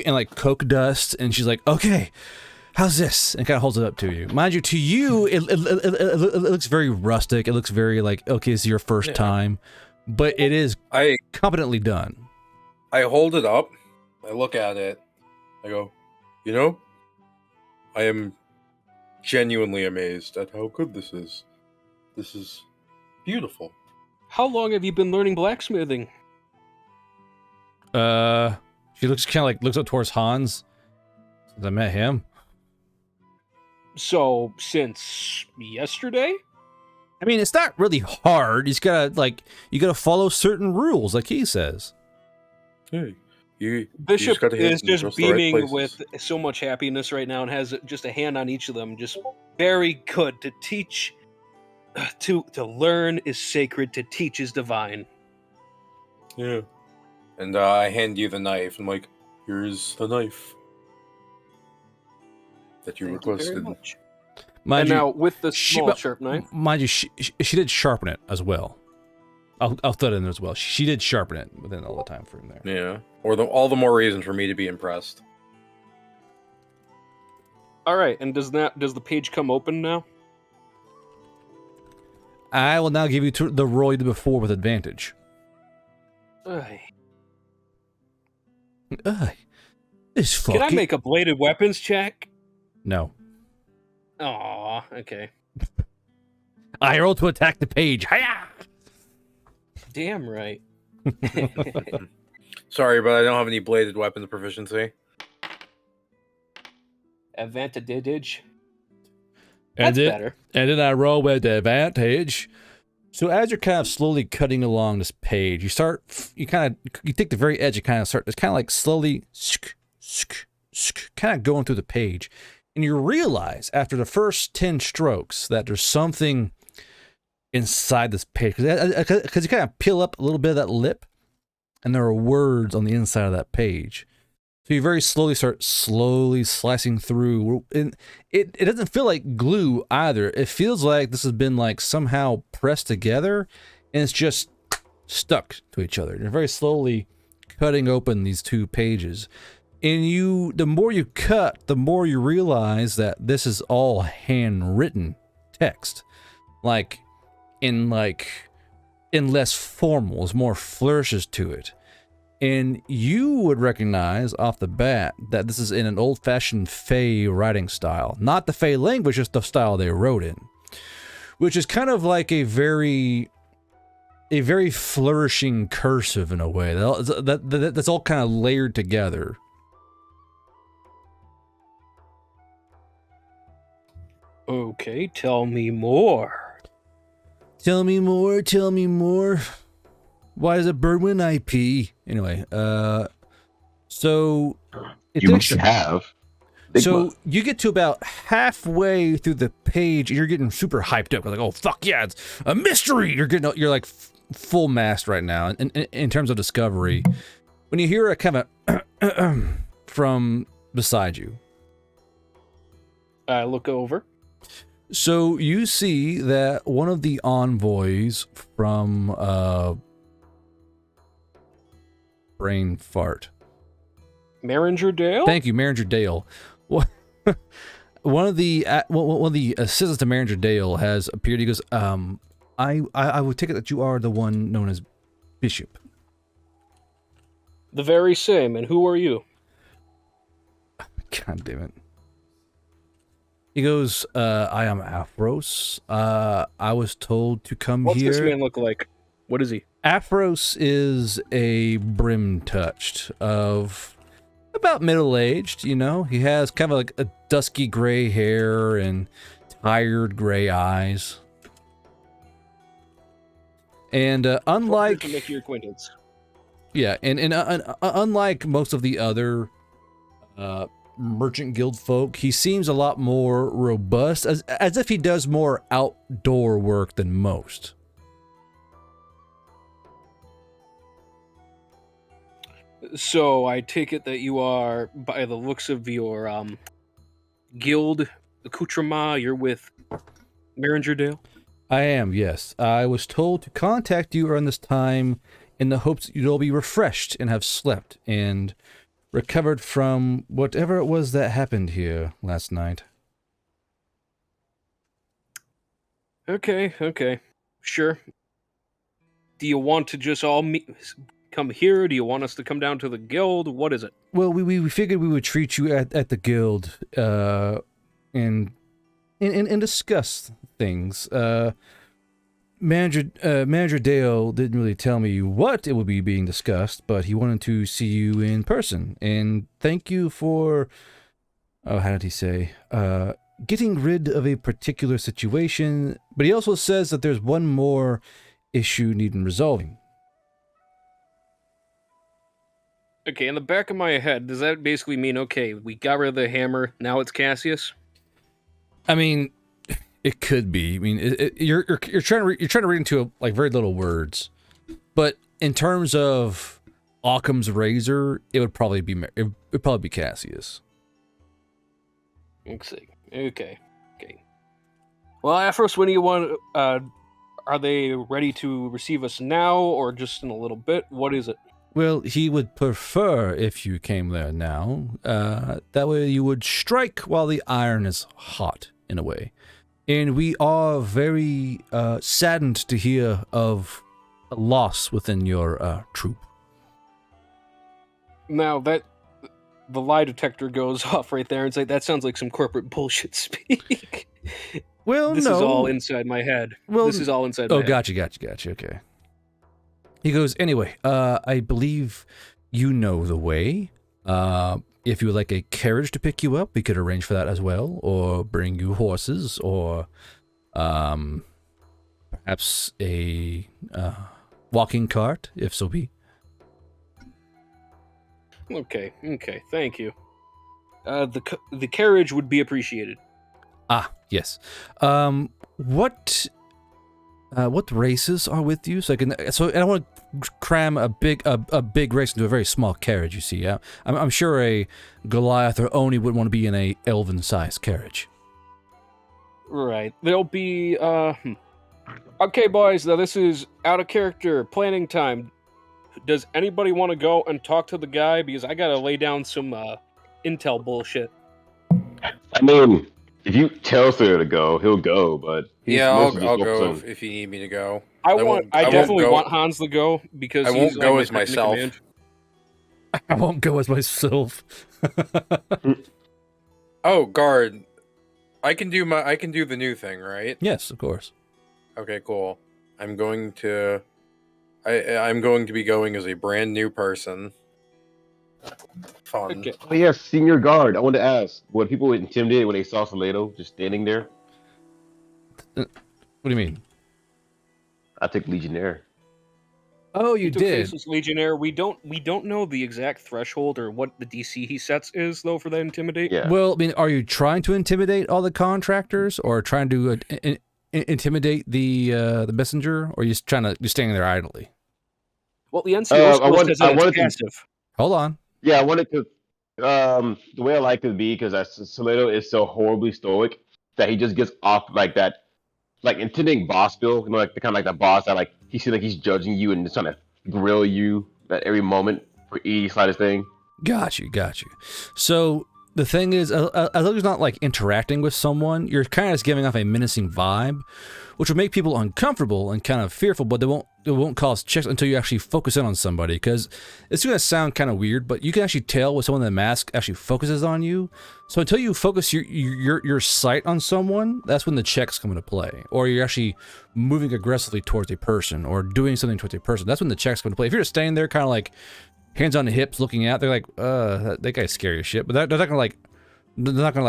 like coke dust, and she's like, okay, how's this? And kind of holds it up to you. Mind you, to you, it looks very rustic. It looks very like, okay, this is your first time, but it is competently done. I hold it up. I look at it. I go, you know, I am genuinely amazed at how good this is. This is beautiful. How long have you been learning blacksmithing? She looks kind of like looks up towards Hans. Since I met him. So, since yesterday? I mean, it's not really hard. You gotta follow certain rules, like he says. Hey, you Bishop gotta hit is in just the right beaming places. with so much happiness right now and has just a hand on each of them. Just very good. To teach, to learn is sacred. To teach is divine. Yeah. And I hand you the knife. I'm like, here's the knife that you Thank you requested. very much. Mind And you, now with the small sharp knife. Mind you, she did sharpen it as well. I'll throw it in there as well. She did sharpen it within all the time frame there. Yeah. Or all the more reason for me to be impressed. All right. And does the page come open now? I will now give you the roll you did before with advantage. This fucking... Can I make a bladed weapons check? No. Aw, okay. I roll to attack the page. Hiya! Damn right. Sorry, but I don't have any bladed weapons proficiency. Advantage. That's better. And then I roll with advantage. So as you're kind of slowly cutting along this page, you take the very edge and kind of start, it's kind of like slowly kind of going through the page. And you realize after the first 10 strokes that there's something inside this page. Because you kind of peel up a little bit of that lip, and there are words on the inside of that page. So you very slowly start slicing through. And it doesn't feel like glue either. It feels like this has been like somehow pressed together, and it's just stuck to each other. You're very slowly cutting open these two pages. And the more you cut, the more you realize that this is all handwritten text. Like in less formal, there's more flourishes to it. And you would recognize off the bat that this is in an old-fashioned Fey writing style. Not the Fey language, just the style they wrote in. Which is kind of like a very flourishing cursive in a way. That's all kind of layered together. Okay, tell me more. Tell me more. Why does a bird when I pee? Anyway, so you must have. So you get to about halfway through the page, and you're getting super hyped up. Like, oh fuck yeah, it's a mystery! You're like full mast right now in terms of discovery. When you hear a kind of from beside you, I look over. So you see that one of the envoys from Brain Fart. Maringer Dale? Thank you, Maringer Dale. One of the assistants to Maringer Dale has appeared. He goes, I would take it that you are the one known as Bishop. The very same. And who are you? God damn it. He goes, I am Aphros. I was told to come What's here. What's this man look like? What is he? Aphros is a brim-touched of about middle-aged, you know. He has kind of like a dusky gray hair and tired gray eyes. And unlike... To make your acquaintance. Yeah, and unlike most of the other merchant guild folk, he seems a lot more robust, as if he does more outdoor work than most. So I take it that you are, by the looks of your guild accoutrement. You're with Marringerdale. I am, yes. I was told to contact you around this time in the hopes that you'd all be refreshed and have slept and recovered from whatever it was that happened here last night. Okay. Sure. Do you want to just all come here? Do you want us to come down to the guild? What is it? Well, we figured we would treat you at the guild and discuss things. Manager Dale didn't really tell me what it would be being discussed, but he wanted to see you in person. And thank you for, how did he say? Getting rid of a particular situation. But he also says that there's one more issue needing resolving. Okay, in the back of my head, does that basically mean, okay, we got rid of the hammer, now it's Cassius? I mean, it could be. I mean, you're trying to read into like very little words, but in terms of Occam's razor, it would probably be Cassius. Let's see. Okay. Well, Aphros, when do you want? Are they ready to receive us now, or just in a little bit? What is it? Well, he would prefer if you came there now. That way you would strike while the iron is hot, in a way. And we are very saddened to hear of a loss within your troop. Now that the lie detector goes off right there and say that sounds like some corporate bullshit speak. Well, this no. is all inside my head. Well, this is all inside my head. Gotcha. Okay. He goes, anyway, I believe you know the way. If you would like a carriage to pick you up, we could arrange for that as well, or bring you horses, or perhaps a walking cart, if so be. Okay, thank you. The carriage would be appreciated. Ah, yes. What races are with you? So I don't want to cram a big race into a very small carriage. You see, I'm sure a Goliath or Oni would want to be in a elven-sized carriage. Right. There'll be Okay, boys. Now this is out of character planning time. Does anybody want to go and talk to the guy? Because I gotta lay down some intel bullshit. I mean, if you tell Sawyer to go, he'll go. But I'll go if you need me to go. I definitely want Hans to go because I won't go as myself. I won't go as myself. Oh, guard. I can do the new thing, right? Yes, of course. Okay, cool. I'm going to be going as a brand new person. Fun. Okay. Oh yeah, senior guard. I wanted to ask, were people intimidated when they saw Salado just standing there? What do you mean? I took Legionnaire. Oh, you He took did. Faceless Legionnaire. We don't know the exact threshold or what the DC he sets is though for that intimidate. Yeah. Well, I mean, are you trying to intimidate all the contractors, or trying to intimidate the messenger, or are you just standing there idly? Well, the NCO score says that it's to- passive. Hold on. Yeah, I wanted to. The way I like it to be, because Salado is so horribly stoic that he just gets off like that, like intimidating boss Bill. You know, like the kind of like that boss that like he seems like he's judging you and just trying to grill you at every moment for each slightest thing. Got you. So the thing is, as long as you're not like interacting with someone, you're kind of just giving off a menacing vibe, which will make people uncomfortable and kind of fearful. But it won't cause checks until you actually focus in on somebody, because it's going to sound kind of weird, but you can actually tell when someone in the mask actually focuses on you. So until you focus your sight on someone, that's when the checks come into play, or you're actually moving aggressively towards a person or doing something towards a person. That's when the checks come into play. If you're just standing there, kind of like hands on the hips, looking out, they're like, that guy's scary as shit. But they're not gonna like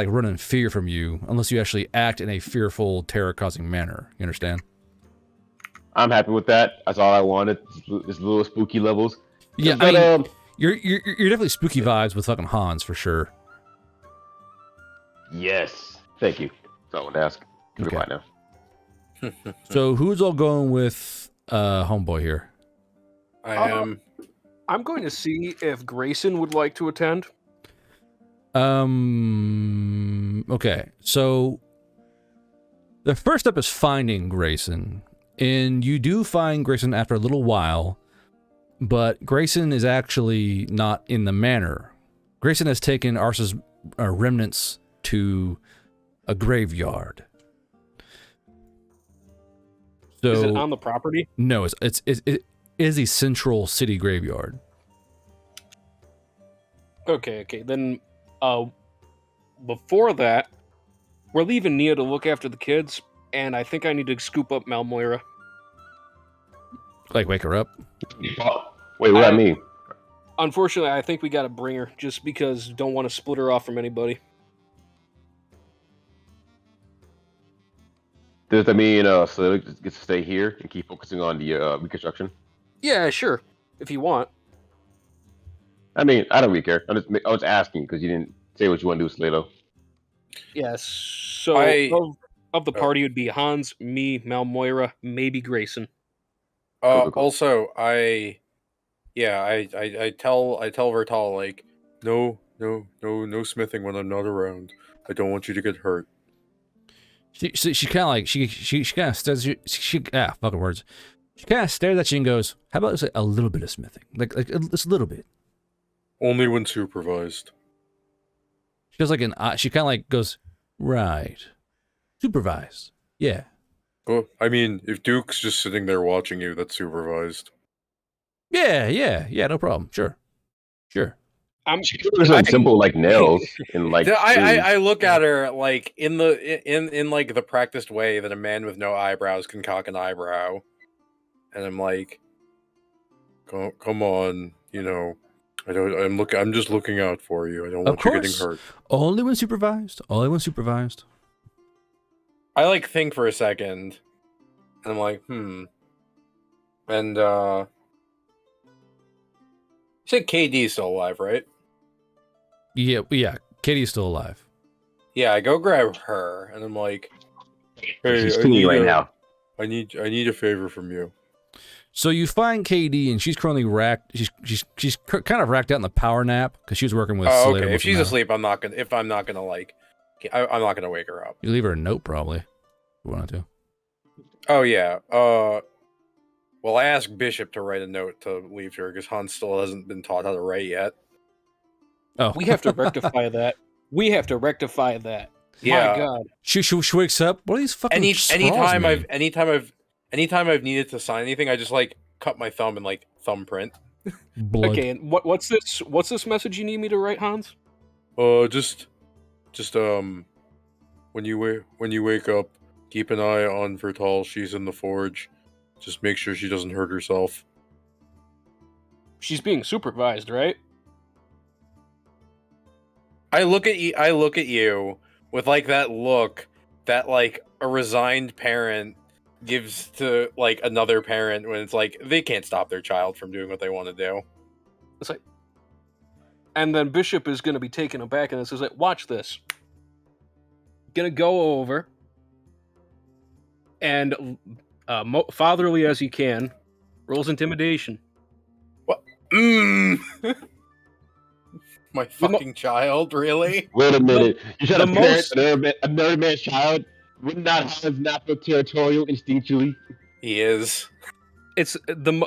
run in fear from you unless you actually act in a fearful, terror-causing manner. You understand? I'm happy with that. That's all I wanted. Just little spooky levels. Yeah, But, I mean, you're definitely spooky vibes with fucking Hans for sure. Yes. Thank you. That's all I wanted to ask. Okay. Right now. So who's all going with homeboy here? I am. I'm going to see if Grayson would like to attend. Okay, so the first step is finding Grayson, and you do find Grayson after a little while, but Grayson is actually not in the manor. Grayson has taken Arsa's remnants to a graveyard. So, Is it on the property? No, it is a central city graveyard. Okay. Then, before that, we're leaving Nia to look after the kids, and I think I need to scoop up Malmoira. Like, wake her up? Oh, wait, what do I mean? Unfortunately, I think we gotta bring her, just because don't want to split her off from anybody. Does that mean so gets to stay here and keep focusing on the reconstruction? Yeah, sure. If you want. I mean, I don't really care. I was asking because you didn't say what you want to do with Slato. Yes. So of the party would be Hans, me, Malmoira, maybe Grayson. Cool. Also, I tell Vertal, like, no smithing when I'm not around. I don't want you to get hurt. She kind of like she kind of stares fucking words. She kind of stares at you and goes, "How about just a little bit of smithing, like just a little bit." Only when supervised. She goes like she kind of like goes, "Right, supervised, yeah." Well, I mean, if Duke's just sitting there watching you, that's supervised. Yeah, no problem. Sure. She could do something simple like nails and like. I look at her like in like the practiced way that a man with no eyebrows can cock an eyebrow, and I'm like, come on, I'm just looking out for you. I don't want you getting hurt. Only when supervised. I like think for a second, and I'm like, and you said KD's still alive, right? Yeah. Katie's still alive. Yeah, I go grab her, and I'm like, hey, she's singing right now. I need a favor from you. So you find KD, and she's currently racked. She's kind of racked out in the power nap because she was working with. Oh, Slater okay. If she's now. asleep, I'm not gonna like, I'm not gonna wake her up. You leave her a note, probably. If you wanted to. Oh yeah. Well, I asked Bishop to write a note to leave her because Hans still hasn't been taught how to write yet. Oh, we have to rectify that. Yeah. My God. She wakes up. What are these fucking? Anytime I've needed to sign anything, I just like cut my thumb and like thumbprint. Blood. Okay, and what's this message you need me to write, Hans? Just when you wake up, keep an eye on Vertal. She's in the forge. Just make sure she doesn't hurt herself. She's being supervised, right? I look at you with like that look that like a resigned parent gives to like another parent when it's like they can't stop their child from doing what they want to do. It's like, and then Bishop is going to be taken aback and says, like, watch this. Gonna go over and fatherly as he can, rolls intimidation. What? My fucking child, really? Wait a minute. You try to most- parent another man's child? Would not Hans not feel territorial instinctually? He is. It's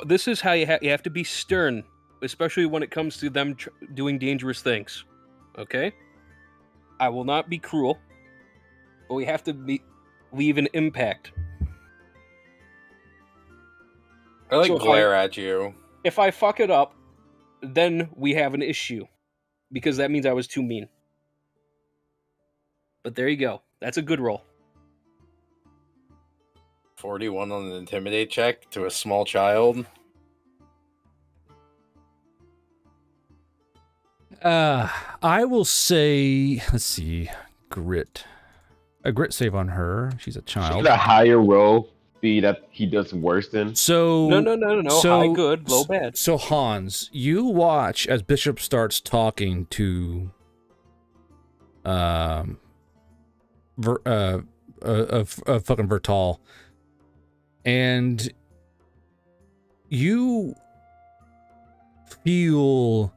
this is how you have to be stern, especially when it comes to them doing dangerous things. Okay? I will not be cruel, but we have to leave an impact. I like So glare at you. If I fuck it up, then we have an issue, because that means I was too mean. But there you go. That's a good roll. 41 on an intimidate check to a small child. I will say, let's see, grit. A grit save on her. She's a child. Should a higher roll be that he does worse than? So No. High good, low bad. So Hans, you watch as Bishop starts talking to fucking Vertal, and you feel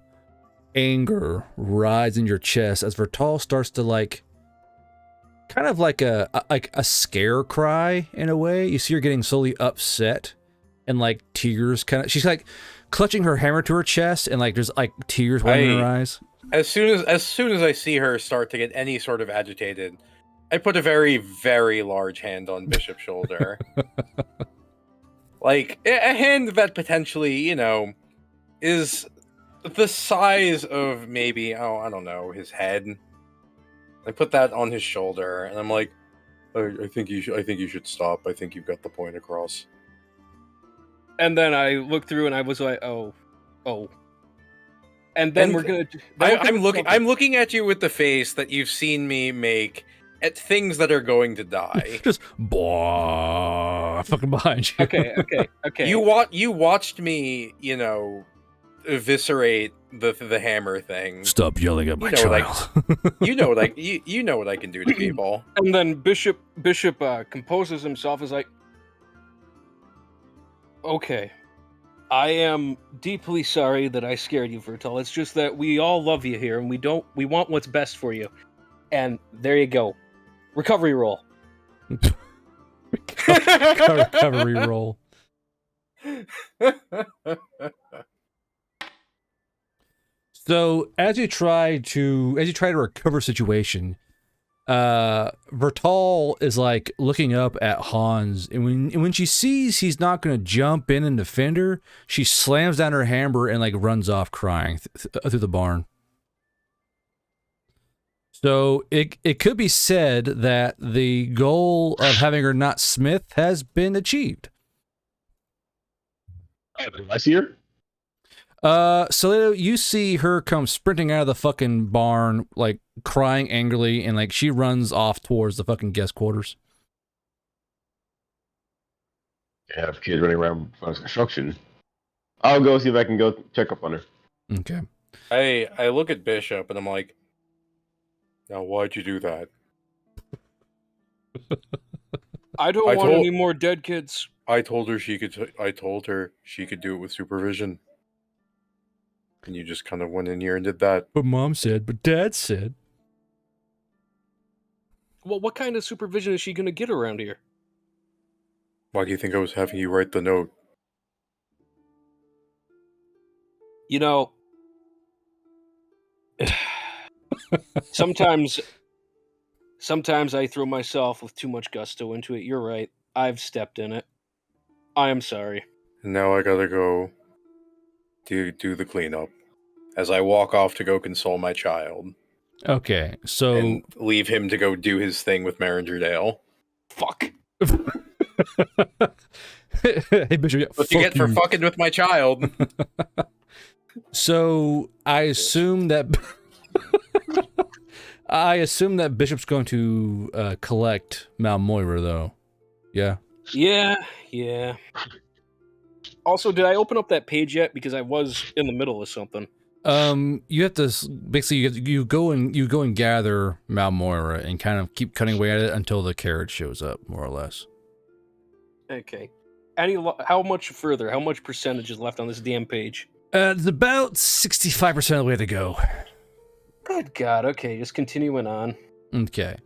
anger rise in your chest as Vertal starts to like kind of like a scare cry in a way. You see her getting slowly upset, and like tears kind of. She's like clutching her hammer to her chest, and like there's like tears welling in her eyes. As soon as I see her start to get any sort of agitated, I put a very, very large hand on Bishop's shoulder. Like, a hand that potentially, you know, is the size of maybe, I don't know, his head. I put that on his shoulder, and I'm like, I think you should stop. I think you've got the point across. And then I looked through and I was like, oh. And then I'm looking at you with the face that you've seen me make at things that are going to die. Just blah, fucking behind you. Okay. You watched me, you know, eviscerate the hammer thing. Stop yelling at my child. You know what I can do to people. And then Bishop composes himself as like, okay, I am deeply sorry that I scared you, Vertel. It's just that we all love you here, and we want what's best for you. And there you go. Recovery roll. Recovery roll. So as you try to recover situation, Vertal is like looking up at Hans, and when she sees he's not going to jump in and defend her, she slams down her hammer and like runs off crying through the barn. So it could be said that the goal of having her not Smith has been achieved. I see her. So you see her come sprinting out of the fucking barn, like crying angrily, and like she runs off towards the fucking guest quarters. I have kids running around for construction. I'll go see if I can go check up on her. Okay. I look at Bishop and I'm like, now why'd you do that? I don't want any more dead kids. I told her she could do it with supervision. And you just kind of went in here and did that. But Mom said, but Dad said. Well, what kind of supervision is she going to get around here? Why do you think I was having you write the note? You know, sometimes I throw myself with too much gusto into it. You're right. I've stepped in it. I am sorry. And now I gotta go do the cleanup as I walk off to go console my child. Okay, so... And leave him to go do his thing with Maringer Dale. Fuck. Hey, Bishop, what you get for fucking with my child? So, I assume that... Bishop's going to collect Malmoira, though. Yeah? Yeah. Also, did I open up that page yet? Because I was in the middle of something. You have to basically you go and gather Malmoira and kind of keep cutting away at it until the carriage shows up, more or less. Okay. How much further? How much percentage is left on this damn page? It's about 65% of the way to go. Good God. Okay, just continuing on. Okay.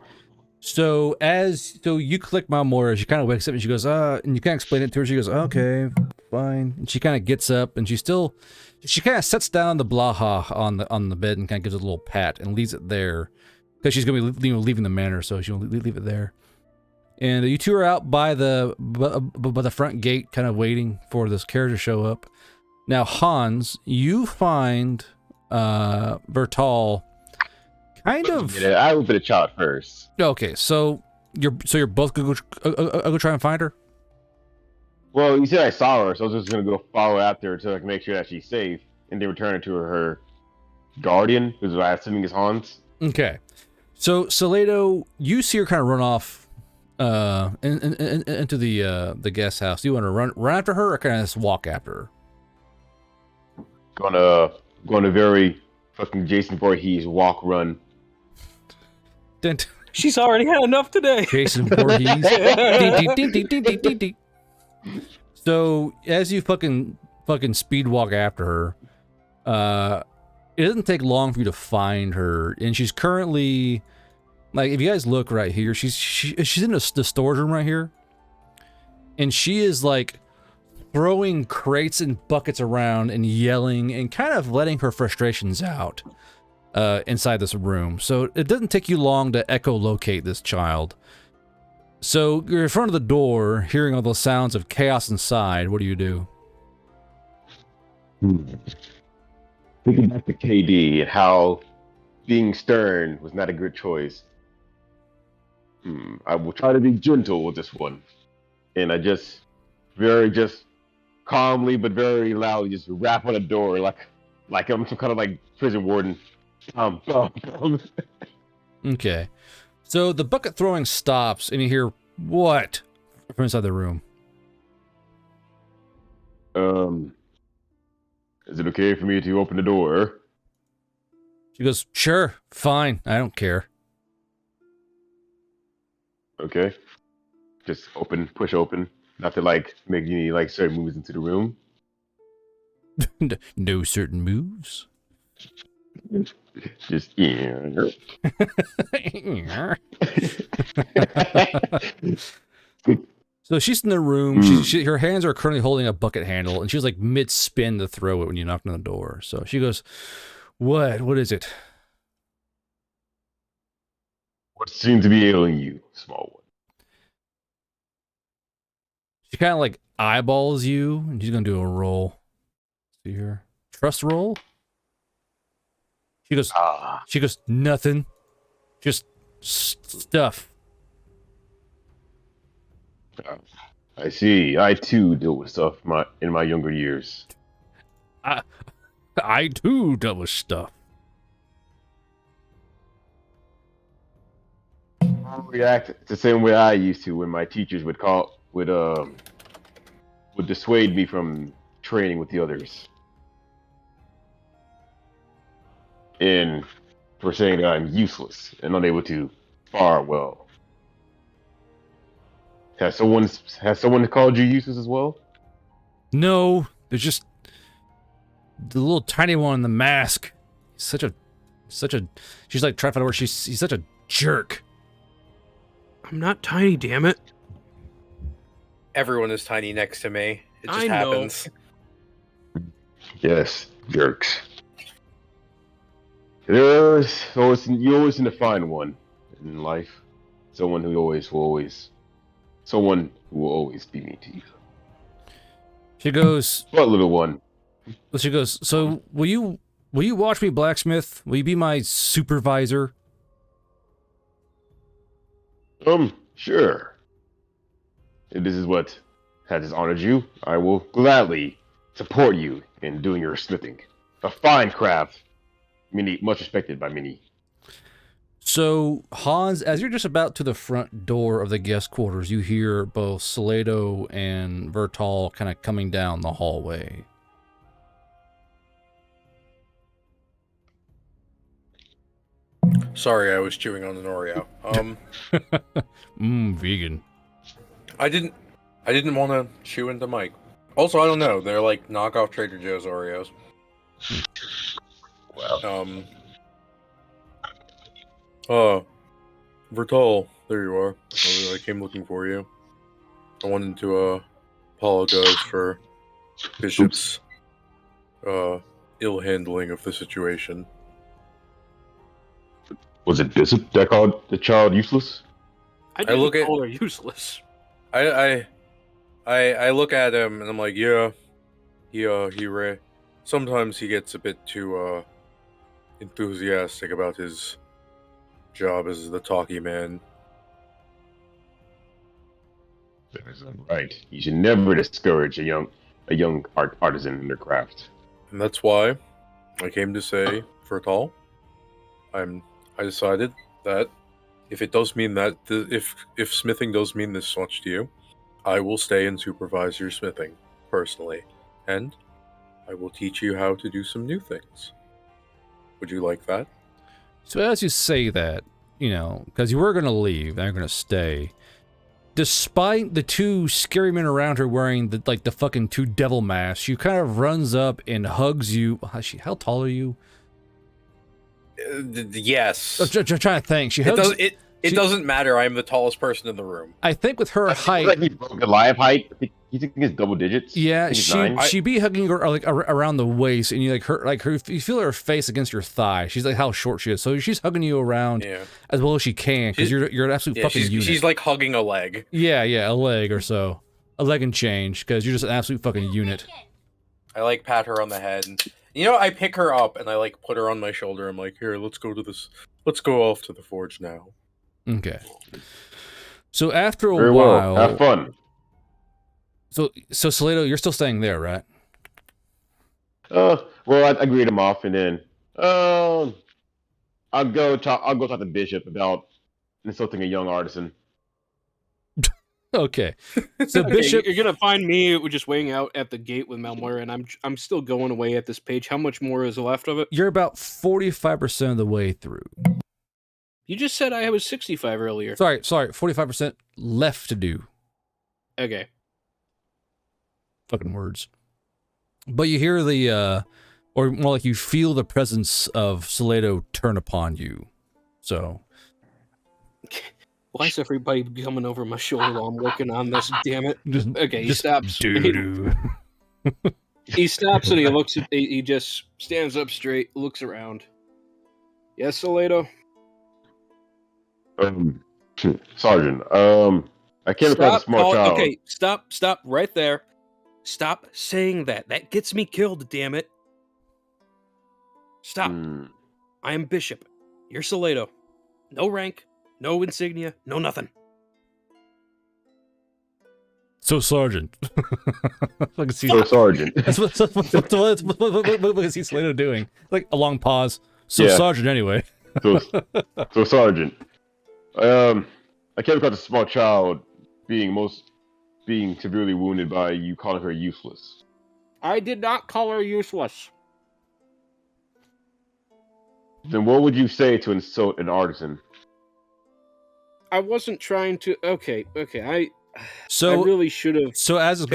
So you click Malmoira, she kind of wakes up and she goes, and you kind of explain it to her. She goes, okay, fine. And she kind of gets up and she kind of sets down the Blaha on the bed and kind of gives it a little pat and leaves it there because she's going to be leaving the manor, so she'll leave it there. And you two are out by the front gate, kind of waiting for this carriage to show up. Now, Hans, you find Vertal kind of. Yeah, I would be the child first. Okay, so you're both gonna go try and find her. Well, you said I saw her, so I was just gonna go follow after her to like make sure that she's safe, and then return her to her guardian, who's I assuming is Hans. Okay, so Salado, you see her kind of run off into the guest house. Do you want to run after her, or kind of just walk after her? Going to very fucking Jason Voorhees walk run. She's already had enough today. Jason Voorhees. So as you fucking speed walk after her, it doesn't take long for you to find her, and she's currently Like, if you guys look right here, she's in the storage room right here. And she is, like, throwing crates and buckets around and yelling and kind of letting her frustrations out inside this room. So it doesn't take you long to echolocate this child. So you're in front of the door, hearing all those sounds of chaos inside. What do you do? Thinking back to KD and how being stern was not a good choice. I will try to be gentle with this one. And I just calmly but very loudly just rap on the door like I'm some kind of like prison warden. Okay. So the bucket throwing stops and you hear what from inside the room? Is it okay for me to open the door? She goes, sure, fine, I don't care. Okay. Just push open. Not to like make any like certain moves into the room. No certain moves. Just yeah. So she's in the room. Her hands are currently holding a bucket handle, and she was like mid-spin to throw it when you knocked on the door. So she goes, "What? What is it?" What seems to be ailing you, small one? She kind of like eyeballs you, and she's gonna do a roll. See here, trust roll. She goes, nothing, just stuff. I see. I too deal with stuff in my younger years. I too deal with stuff. I react the same way I used to when my teachers would dissuade me from training with the others. And for saying that I'm useless and unable to spar well. Has someone called you useless as well? No, there's just the little tiny one in the mask. Such a. She's like trying to find out where he's such a jerk. I'm not tiny, damn it. Everyone is tiny next to me. It just I know. happens. Yes, jerks. You always need to find one in life. Someone who will always be mean to you. She goes, What little one? She goes, so will you watch me blacksmith? Will you be my supervisor? Sure. If this is what has honored you, I will gladly support you in doing your smithing. A fine craft, much respected by many. So, Hans, as you're just about to the front door of the guest quarters, you hear both Salado and Vertal kind of coming down the hallway. Sorry, I was chewing on an Oreo. Vegan. I didn't want to chew into Mike. Also, I don't know. They're like knockoff Trader Joe's Oreos. Vertal, there you are. I came looking for you. I wanted to apologize for Bishop's ill handling of the situation. Was it Bishop that called the child useless? I didn't call her useless. I look at him and I'm like, yeah, sometimes he gets a bit too enthusiastic about his job as the talkie man. That is right. You should never discourage a young artisan in their craft. And that's why I came to say, Vertal, I decided that if it does mean that if smithing does mean this much to you, I will stay and supervise your smithing personally, and I will teach you how to do some new things. Would you like that? So as you say that, because you were going to leave, and you're going to stay, despite the two scary men around her wearing the fucking two devil masks, she kind of runs up and hugs you. How tall are you? Yes. I'm trying to think. She hugs. It doesn't matter. I am the tallest person in the room. I think with her height, like he's broke Goliath height. I think he's double digits. I yeah, think he's 9. she be hugging her like around the waist, and you like her. You feel her face against your thigh. She's like how short she is, so she's hugging you around as well as she can because you're an absolute fucking unit. She's like hugging a leg. Yeah, a leg or so, a leg and change because you're just an absolute fucking unit. I like pat her on the head, and I pick her up and I like put her on my shoulder. I'm like, here, let's go off to the forge now. Okay. So after a Very while, well. Have fun. So Salado, you're still staying there, right? Well, I greet him off, and then I'll go talk to Bishop about insulting a young artisan. Okay. So Okay, Bishop, you're gonna find me just waiting out at the gate with Malmoira, and I'm still going away at this page. How much more is left of it? you're about 45% of the way through. You just said I was 65 earlier. Sorry, 45% left to do. Okay. Fucking words. But you hear or more like you feel the presence of Salado turn upon you. So. Why is everybody coming over my shoulder while I'm working on this? Damn it! He stops. He stops and he looks at. He just stands up straight, looks around. Yes, Salado. Sergeant. I came across a small child. Okay, stop right there. Stop saying that. That gets me killed. Damn it! Stop. I am Bishop. You're Salado. No rank. No insignia, no nothing. So, Sergeant. Sergeant. That's what is he Salado doing? Like a long pause. So, Sergeant, anyway. so, Sergeant. I came across a small child being severely wounded by you calling her useless. I did not call her useless. Then what would you say to insult an artisan? I wasn't trying to. Okay. I So really should have. So as it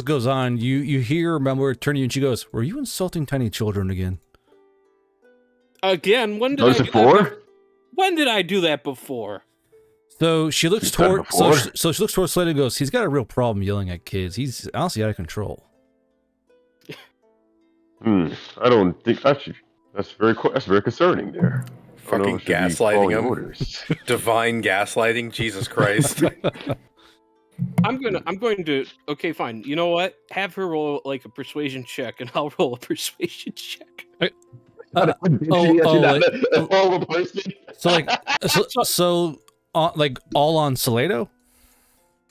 goes on, you hear Malmoira turn to you, and she goes, "Were you insulting tiny children again?" Again? When did I do that before? When did I do that before? So she looks toward. So she looks towards Slade and goes, "He's got a real problem yelling at kids. He's honestly out of control." I don't think that's very concerning there. Fucking gaslighting him. Divine gaslighting. Jesus Christ. I'm going to. Okay, fine. You know what? Have her roll like a persuasion check, and I'll roll a persuasion check. So like all on Salado?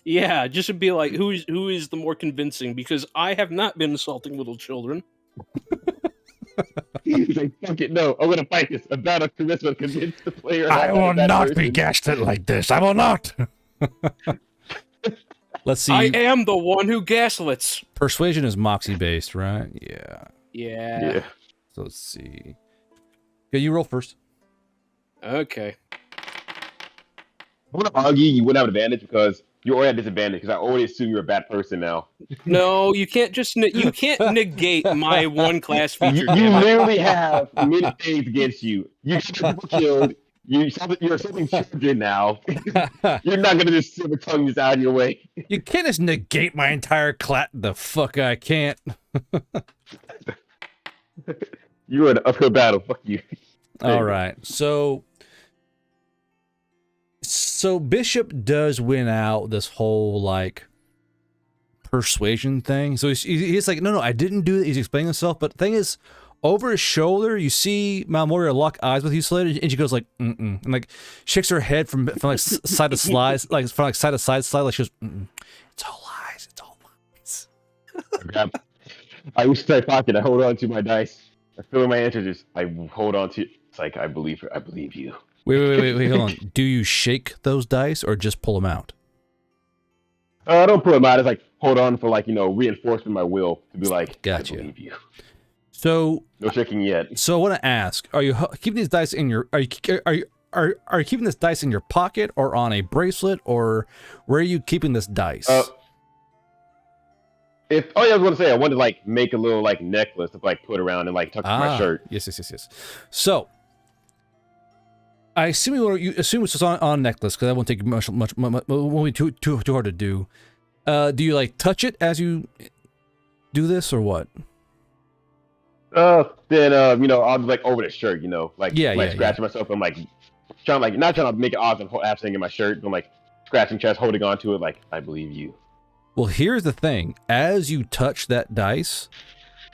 Yeah, just to be like, who is the more convincing? Because I have not been insulting little children. He's like, fuck it, no, I'm gonna fight this. A battle of charisma to convince the player. I will not be gaslit like this. I will not. Let's see. I am the one who gaslits. Persuasion is Moxie based, right? Yeah. So let's see. Okay, you roll first. Okay. I'm gonna argue you wouldn't have an advantage because you're already at disadvantage because I already assume you're a bad person now. No, you can't just you can't negate my one class feature. You literally have many things against you. You get people killed. You're something children now. You're not gonna just silver tongue this out of your way. You can't just negate my entire class. The fuck I can't. You're in an uphill battle. Fuck you. All right. So Bishop does win out this whole like persuasion thing. So he's like, no, I didn't do it. He's explaining himself. But the thing is, over his shoulder, you see Malmoira lock eyes with you, Slade, and she goes like, and like shakes her head from like side to slide, like from like side to side slide, like she goes, it's all lies, it's all lies. I reach to my pocket. I hold on to my dice. I fill in my answers. I hold on to. It's like I believe her. I believe you. Wait, hold on. Do you shake those dice or just pull them out? I don't pull them out. It's like hold on for like reinforcing my will to be like, gotcha. I believe you. So no shaking yet. So I want to ask: are you keeping these dice in your? Are you keeping this dice in your pocket or on a bracelet, or where are you keeping this dice? I was going to say I wanted to like make a little like necklace to like put around and like tuck in my shirt. Yes. So I assume you assume it's just on a necklace because that won't take much. Won't be too hard to do. Do you like touch it as you do this or what? Then I'll be like over the shirt, like scratching myself. I'm like not trying to make it obvious I'm absent in my shirt. But I'm like scratching chest, holding on to it, like I believe you. Well, here's the thing: as you touch that dice,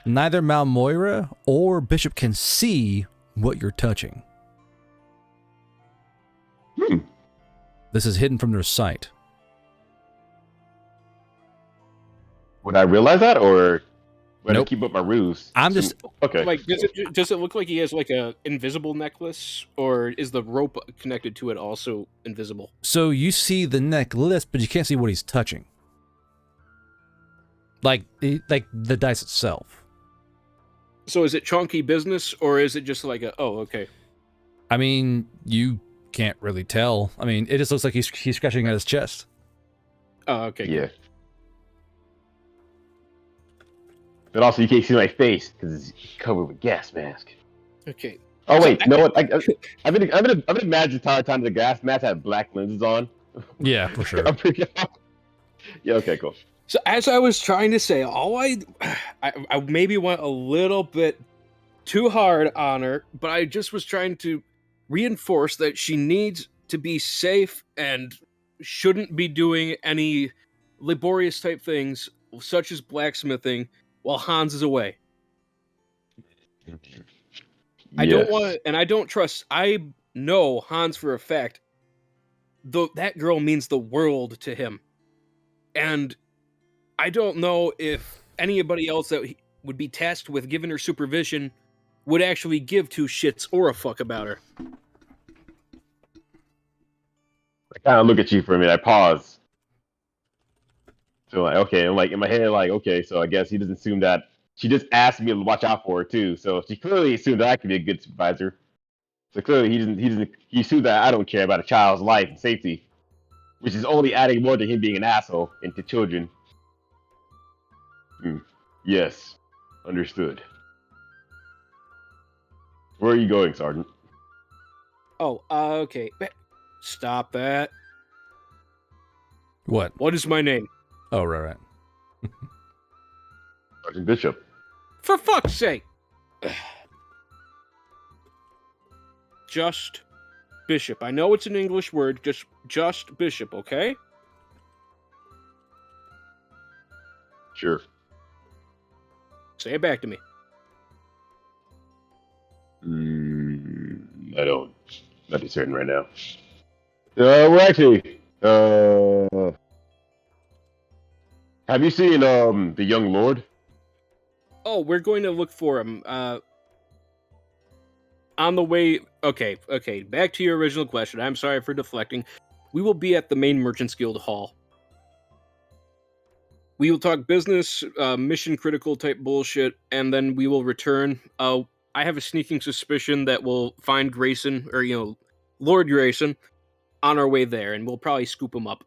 neither Malmoira or Bishop can see what you're touching. This is hidden from their sight. Would I realize that, or would Nope. I keep up my ruse? I'm just okay. Like, does it look like he has like a invisible necklace, or is the rope connected to it also invisible? so you see the necklace, but you can't see what he's touching. Like the dice itself. So is it chunky business, or is it just like a okay? I mean, you can't really tell. I mean, it just looks like he's scratching at his chest. Oh, okay. Yeah. But also, you can't see my face because it's covered with gas mask. Okay. Oh wait, you know what? I've been imagining the entire time the gas mask had black lenses on. Yeah, for sure. I'm pretty. Yeah. Okay. Cool. So as I was trying to say, I maybe went a little bit too hard on her, but I just was trying to reinforce that she needs to be safe and shouldn't be doing any laborious type things such as blacksmithing while Hans is away. I don't want, and I don't trust. I know Hans for a fact. Though that girl means the world to him, and I don't know if anybody else that would be tasked with giving her supervision would actually give two shits or a fuck about her. I kind of look at you for a minute. I pause. So like, okay, I'm like in my head, like, okay, so I guess he doesn't assume that she just asked me to watch out for her too. So she clearly assumed that I could be a good supervisor. So clearly he assumed that I don't care about a child's life and safety, which is only adding more to him being an asshole and to children. Yes, understood. Where are you going, Sergeant? Oh, okay. Stop that. What? What is my name? Oh, right. Sergeant Bishop. For fuck's sake! Just Bishop. I know it's an English word, just Bishop, okay? Sure. Say it back to me. I don't. Not too certain right now. Well, actually, have you seen the young lord? Oh, we're going to look for him. On the way. Okay. Back to your original question. I'm sorry for deflecting. We will be at the main Merchants Guild Hall. We will talk business, mission critical type bullshit, and then we will return. I have a sneaking suspicion that we'll find Grayson, or Lord Grayson, on our way there, and we'll probably scoop him up.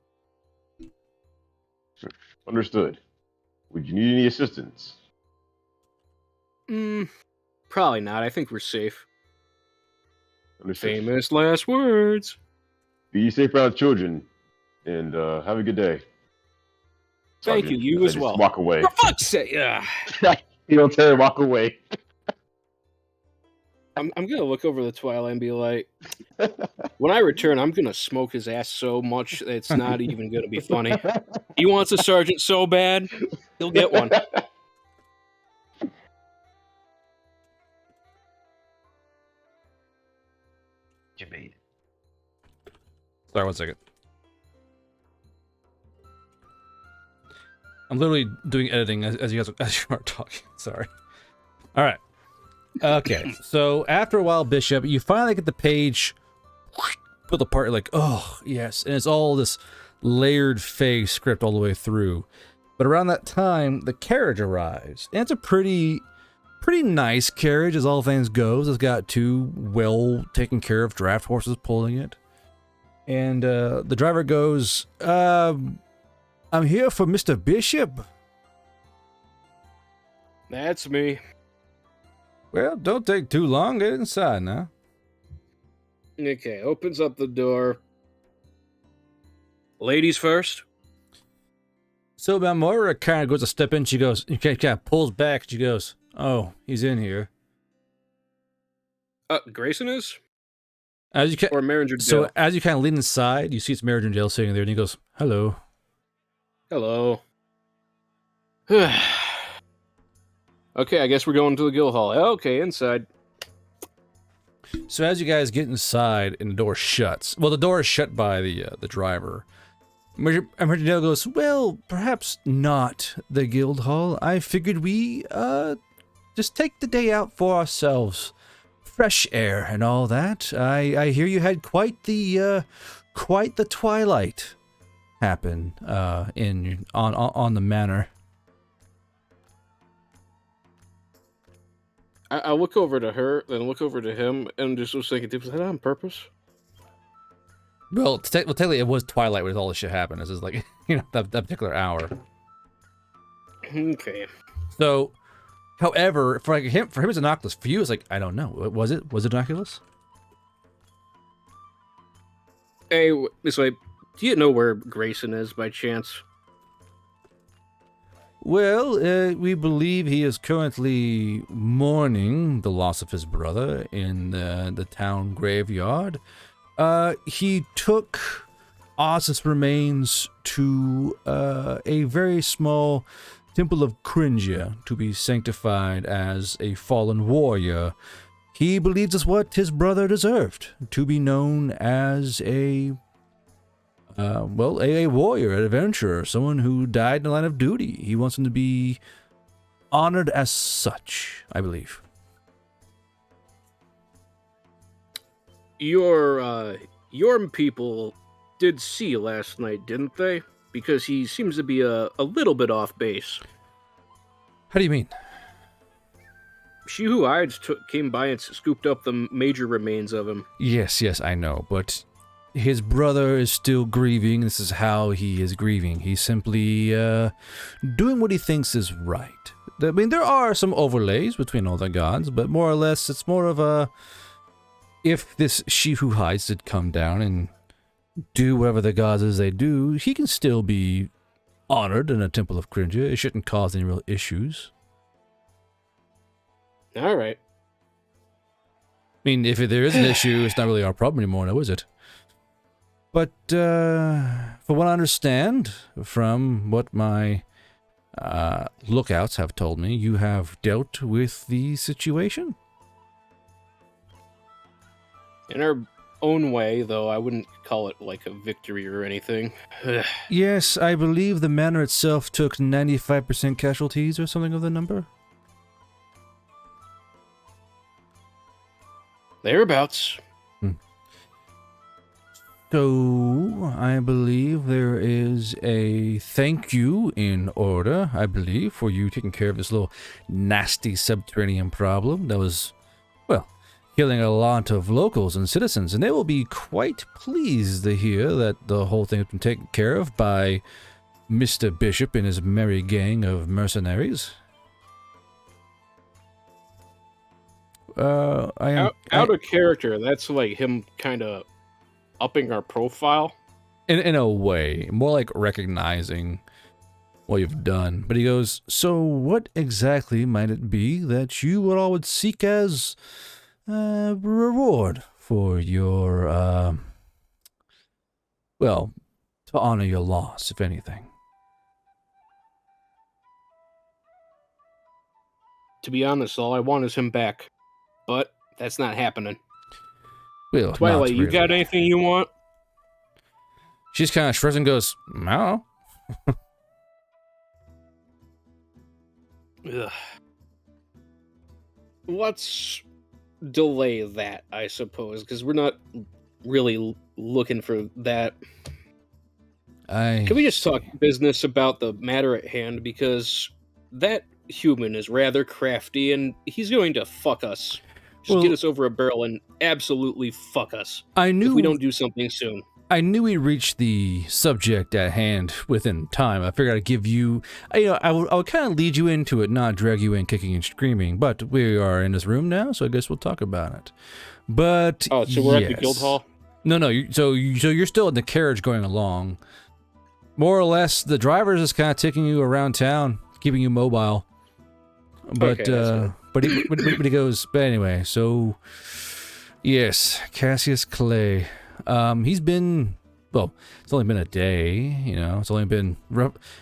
Understood. Would you need any assistance? Probably not. I think we're safe. Understood. Famous last words. Be safe around children, and have a good day. Thank Sergeant, you I as just well. Walk away. For fuck's sake! You don't turn and walk away. I'm gonna look over the Twilight and be like, when I return, I'm gonna smoke his ass so much that it's not even gonna be funny. He wants a sergeant so bad, he'll get one. Sorry, 1 second. I'm literally doing editing as you are talking. Sorry. All right. Okay. So after a while, Bishop, you finally get the page pulled apart. You're like, oh yes, and it's all this layered face script all the way through. But around that time, the carriage arrives, and it's a pretty nice carriage as all things goes. It's got two well taken care of draft horses pulling it, and the driver goes, I'm here for Mr. Bishop. That's me. Well, don't take too long. Get inside now. Okay, opens up the door. Ladies first. So Moira kind of goes a step in. She goes, kind of pulls back. She goes, "Oh, he's in here." Grayson is? As you Or Maringer so Dale? as you kind of lean inside, you see it's Maringer Dale sitting there, and he goes, "Hello." Hello. Okay, I guess we're going to the guild hall. Okay, inside. So as you guys get inside, and the door shuts. Well, the door is shut by the driver. Maringer Dale goes, "Well, perhaps not the guild hall. I figured we just take the day out for ourselves." Fresh air and all that. I hear you had quite the twilight happen on the manor. I look over to her, then look over to him, and just was thinking, was that on purpose? Well, technically it was twilight when all this shit happened. This is like that particular hour. Okay. So, however, for him it's innocuous. For you, it's like I don't know. Was it innocuous? Hey, this way, do you know where Grayson is by chance? Well, we believe he is currently mourning the loss of his brother in the town graveyard. He took Oz's remains to a very small temple of Cringia to be sanctified as a fallen warrior. He believes it's what his brother deserved, to be known as a warrior, an adventurer, someone who died in the line of duty. He wants him to be honored as such, I believe. Your people did see last night, didn't they? Because he seems to be a little bit off base. How do you mean? She who hides came by and scooped up the major remains of him. Yes, I know, but his brother is still grieving. This is how he is grieving. He's simply doing what he thinks is right. I mean, there are some overlays between all the gods, but more or less, it's more of a... If this she who hides did come down and do whatever the gods is they do, he can still be honored in a temple of Cringia. It shouldn't cause any real issues. All right. I mean, if there is an issue, it's not really our problem anymore, now is it? But for what I understand from what my lookouts have told me, you have dealt with the situation? In our own way, though, I wouldn't call it like a victory or anything. Yes, I believe the manor itself took 95% casualties or something of the number. Thereabouts. So, I believe there is a thank you in order, I believe, for you taking care of this little nasty subterranean problem that was, well, killing a lot of locals and citizens, and they will be quite pleased to hear that the whole thing has been taken care of by Mr. Bishop and his merry gang of mercenaries. I am out of character. That's like him kind of upping our profile. In a way, more like recognizing what you've done. But he goes, so what exactly might it be that you all would seek as reward for your, well, to honor your loss, if anything? To be honest, all I want is him back. But that's not happening. Well, Twilight, not you really. got anything you want? She's kind of shrugs and goes, no. Ugh. Let's delay that, I suppose, because we're not really looking for that. Can we just talk business about the matter at hand? Because that human is rather crafty, and he's going to fuck us. Just get us over a barrel and absolutely fuck us. I knew if we don't do something soon. I knew we reached the subject at hand within time. I figured I'd give you, I would kind of lead you into it, not drag you in kicking and screaming. But we are in this room now, so I guess we'll talk about it. But Oh, so we're at the yes. guild hall? No, so you're still in the carriage going along. More or less, the driver is just kind of taking you around town, keeping you mobile. But Okay, but he goes. But anyway, so yes, Cassius Clay. He's been, well, it's only been a day, it's only been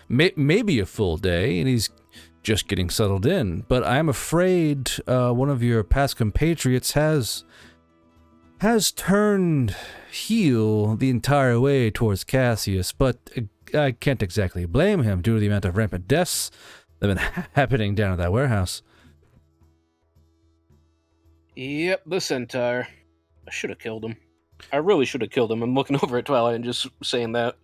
maybe a full day, and he's just getting settled in. But I'm afraid one of your past compatriots has turned heel the entire way towards Cassius, but I can't exactly blame him due to the amount of rampant deaths that have been happening down at that warehouse. Yep, the centaur. I should have killed him. I really should have killed him. I'm looking over at Twilight and just saying that.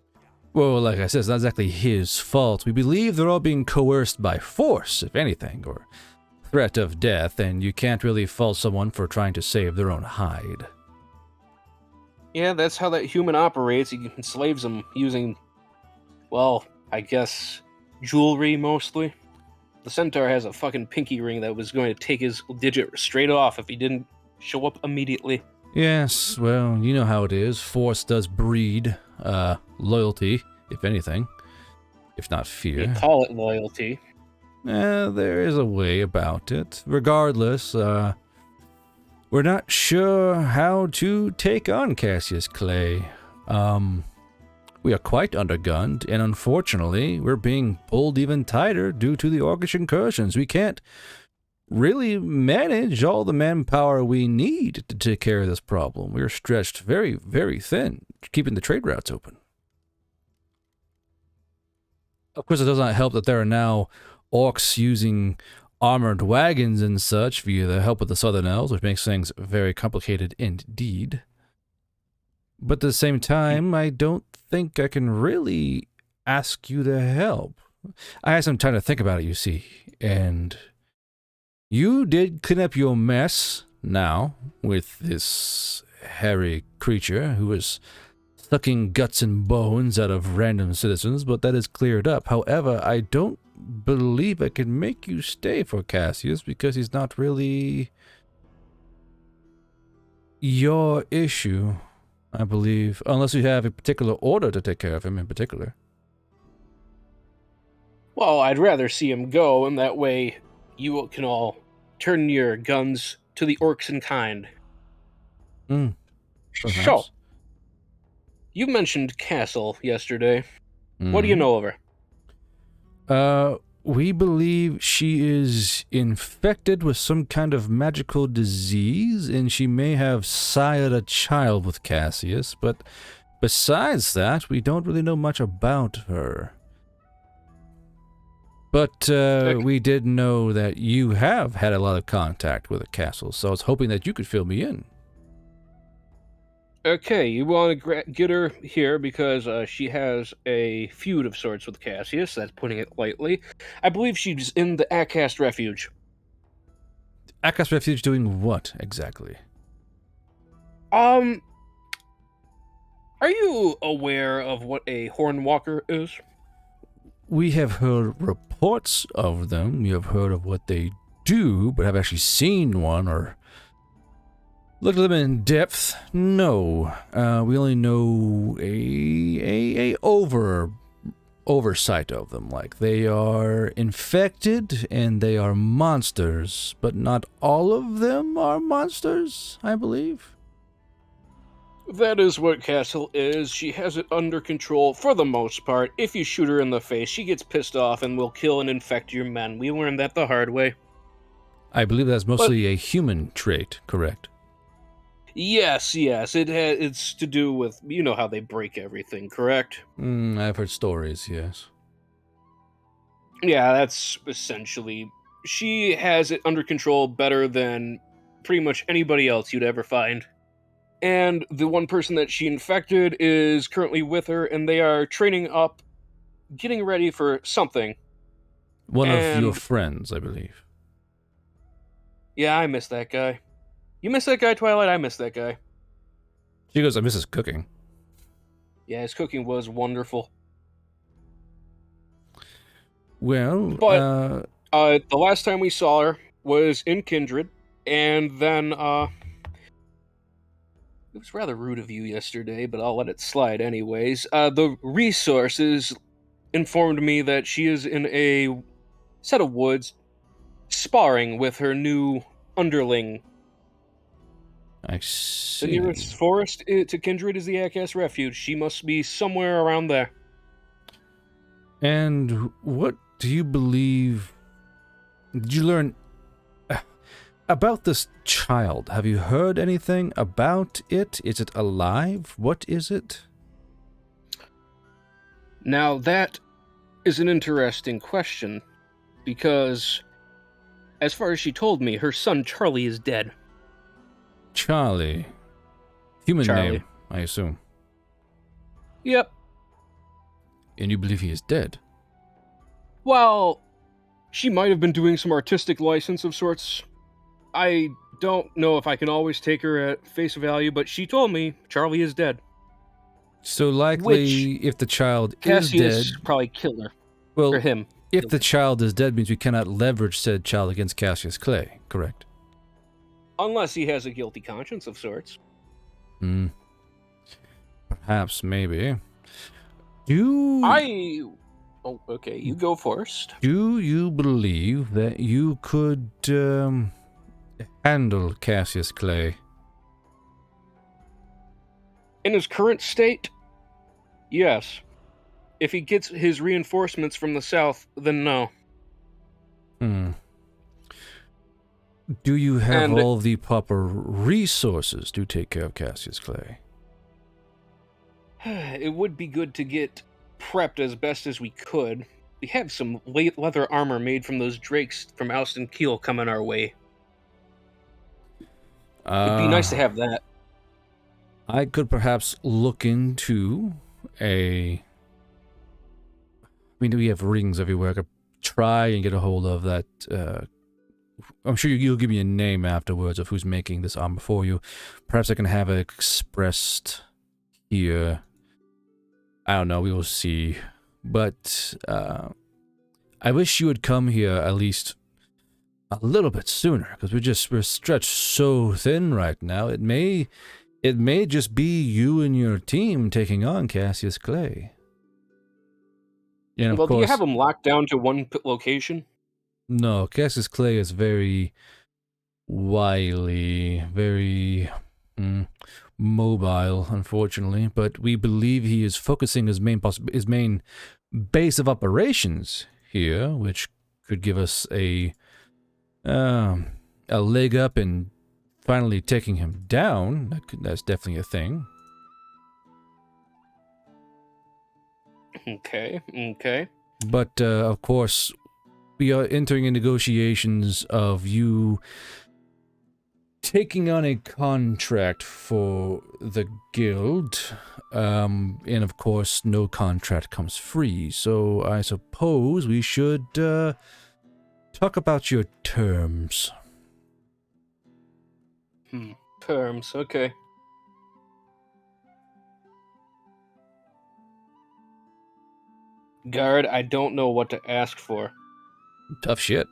Well, like I said, it's not exactly his fault. We believe they're all being coerced by force, if anything, or threat of death, and you can't really fault someone for trying to save their own hide. Yeah, that's how that human operates. He enslaves them using, well, I guess, jewelry mostly. The centaur has a fucking pinky ring that was going to take his digit straight off if he didn't show up immediately. Yes, well, you know how it is. Force does breed loyalty, if anything, if not fear. You call it loyalty. There is a way about it. Regardless, we're not sure how to take on Cassius Clay. We are quite undergunned, and unfortunately, we're being pulled even tighter due to the Orcish incursions. We can't really manage all the manpower we need to take care of this problem. We're stretched very, very thin, keeping the trade routes open. Of course, it does not help that there are now orcs using armored wagons and such via the help of the Southern Elves, which makes things very complicated indeed. But at the same time, I don't think I can really ask you to help. I had some time to think about it, you see, and you did clean up your mess now with this hairy creature who was sucking guts and bones out of random citizens, but that is cleared up. However, I don't believe I can make you stay for Cassius because he's not really your issue, I believe, unless you have a particular order to take care of him in particular. Well, I'd rather see him go, and that way you can all turn your guns to the orcs in kind. Perhaps. So, you mentioned Castle yesterday. What do you know of her? We believe she is infected with some kind of magical disease, and she may have sired a child with Cassius, but besides that, we don't really know much about her. But we did know that you have had a lot of contact with the castle, so I was hoping that you could fill me in. Okay, you want to get her here because she has a feud of sorts with Cassius. That's putting it lightly. I believe she's in the Akast Refuge. Akast Refuge doing what exactly? Are you aware of what a Hornwalker is? We have heard reports of them. We have heard of what they do, but have actually seen one or looked at them in depth. No, we only know a oversight of them. Like, they are infected and they are monsters, but not all of them are monsters, I believe. That is what Castle is. She has it under control for the most part. If you shoot her in the face, she gets pissed off and will kill and infect your men. We learned that the hard way. I believe that's mostly a human trait, correct? Yes. It's to do with, you know how they break everything, correct? I've heard stories, yes. Yeah, that's essentially... She has it under control better than pretty much anybody else you'd ever find. And the one person that she infected is currently with her, and they are training up, getting ready for something. One of your friends, I believe. Yeah, I miss that guy. You miss that guy, Twilight? I miss that guy. She goes, I miss his cooking. Yeah, his cooking was wonderful. Well, But the last time we saw her was in Kindred, and then it was rather rude of you yesterday, but I'll let it slide anyways. The resources informed me that she is in a set of woods sparring with her new underling. I The see. nearest forest to Kindred is the Akass Refuge. She must be somewhere around there. And what do you believe? Did you learn about this child? Have you heard anything about it? Is it alive? What is it? Now, that is an interesting question, because as far as she told me, her son Charlie is dead. Charlie. Human Charlie. name, I assume. Yep. And you believe he is dead? Well, she might have been doing some artistic license of sorts. I don't know if I can always take her at face value, but she told me Charlie is dead. So likely, if the child is Cassius dead, probably killed her. well, Or him. if the child is dead, means we cannot leverage said child against Cassius Clay. Correct. Unless he has a guilty conscience of sorts. Hmm. Perhaps, maybe. Oh, okay, you go first. Do you believe that you could handle Cassius Clay? In his current state, yes. If he gets his reinforcements from the south, then no. Hmm. Do you have And- all the proper resources to take care of Cassius Clay? It would be good to get prepped as best as we could. We have some leather armor made from those drakes from Alston Keel coming our way. It'd be nice to have that. I could perhaps look into I mean, we have rings everywhere. I could try and get a hold of that. I'm sure you'll give me a name afterwards of who's making this armor for you. Perhaps I can have it expressed here. I don't know. We will see. But I wish you would come here at least a little bit sooner, because we're stretched so thin right now. It may just be you and your team taking on Cassius Clay. And of Well, course, do you have them locked down to one location? no, Cassius Clay is very wily, very mobile, unfortunately. But we believe he is focusing his main base of operations here, which could give us a leg up in finally taking him down. That's definitely a thing. Okay. But of course, we are entering in negotiations of you taking on a contract for the guild, and of course, no contract comes free. So I suppose we should talk about your terms. Terms, okay. Guard, I don't know what to ask for. Tough shit.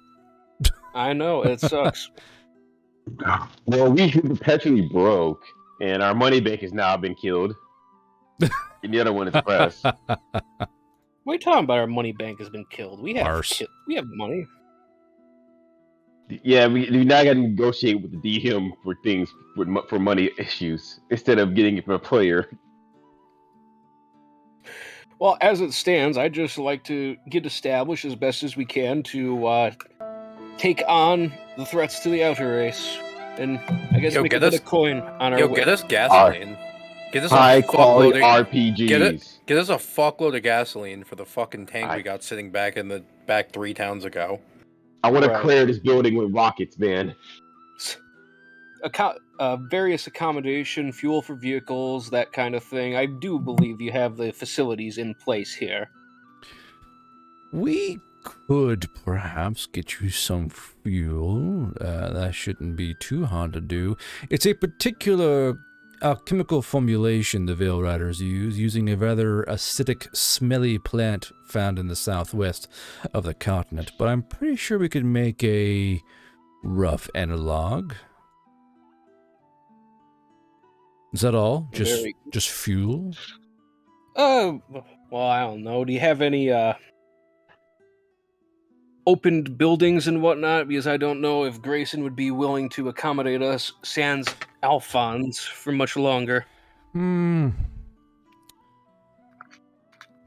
I know, it sucks. Well, we perpetually broke, and our money bank has now been killed. And the other one is press. What are you talking about? Our money bank has been killed. We have Arse. we have money. Yeah, we now got to negotiate with the DM for things for money issues instead of getting it from a player. Well, as it stands, I'd just like to get established as best as we can to take on the threats to the outer race. And I guess we get could get us- a coin on our way. Get us gasoline. Get us High a quality fuckload of, RPGs. get us a fuckload of gasoline for the fucking tank I- we got sitting back in the back 3 towns ago. I want to Right. clear this building with rockets, man. Various accommodation, fuel for vehicles, that kind of thing. I do believe you have the facilities in place here. We could perhaps get you some fuel. That shouldn't be too hard to do. It's a particular alchemical formulation the Veil Riders use, using a rather acidic, smelly plant found in the southwest of the continent, but I'm pretty sure we could make a rough analog. Is that all? Just fuel? Well, I don't know. Do you have any opened buildings and whatnot? Because I don't know if Grayson would be willing to accommodate us sans Alphonse for much longer.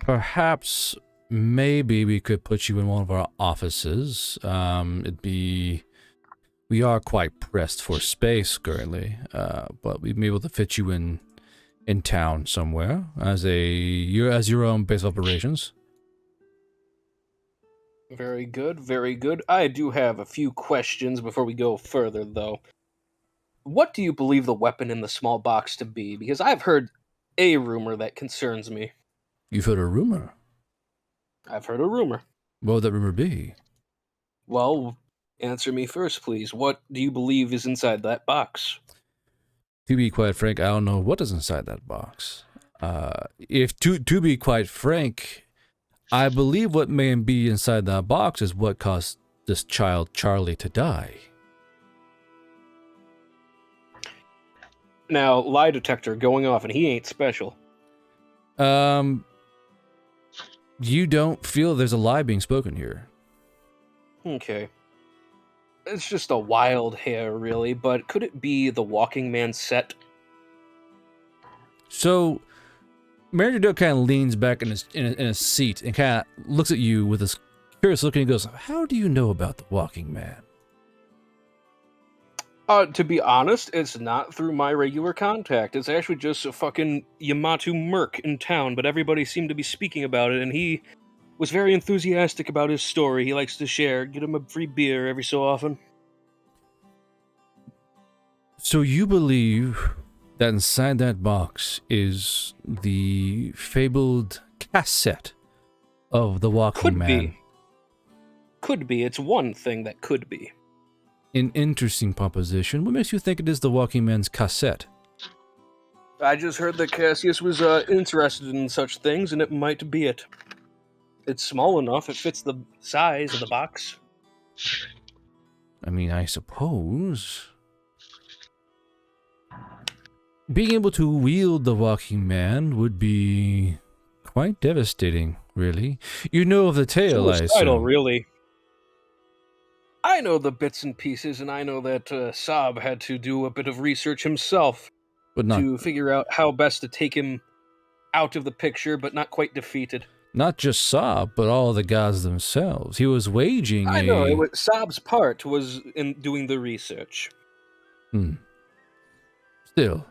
Perhaps, maybe we could put you in one of our offices. We are quite pressed for space currently, but we'd be able to fit you in town somewhere as your own base of operations. Very good, very good. I do have a few questions before we go further, though. What do you believe the weapon in the small box to be? Because I've heard a rumor that concerns me. You've heard a rumor? I've heard a rumor. What would that rumor be? Well, answer me first, please. What do you believe is inside that box? To be quite frank, I don't know what is inside that box. If to be quite frank, I believe what may be inside that box is what caused this child Charlie to die. Now, lie detector going off, and he ain't special. You don't feel there's a lie being spoken here. Okay. It's just a wild hair, really, but could it be the Walking Man set? So, Mary Jo kind of leans back in his seat and kind of looks at you with this curious look and he goes, "How do you know about the Walking Man?" To be honest, it's not through my regular contact. It's actually just a fucking Yamato merc in town, but everybody seemed to be speaking about it, and he was very enthusiastic about his story. He likes to share, get him a free beer every so often. So you believe that inside that box is the fabled cassette of the Walking Man? Could be. It's one thing that could be. An interesting proposition. What makes you think it is the Walking Man's cassette? I just heard that Cassius was interested in such things, and it might be it. It's small enough, it fits the size of the box. I mean, I suppose. Being able to wield the Walking Man would be quite devastating, really. You know of the tale, I assume. Really. I know the bits and pieces, and I know that Saab had to do a bit of research himself to figure out how best to take him out of the picture, but not quite defeated. Not just Saab, but all the gods themselves. He was waging I know, Saab's part was in doing the research. Still,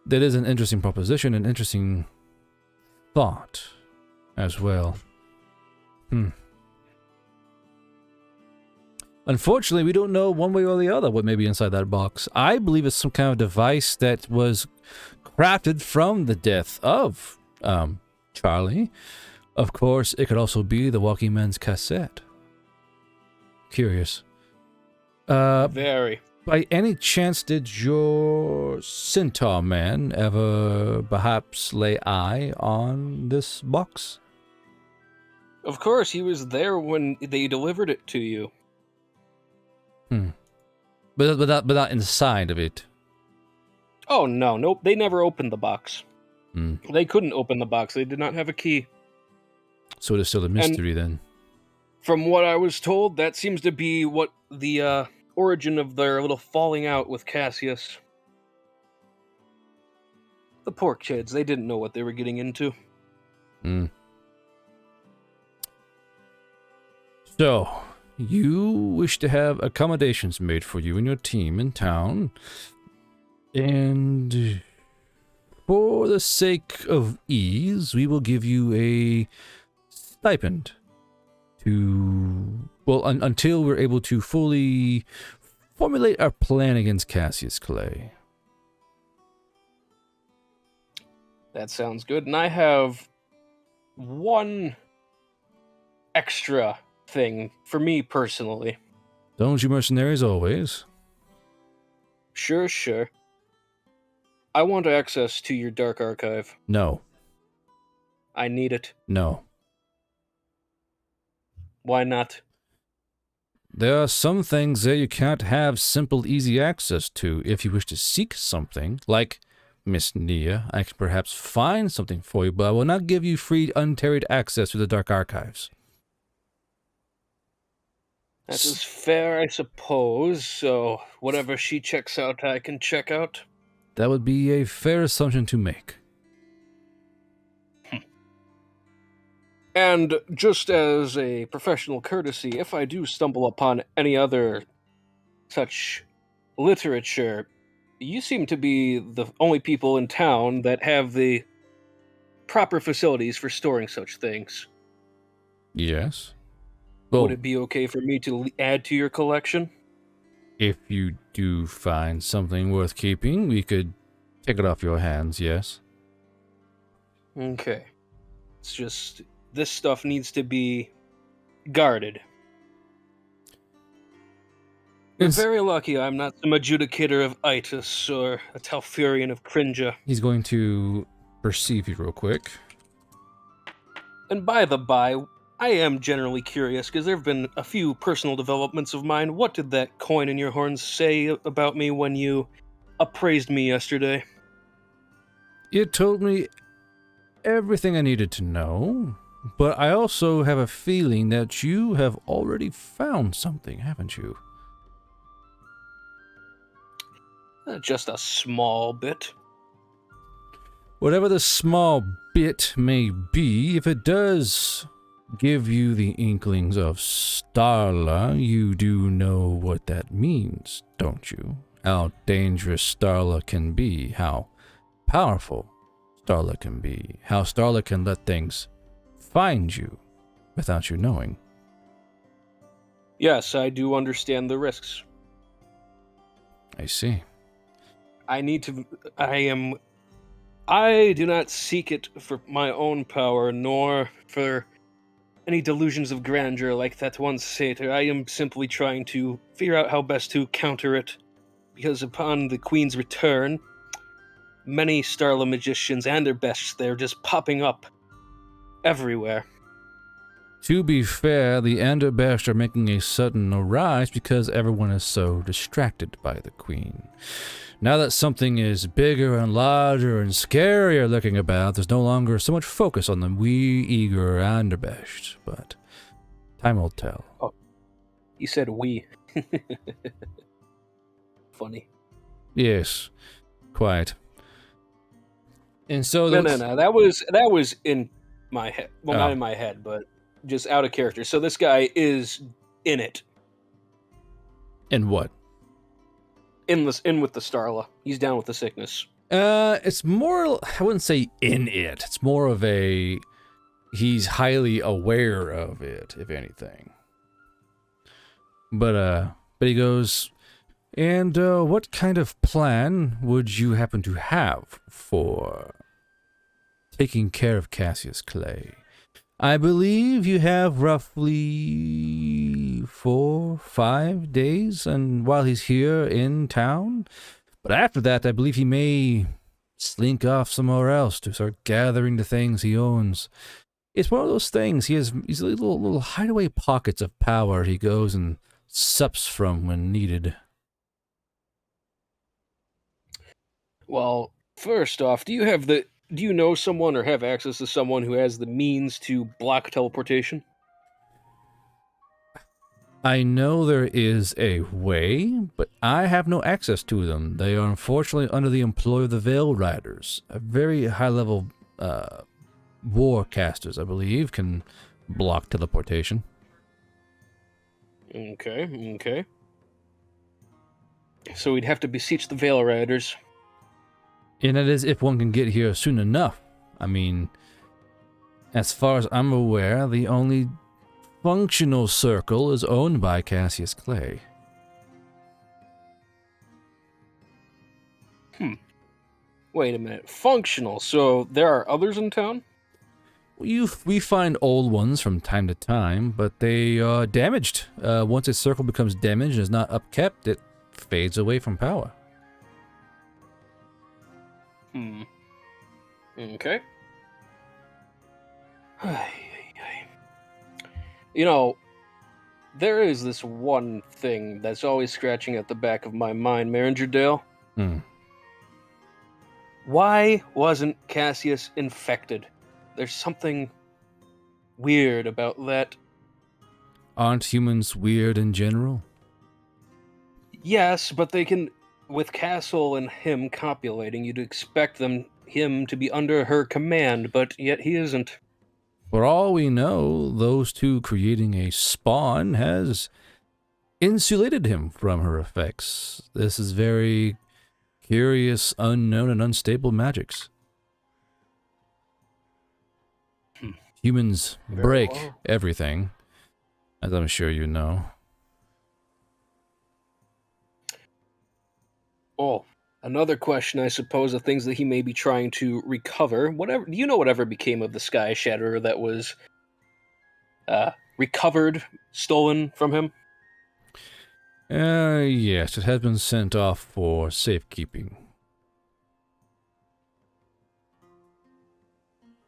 that is an interesting proposition, an interesting thought as well. Unfortunately, we don't know one way or the other what may be inside that box. I believe it's some kind of device that was crafted from the death of Charlie. Of course, it could also be the Walking Man's cassette. Curious. Very. By any chance, did your centaur man ever perhaps lay eye on this box? Of course, he was there when they delivered it to you. But not inside of it. Oh, no. Nope. They never opened the box. They couldn't open the box. They did not have a key. So it is still a mystery, then. From what I was told, that seems to be what the origin of their little falling out with Cassius. The poor kids. They didn't know what they were getting into. So, you wish to have accommodations made for you and your team in town, and for the sake of ease, we will give you a stipend to, well, until we're able to fully formulate our plan against Cassius Clay. That sounds good. And I have one extra thing for me personally. Don't you mercenaries always? Sure. I want access to your dark archive. No. I need it. No. Why not? There are some things that you can't have simple, easy access to. If you wish to seek something, like Miss Nia, I can perhaps find something for you, but I will not give you free, untarried access to the Dark Archives. That is fair, I suppose. So whatever she checks out, I can check out. That would be a fair assumption to make. And just as a professional courtesy, if I do stumble upon any other such literature, you seem to be the only people in town that have the proper facilities for storing such things. Yes. Would Well, it be okay for me to add to your collection? if you do find something worth keeping, we could take it off your hands, yes? Okay. It's just, this stuff needs to be guarded. You're It's- very lucky I'm not some adjudicator of Itis or a Talfurian of Crinja. He's going to perceive you real quick. And by the by, I am generally curious, because there have been a few personal developments of mine. What did that coin in your horns say about me when you appraised me yesterday? It told me everything I needed to know, but I also have a feeling that you have already found something, haven't you? Just a small bit. Whatever the small bit may be, if it does give you the inklings of Starla, you do know what that means, don't you? How dangerous Starla can be, how powerful Starla can be, how Starla can let things find you without you knowing. Yes, I do understand the risks. I see. I do not seek it for my own power, nor for any delusions of grandeur like that one satyr. I am simply trying to figure out how best to counter it, because upon the Queen's return, many Starla magicians and their best, they're just popping up everywhere. To be fair, the Anderbest are making a sudden rise because everyone is so distracted by the Queen. Now that something is bigger and larger and scarier looking about, there's no longer so much focus on the wee, eager Anderbest, but time will tell. Oh, you said we. Funny. Yes, quite. And so No. That was in my head. Well, not Oh. in my head, but just out of character. So this guy is in it. In what? In with the Starla. He's down with the sickness. It's more, I wouldn't say in it. It's more of a, he's highly aware of it, if anything. But he goes, and what kind of plan would you happen to have for taking care of Cassius Clay? I believe you have roughly 4-5 days, and while he's here in town. But after that, I believe he may slink off somewhere else to start gathering the things he owns. It's one of those things. He has these little hideaway pockets of power he goes and sups from when needed. Well, first off, do you know someone or have access to someone who has the means to block teleportation? I know there is a way, but I have no access to them. They are unfortunately under the employ of the Veil Riders. A very high-level war casters, I believe, can block teleportation. Okay. So we'd have to beseech the Veil Riders. And that is if one can get here soon enough. I mean, as far as I'm aware, the only functional circle is owned by Cassius Clay. Wait a minute. Functional. So there are others in town? We find old ones from time to time, but they are damaged. Once a circle becomes damaged and is not upkept, it fades away from power. Okay. You know, there is this one thing that's always scratching at the back of my mind, Maringer Dale. Hmm. Why wasn't Cassius infected? There's something weird about that. Aren't humans weird in general? Yes, but they can. With Castle and him copulating, you'd expect him to be under her command, but yet he isn't. For all we know, those two creating a spawn has insulated him from her effects. This is very curious, unknown, and unstable magics. Humans Very break well. everything, as I'm sure you know. Oh, another question, I suppose, of things that he may be trying to recover. Whatever, do you know whatever became of the Sky Shatterer that was recovered, stolen from him? Yes, it has been sent off for safekeeping.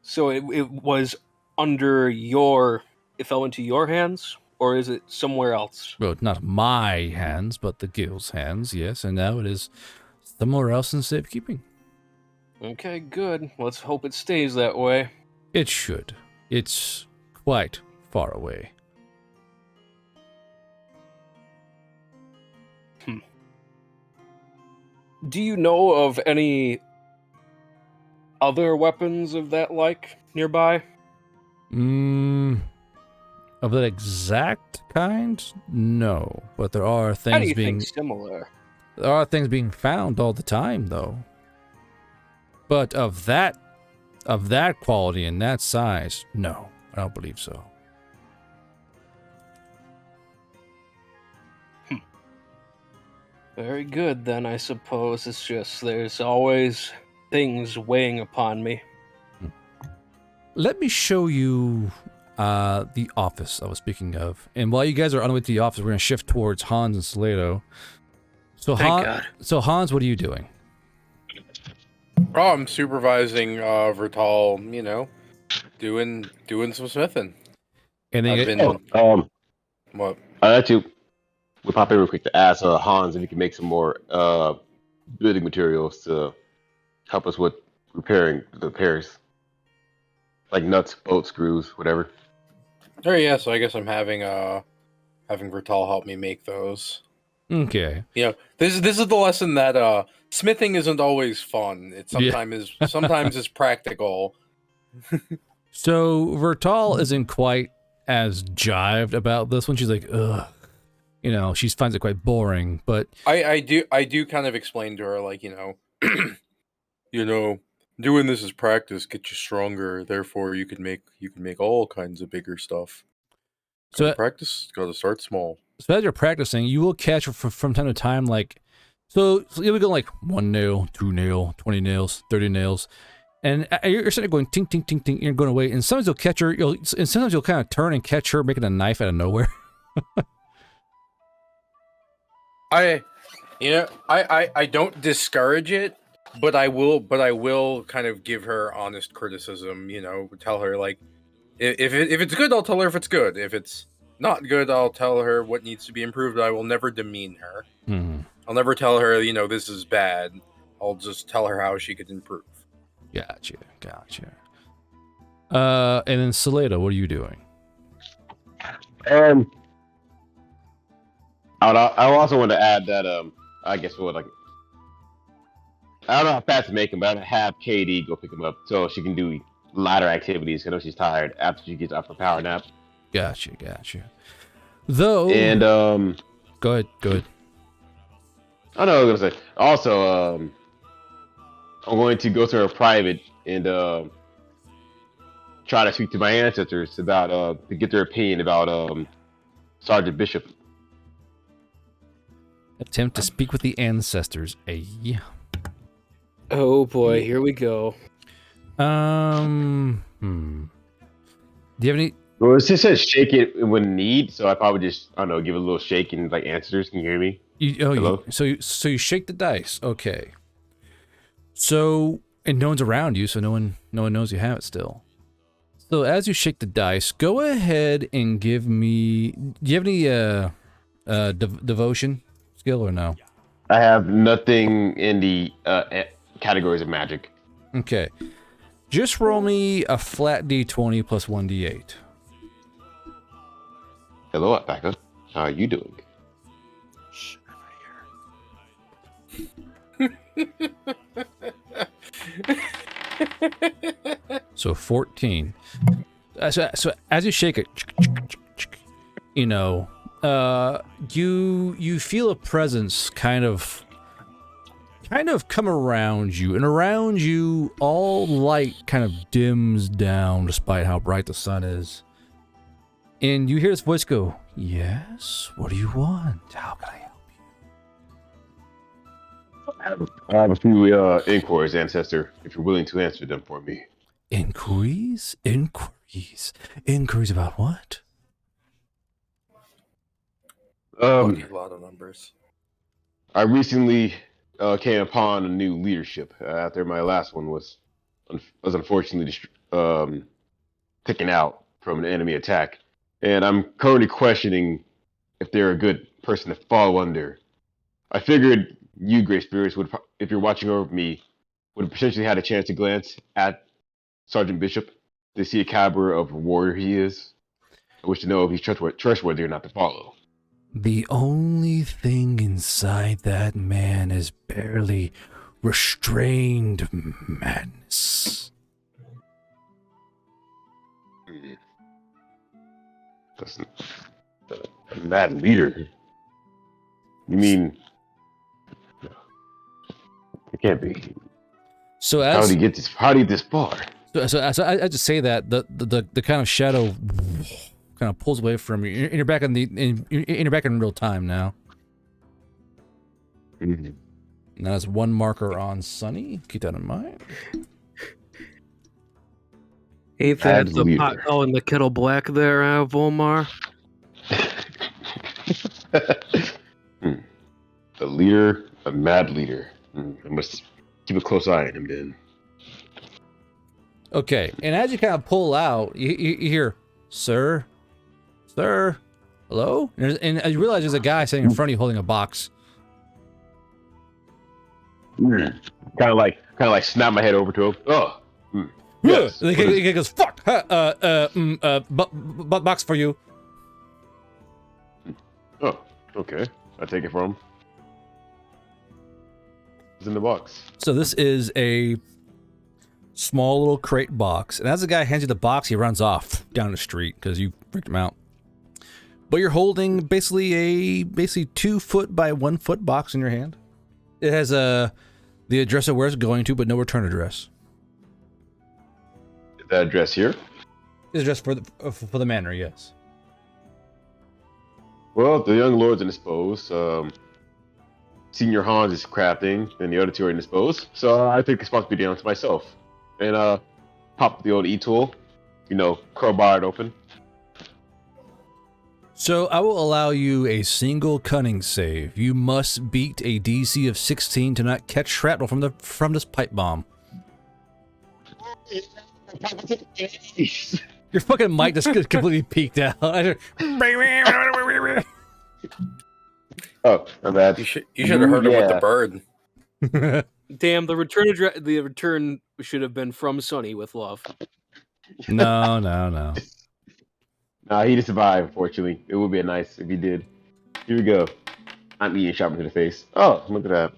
So it was it fell into your hands, or is it somewhere else? Well, not my hands, but the guild's hands, yes, and now it is somewhere else in safekeeping. Okay, good. Let's hope it stays that way. It should. It's quite far away. Do you know of any other weapons of that like nearby? Of that exact kind? No, but there are things Anything similar? There are things being found all the time, though. But of that quality and that size, no, I don't believe so. Very good, then, I suppose. It's just there's always things weighing upon me. Let me show you the office I was speaking of. And while you guys are on the way to the office, we're going to shift towards Hans and Salado. So, Thank God. So Hans, what are you doing? Oh, I'm supervising Vertal, you know, doing some smithing. And then I've you been what? I'd like to we'll pop in real quick to ask Hans if he can make some more building materials to help us with repairing the repairs, like nuts, bolts, screws, whatever. Oh yeah, so I guess I'm having Vertal help me make those. okay. You know, this is the lesson that smithing isn't always fun. It sometimes is practical. So Vertal isn't quite as jived about this one. She's like, ugh. You know, she finds it quite boring, but I do kind of explain to her, like, you know, doing this as practice gets you stronger. Therefore, you can make all kinds of bigger stuff. So Practice, gotta start small. So as you're practicing, you will catch from time to time, like, so you'll go like 1 nail, 2 nail, 20 nails, 30 nails, and you're sitting there going ting, ting, ting, ting, you're going away, and sometimes you'll catch her, and sometimes you'll kind of turn and catch her making a knife out of nowhere. I don't discourage it, but I will kind of give her honest criticism, tell her, like, if it's good, I'll tell her if it's good. If it's not good, I'll tell her what needs to be improved. I will never demean her. Mm-hmm. I'll never tell her, this is bad. I'll just tell her how she could improve. Gotcha. And then Salado, what are you doing? I also want to add that I guess I don't know how fast to make him, but I'd have KD go pick him up so she can do lighter activities. I know she's tired after she gets off her power nap. Gotcha. Though, And go ahead. I know what I was gonna say. Also, I'm going to go to her private and try to speak to my ancestors about to get their opinion about Sergeant Bishop. Attempt to speak with the ancestors. Oh boy, here we go. Do you have any? Well, it just says shake it when need, so I probably just give it a little shake and like ancestors. Can you hear me? Hello? So you shake the dice. Okay. So and no one's around you, so no one knows you have it still. So as you shake the dice, go ahead and give me. Do you have any devotion skill or no? I have nothing in the categories of magic. Okay, just roll me a flat d20 plus 1d8. Hello, Alpaca. How are you doing? So 14. So as you shake it, you know, you feel a presence kind of come around you, and around you, all light kind of dims down despite how bright the sun is. And you hear this voice go, "Yes, what do you want? How can I help you?" I have a few inquiries, Ancestor, if you're willing to answer them for me. Inquiries? Inquiries about what? A lot of numbers. I recently came upon a new leadership after my last one was unfortunately taken out from an enemy attack, and I'm currently questioning if they're a good person to fall under. I figured you, Great Spirits, would, if you're watching over me, would have potentially had a chance to glance at Sergeant Bishop to see a caliber of warrior he is. I wish to know if he's trustworthy or not to follow. The only thing inside that man is barely restrained madness. That's a mad leader. You mean it can't be? So How as did he get this? How did he get this far? so I just say that the kind of shadow kind of pulls away from you, and you're back you're back in real time now. Mm-hmm. And that's one marker on Sunny. Keep that in mind. Ain't that the pot calling the kettle black there, Volmar? The leader, a mad leader. I must keep a close eye on him then. Okay, and as you kind of pull out, you hear, "Sir, hello?" And you realize there's a guy sitting in front of you holding a box. Kind of like snap my head over to him. Oh, yes. He goes, "Fuck, box for you." Oh, okay. I take it from him. It's in the box. So this is a small little crate box, and as the guy hands you the box, he runs off down the street because you freaked him out. But you're holding basically 2 foot by 1 foot box in your hand. It has the address of where it's going to, but no return address. Is that address here? It's address for the manor, yes. Well, the young lord's indisposed. Senior Hans is crafting, and the other two are indisposed. So I take responsibility on to myself. And pop the old e-tool, crowbar it open. So I will allow you a single cunning save. You must beat a DC of 16 to not catch shrapnel from this pipe bomb. Your fucking mic just completely peaked out. Oh, my bad. You should have heard him with the bird. Damn, the return should have been from Sunny with love. No. Nah, he didn't survive, unfortunately. It would be nice if he did. Here we go. I'm eating shot to the face. Oh, look at that.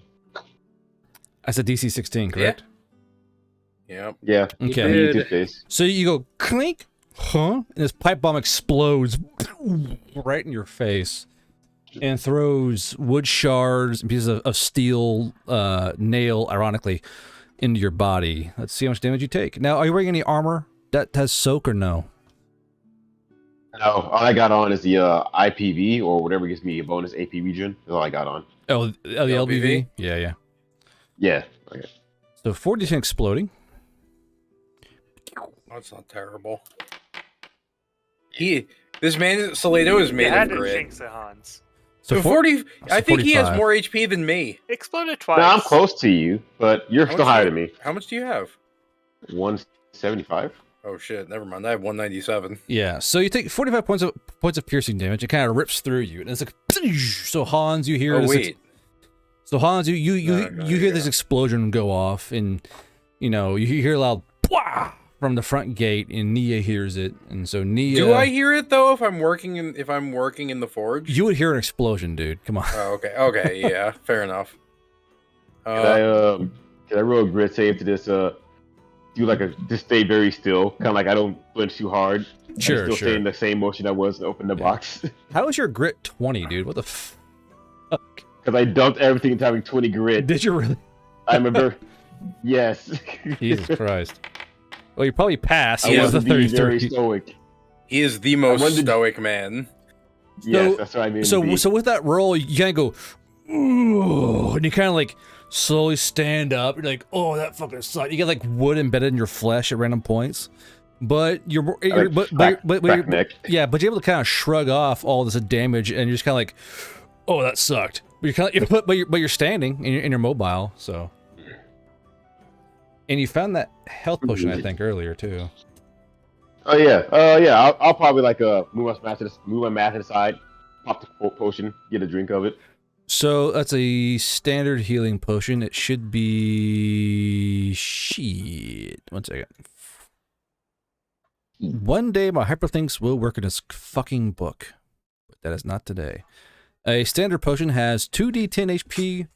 I said DC 16, correct? Yep. Yeah. Okay. To the face. So you go clink, and this pipe bomb explodes right in your face and throws wood shards and pieces of steel nail, ironically, into your body. Let's see how much damage you take. Now, are you wearing any armor that has soak or no? No, all I got on is the IPV or whatever gives me a bonus AP region. That's all I got on. Oh, the LBV? Yeah. Yeah. Okay. So 40% exploding. That's not terrible. This man, Salado, is made of grit. Jinx it, Hans. So 40. I think he has 45. more HP than me. Exploded No, twice. I'm close to you, but you're How still much higher do than me. How much do you have? 175. Oh shit! Never mind. I have 197. Yeah, so you take 45 points of piercing damage. It kind of rips through you, and it's like so Hans, you hear Oh this. wait. So Hans, you No, hear this explosion go off, and you know you hear a loud "Pwah!" from the front gate, and Nia hears it, and so Nia. Do I hear it though? If I'm working in the forge, You would hear an explosion, dude. Come on. Oh, okay. Okay. Yeah. Fair enough. Can I roll a grit save to just do like just stay very still, kind of like I don't flinch too hard. Sure, still sure. stay in the same motion I was to open the box. How is your grit 20, dude? What the fuck? Because I dumped everything into having 20 grit. Did you really? I remember. Yes. Jesus Christ. Well, you probably passed. I Yeah, wanted the to be very 33. stoic. He is the most stoic man. Yes, that's what I mean. So with that roll, you kind of go, ooh, and you kind of like slowly stand up. You're like, oh, that fucking sucked. You get like wood embedded in your flesh at random points, but you're yeah, but you're able to kind of shrug off all this damage, and you're just kind of like, oh, that sucked. But you're kind of, but you're standing and you're mobile, so. And you found that health potion, I think, earlier too. Oh yeah, yeah. I'll probably like move my math to the side, pop the potion, get a drink of it. So that's a standard healing potion. It should be shit. 1 second. One day my hyperlinks will work in this fucking book, but that is not today. A standard potion has 2d10 HP.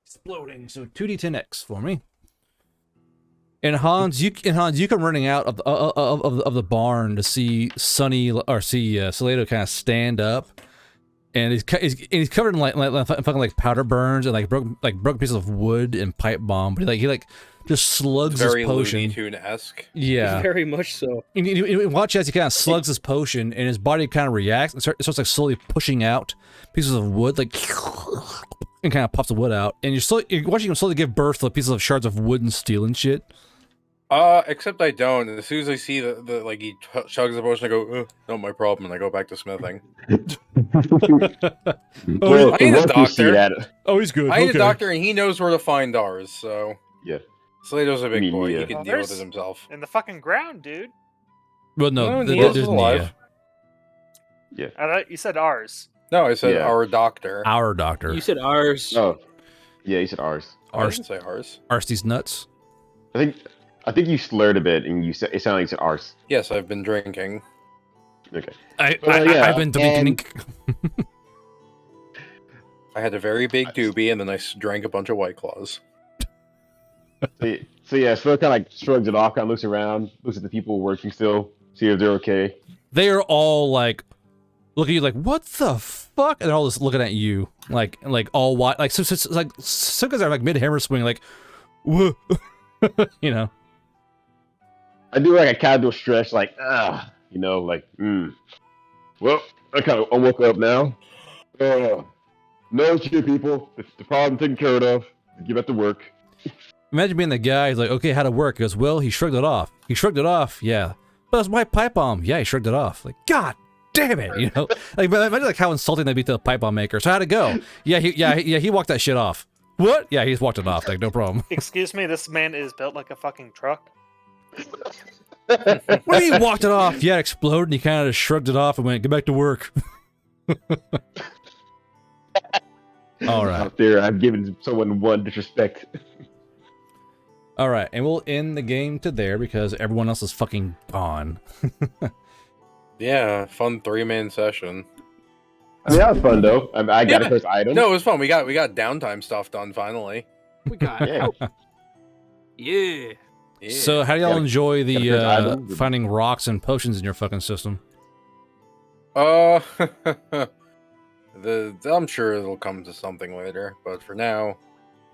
Exploding. So 2d10x for me. And Hans, you come running out of the barn to see Salado kind of stand up, and he's covered in like fucking like powder burns and like broken pieces of wood and pipe bomb. But he just slugs his potion. Very Looney Tune-esque. Yeah, Very much so. and watch as he kind of slugs his potion, and his body kind of reacts and starts like slowly pushing out pieces of wood, like and kind of pops the wood out, and you're watching him slowly give birth to pieces of shards of wood and steel and shit. Except I don't. And as soon as I see the like he chugs the potion, I go, not my problem, and I go back to smithing. Well, I ain't a doctor. Oh, he's good. I ain't a doctor, and he knows where to find ours. So yeah, Slado's a big boy. Yeah. He can deal with it himself. In the fucking ground, dude. Well, no, Nia's there's alive. Nia. Yeah. I thought you said ours. No, I said Yeah. our doctor. Our doctor. You said ours. Oh, yeah, you said ours. I didn't say ours. Arsty's nuts. I think you slurred a bit, and it sounded like you said ours. Yes, I've been drinking. Okay. I've been drinking. I had a very big doobie, and then I drank a bunch of White Claws. So yeah, Phil kind of like shrugs it off, kind of looks around, looks at the people working still, see if they're okay. They are all like, look at you like, what the fuck? And they're all just looking at you, like all white, like some guys are like mid hammer swing, like, whoa, you know. I do like a casual stretch, like you know, like Well, I woke up now. No shit, people. The problem taken care of. Get back to work. Imagine being the guy who's like, okay, how to work? He goes, well, he shrugged it off. He shrugged it off, yeah. But it's my pipe bomb. Yeah, he shrugged it off. Like, God damn it, you know? Like, imagine like how insulting that'd be to the pipe bomb maker. So how'd it go? He walked that shit off. What? Yeah, he just walked it off. Like, no problem. Excuse me, this man is built like a fucking truck. What do you mean walked it off? Yeah, it exploded, and he kind of just shrugged it off and went, get back to work. All right. Out there, I've given someone one disrespect. All right, and we'll end the game to there because everyone else is fucking gone. Yeah, fun 3-man session. I mean, that was fun though. I got a first item. No, it was fun. We got downtime stuff done finally. We got Yeah. yeah. Yeah. So, how do y'all enjoy got a the first item? finding rocks and potions in your fucking system? I'm sure it'll come to something later, but for now,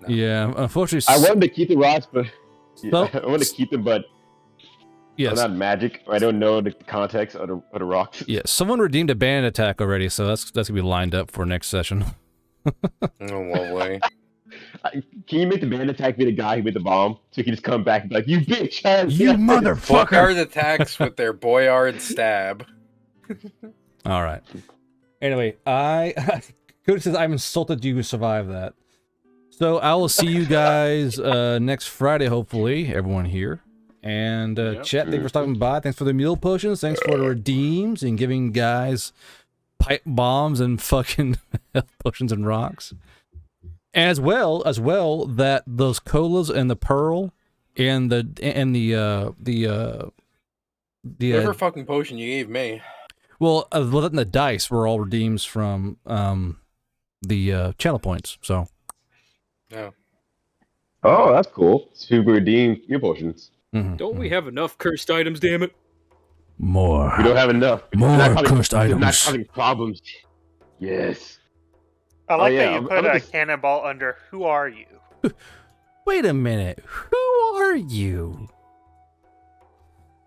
no. Yeah, unfortunately, I wanted to keep the rocks, but Well, I wanted to keep them, but yes, I'm not magic. I don't know the context of the rocks. yeah. Someone redeemed a band attack already, so that's gonna be lined up for next session. Oh, lovely. Can you make the band attack be the guy who made the bomb, so he can just come back and be like, "You bitch, You motherfucker!" Boyard attacks with their Boyard stab. All right. Anyway, Cody says I'm insulted you survived that. So I will see you guys next Friday, hopefully, everyone here. And chat, thanks for stopping by. Thanks for the meal potions. Thanks for the redeems and giving guys pipe bombs and fucking health potions and rocks. As well that those colas and the pearl and the Whatever fucking potion you gave me. well, the dice were all redeems from the channel points. So. Yeah. Oh, that's cool. Super redeem meal potions. Don't we have enough cursed items, damn it? More. We don't have enough. More cursed We're not items. having problems. Yes. I like yeah, that you I'm put gonna a just- cannonball under. Who are you? Wait a minute. Who are you?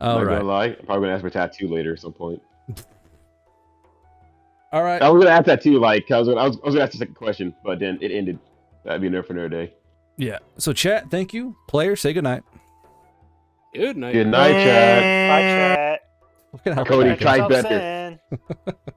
I'm All not right. gonna lie. I'm probably gonna ask for a tattoo later at some point. All right. I was gonna ask that too. Like, I was gonna ask the second question, but then it ended. That'd be enough for another day. Yeah. So chat, thank you. Players, say goodnight. Good night. Good night, Chad. Bye, chat. Look at how Cody, Catch try yourself better. soon.